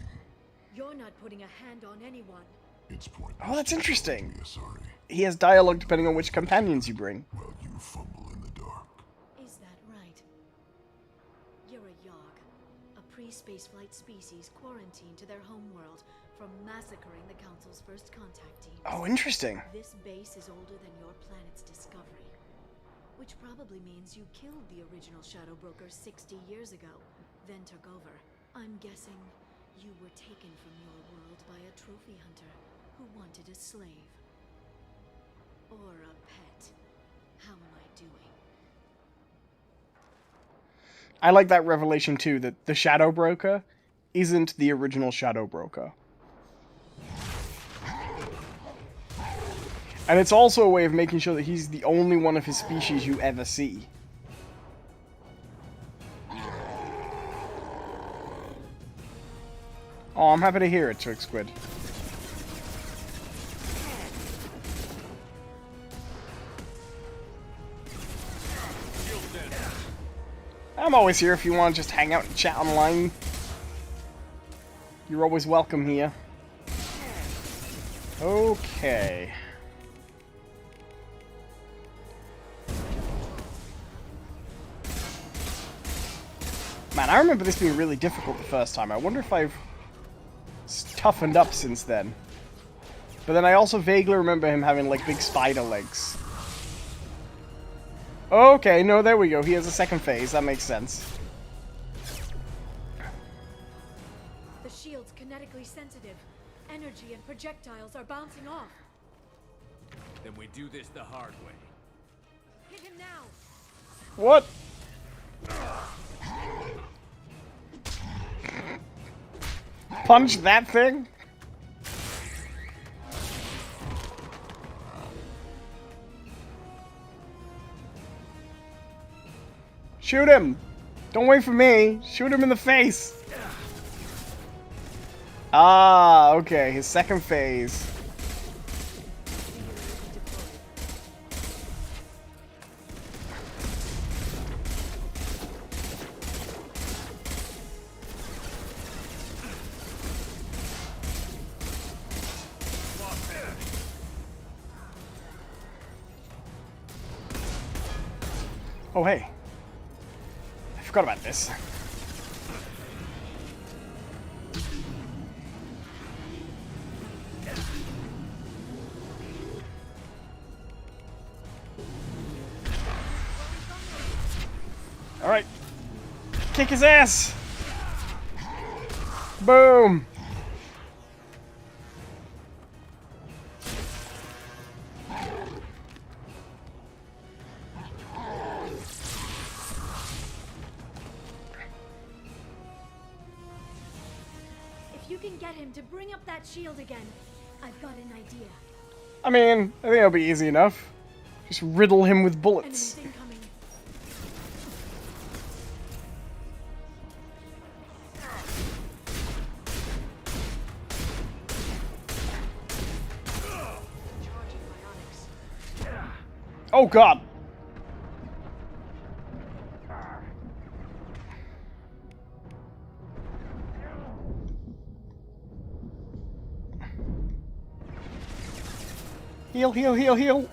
You're not putting a hand on anyone. It's pointless. Oh, that's interesting. Sorry. He has dialogue depending on which companions you bring. While you fumble in the dark. Is that right? You're a Yogg, a pre-spaceflight species quarantined to their homeworld from massacring the Council's first contact teams. Oh, interesting. This base is older than your planet's discovery, which probably means you killed the original Shadow Broker 60 years ago, then took over. I'm guessing you were taken from your world by a trophy hunter who wanted a slave. Or a pet. How am I doing? I like that revelation too, that the Shadow Broker isn't the original Shadow Broker. And it's also a way of making sure that he's the only one of his species you ever see. Oh, I'm happy to hear it, Trick Squid. I'm always here if you want to just hang out and chat online. You're always welcome here. Okay. Man, I remember this being really difficult the first time. I wonder if I've toughened up since then. But then I also vaguely remember him having, like, big spider legs. Okay, no, there we go. He has a second phase. That makes sense. The shield's kinetically sensitive. Energy and projectiles are bouncing off. Then we do this the hard way. Hit him now! What? Punch that thing? Shoot him! Don't wait for me! Shoot him in the face! Ah, okay, his second phase. Oh, hey. I forgot about this. Alright. Kick his ass! Boom! If you can get him to bring up that shield again, I've got an idea. I mean, I think it'll be easy enough. Just riddle him with bullets. Enemies incoming. Oh god! Heal, heal, heal, heal!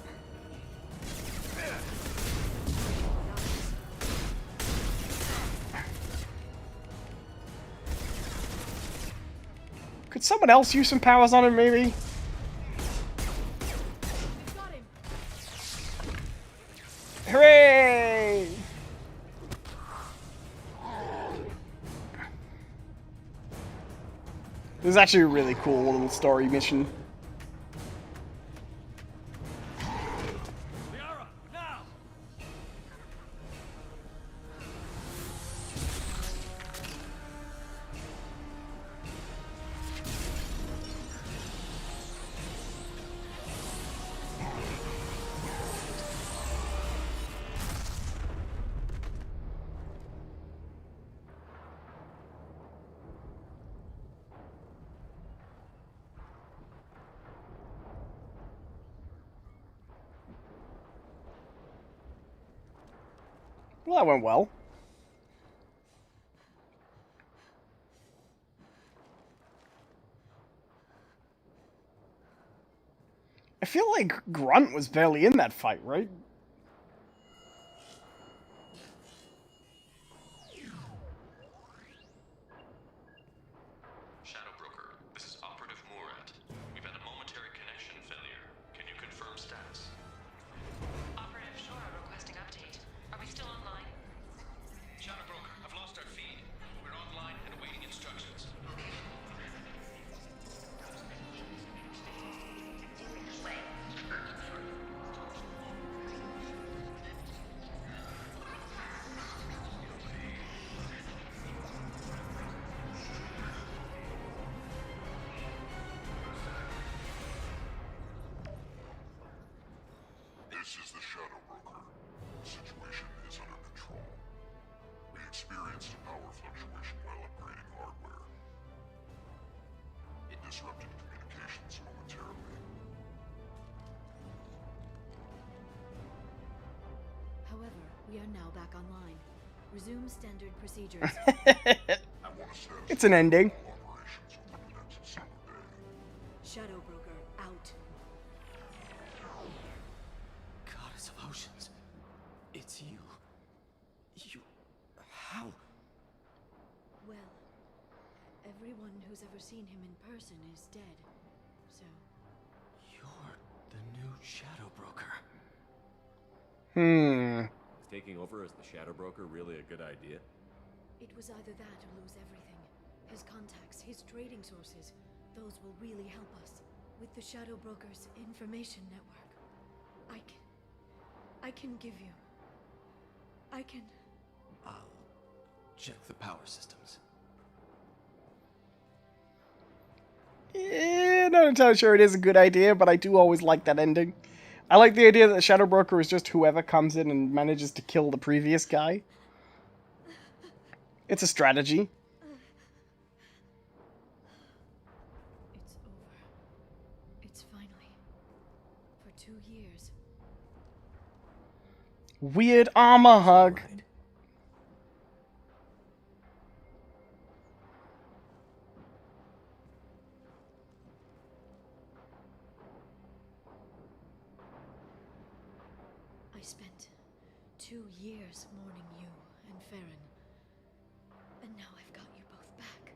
Could someone else use some powers on him, maybe? Hooray! This is actually a really cool little story mission. Well, that went well. I feel like Grunt was barely in that fight, right? Shadow Broker, this is Operative Murat. We've had a momentary connection failure. Can you confirm status? Operative Shora requesting update. Are we still online? Shadow Broker, I've lost our feed. We're online and awaiting instructions. This is the Shadow Broker. The situation is under control. We experienced a power fluctuation while upgrading hardware. It disrupted communications momentarily. However, we are now back online. Resume standard procedures. It's an ending. Shadow Broker out. Goddess of Oceans. It's you. You... How? Well, everyone who's ever seen him in person is dead. So... You're the new Shadow Broker. Is taking over as the Shadow Broker really a good idea? It was either that or lose everything. His contacts, his trading sources, those will really help us. With the Shadow Broker's information network, I can give you... I can... I'll check the power systems. Yeah, not entirely sure it is a good idea, but I do always like that ending. I like the idea that the Shadow Broker is just whoever comes in and manages to kill the previous guy. It's a strategy. It's over. It's finally... For 2 years. Weird armor hug. I spent 2 years mourning you and Farron. And now I've got you both back.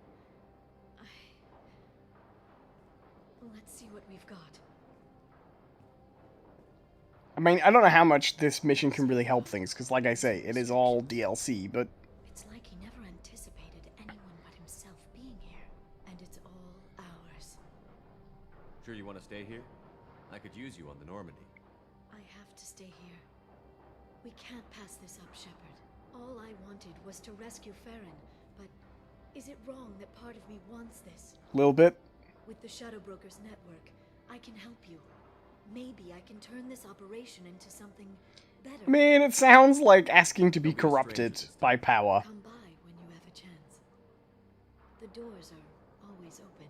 Let's see what we've got. I mean, I don't know how much this mission can really help things, because like I say, it is all DLC, but... It's like he never anticipated anyone but himself being here. And it's all ours. Sure you want to stay here? I could use you on the Normandy. I have to stay here. We can't pass this up, Shepard. All I wanted was to rescue Farron, but is it wrong that part of me wants this? Little bit. With the Shadow Broker's network, I can help you. Maybe I can turn this operation into something better. I mean, it sounds like asking to be corrupted by power. Come by when you have a chance. The doors are always open.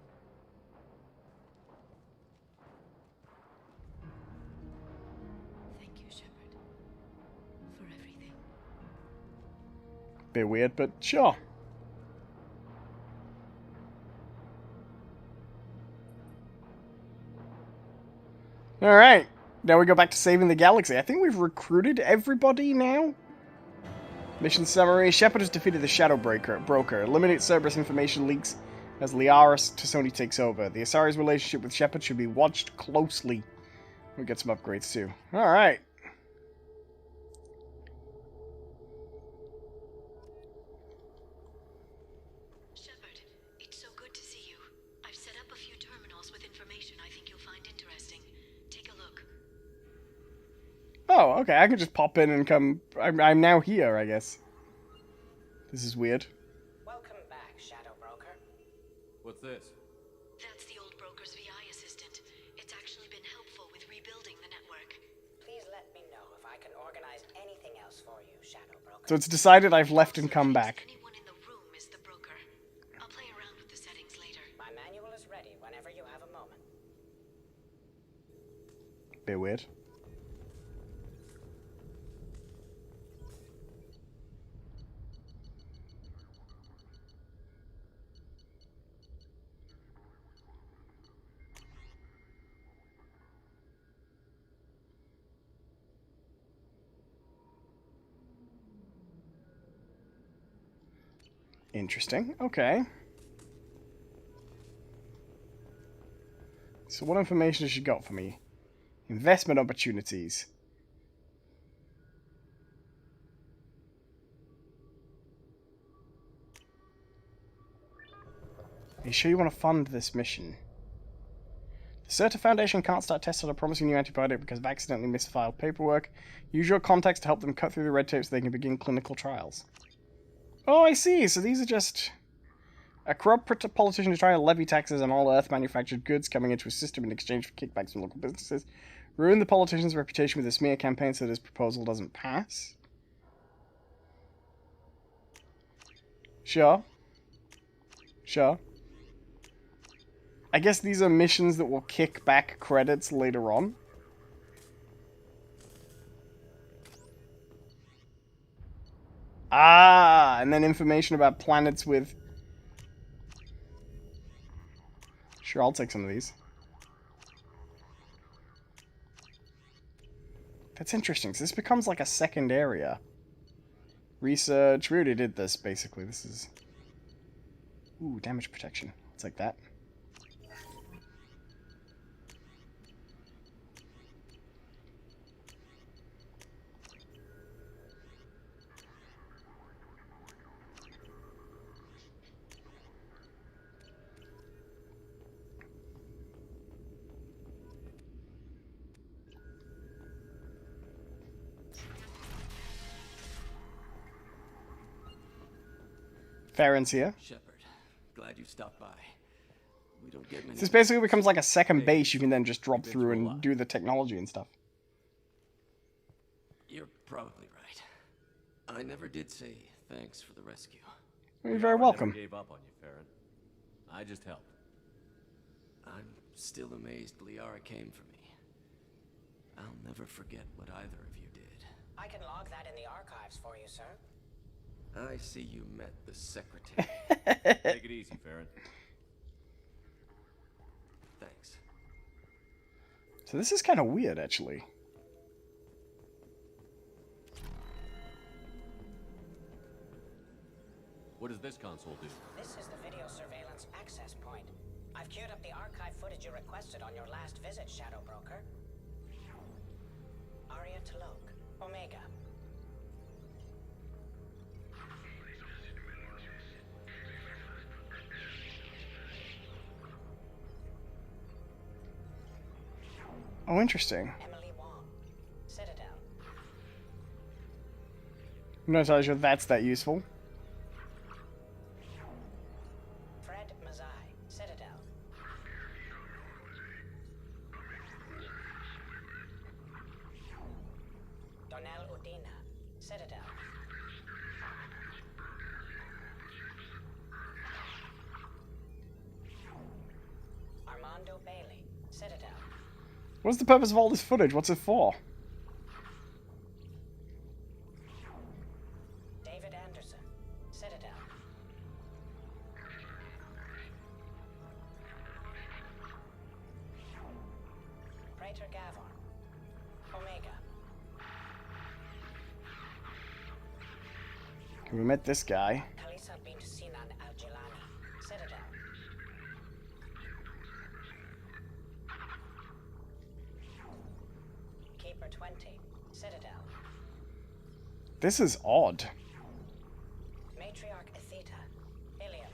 Thank you, Shepard, for everything. Bit weird, but sure. Alright, now we go back to saving the galaxy. I think we've recruited everybody now? Mission summary. Shepard has defeated the Shadow Broker. Eliminate Cerberus information leaks as Liaris Tassoni takes over. The Asari's relationship with Shepard should be watched closely. We get some upgrades too. Alright. Shepard, it's so good to see you. I Oh, okay, I can just pop in and come... I'm now here, I guess. This is weird. Welcome back, Shadow Broker. What's this? That's the old broker's VI assistant. It's actually been helpful with rebuilding the network. Please let me know if I can organize anything else for you, Shadow Broker. So it's decided I've left and come back. Anyone in the room is the broker. I'll play around with the settings later. My manual is ready whenever you have a moment. Bit weird. Interesting. Okay. So what information has she got for me? Investment opportunities. Are you sure you want to fund this mission? The Certa Foundation can't start tests on a promising new antibiotic because of accidentally misfiled paperwork. Use your contacts to help them cut through the red tape so they can begin clinical trials. Oh, I see. So these are just... A corrupt politician is trying to levy taxes on all Earth-manufactured goods coming into a system in exchange for kickbacks from local businesses. Ruin the politician's reputation with a smear campaign so that his proposal doesn't pass. Sure. Sure. I guess these are missions that will kick back credits later on. Ah, and then information about planets with... Sure, I'll take some of these. That's interesting, so this becomes like a second area. Research, we already did this, basically. This is... Ooh, damage protection. It's like that. Farron's here. Shepard, glad you stopped by. We don't get many. This basically becomes like a second base you can then just drop through and do the technology and stuff. You're probably right. I never did say thanks for the rescue. You're very welcome. I never gave up on you, Farron. I just helped. I'm still amazed Liara came for me. I'll never forget what either of you did. I can log that in the archives for you, sir. I see you met the secretary. Take it easy, Farron. Thanks. So this is kind of weird, actually. What does this console do? This is the video surveillance access point. I've queued up the archive footage you requested on your last visit, Shadow Broker. Aria Talok, Omega. Oh, interesting. Emily Wong, Citadel. I'm not entirely sure that's that useful. Fred Mazai, Citadel. Donnell Udina, Citadel. Armando Bailey, Citadel. What's the purpose of all this footage? What's it for? David Anderson, Citadel. Praetor Gavon, Omega. We met this guy. Kalisa bint Sinan Al-Jilani, Citadel. Keeper 20, Citadel. This is odd. Matriarch Atheta, Ilium.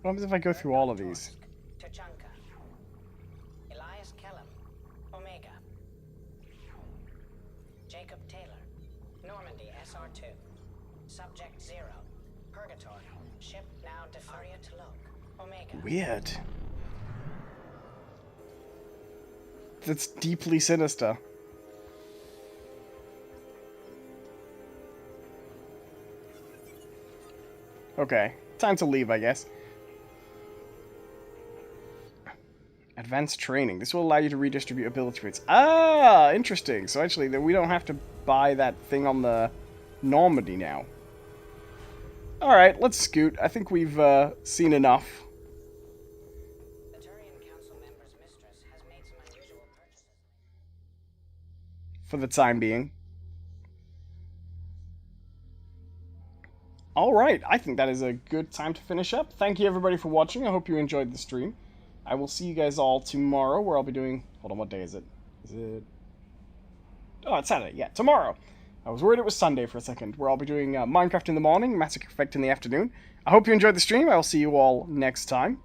What happens if I go through all of these? Tuchanka. Elias Kellum, Omega. Jacob SR2. Subject 0. Purgatory. Ship now Defaria to Loke. Omega. Weird. That's deeply sinister. Okay, time to leave, I guess. Advanced training. This will allow you to redistribute ability points. Ah, interesting. So actually, we don't have to buy that thing on the Normandy now. Alright, let's scoot. I think we've seen enough. The Turian Council member's mistress has made some unusual purchases. For the time being. Alright, I think that is a good time to finish up. Thank you everybody for watching. I hope you enjoyed the stream. I will see you guys all tomorrow, where I'll be doing... Hold on, what day is it? Is it... Oh, it's Saturday. Yeah, tomorrow. I was worried it was Sunday for a second, where I'll be doing Minecraft in the morning, Mass Effect in the afternoon. I hope you enjoyed the stream. I will see you all next time.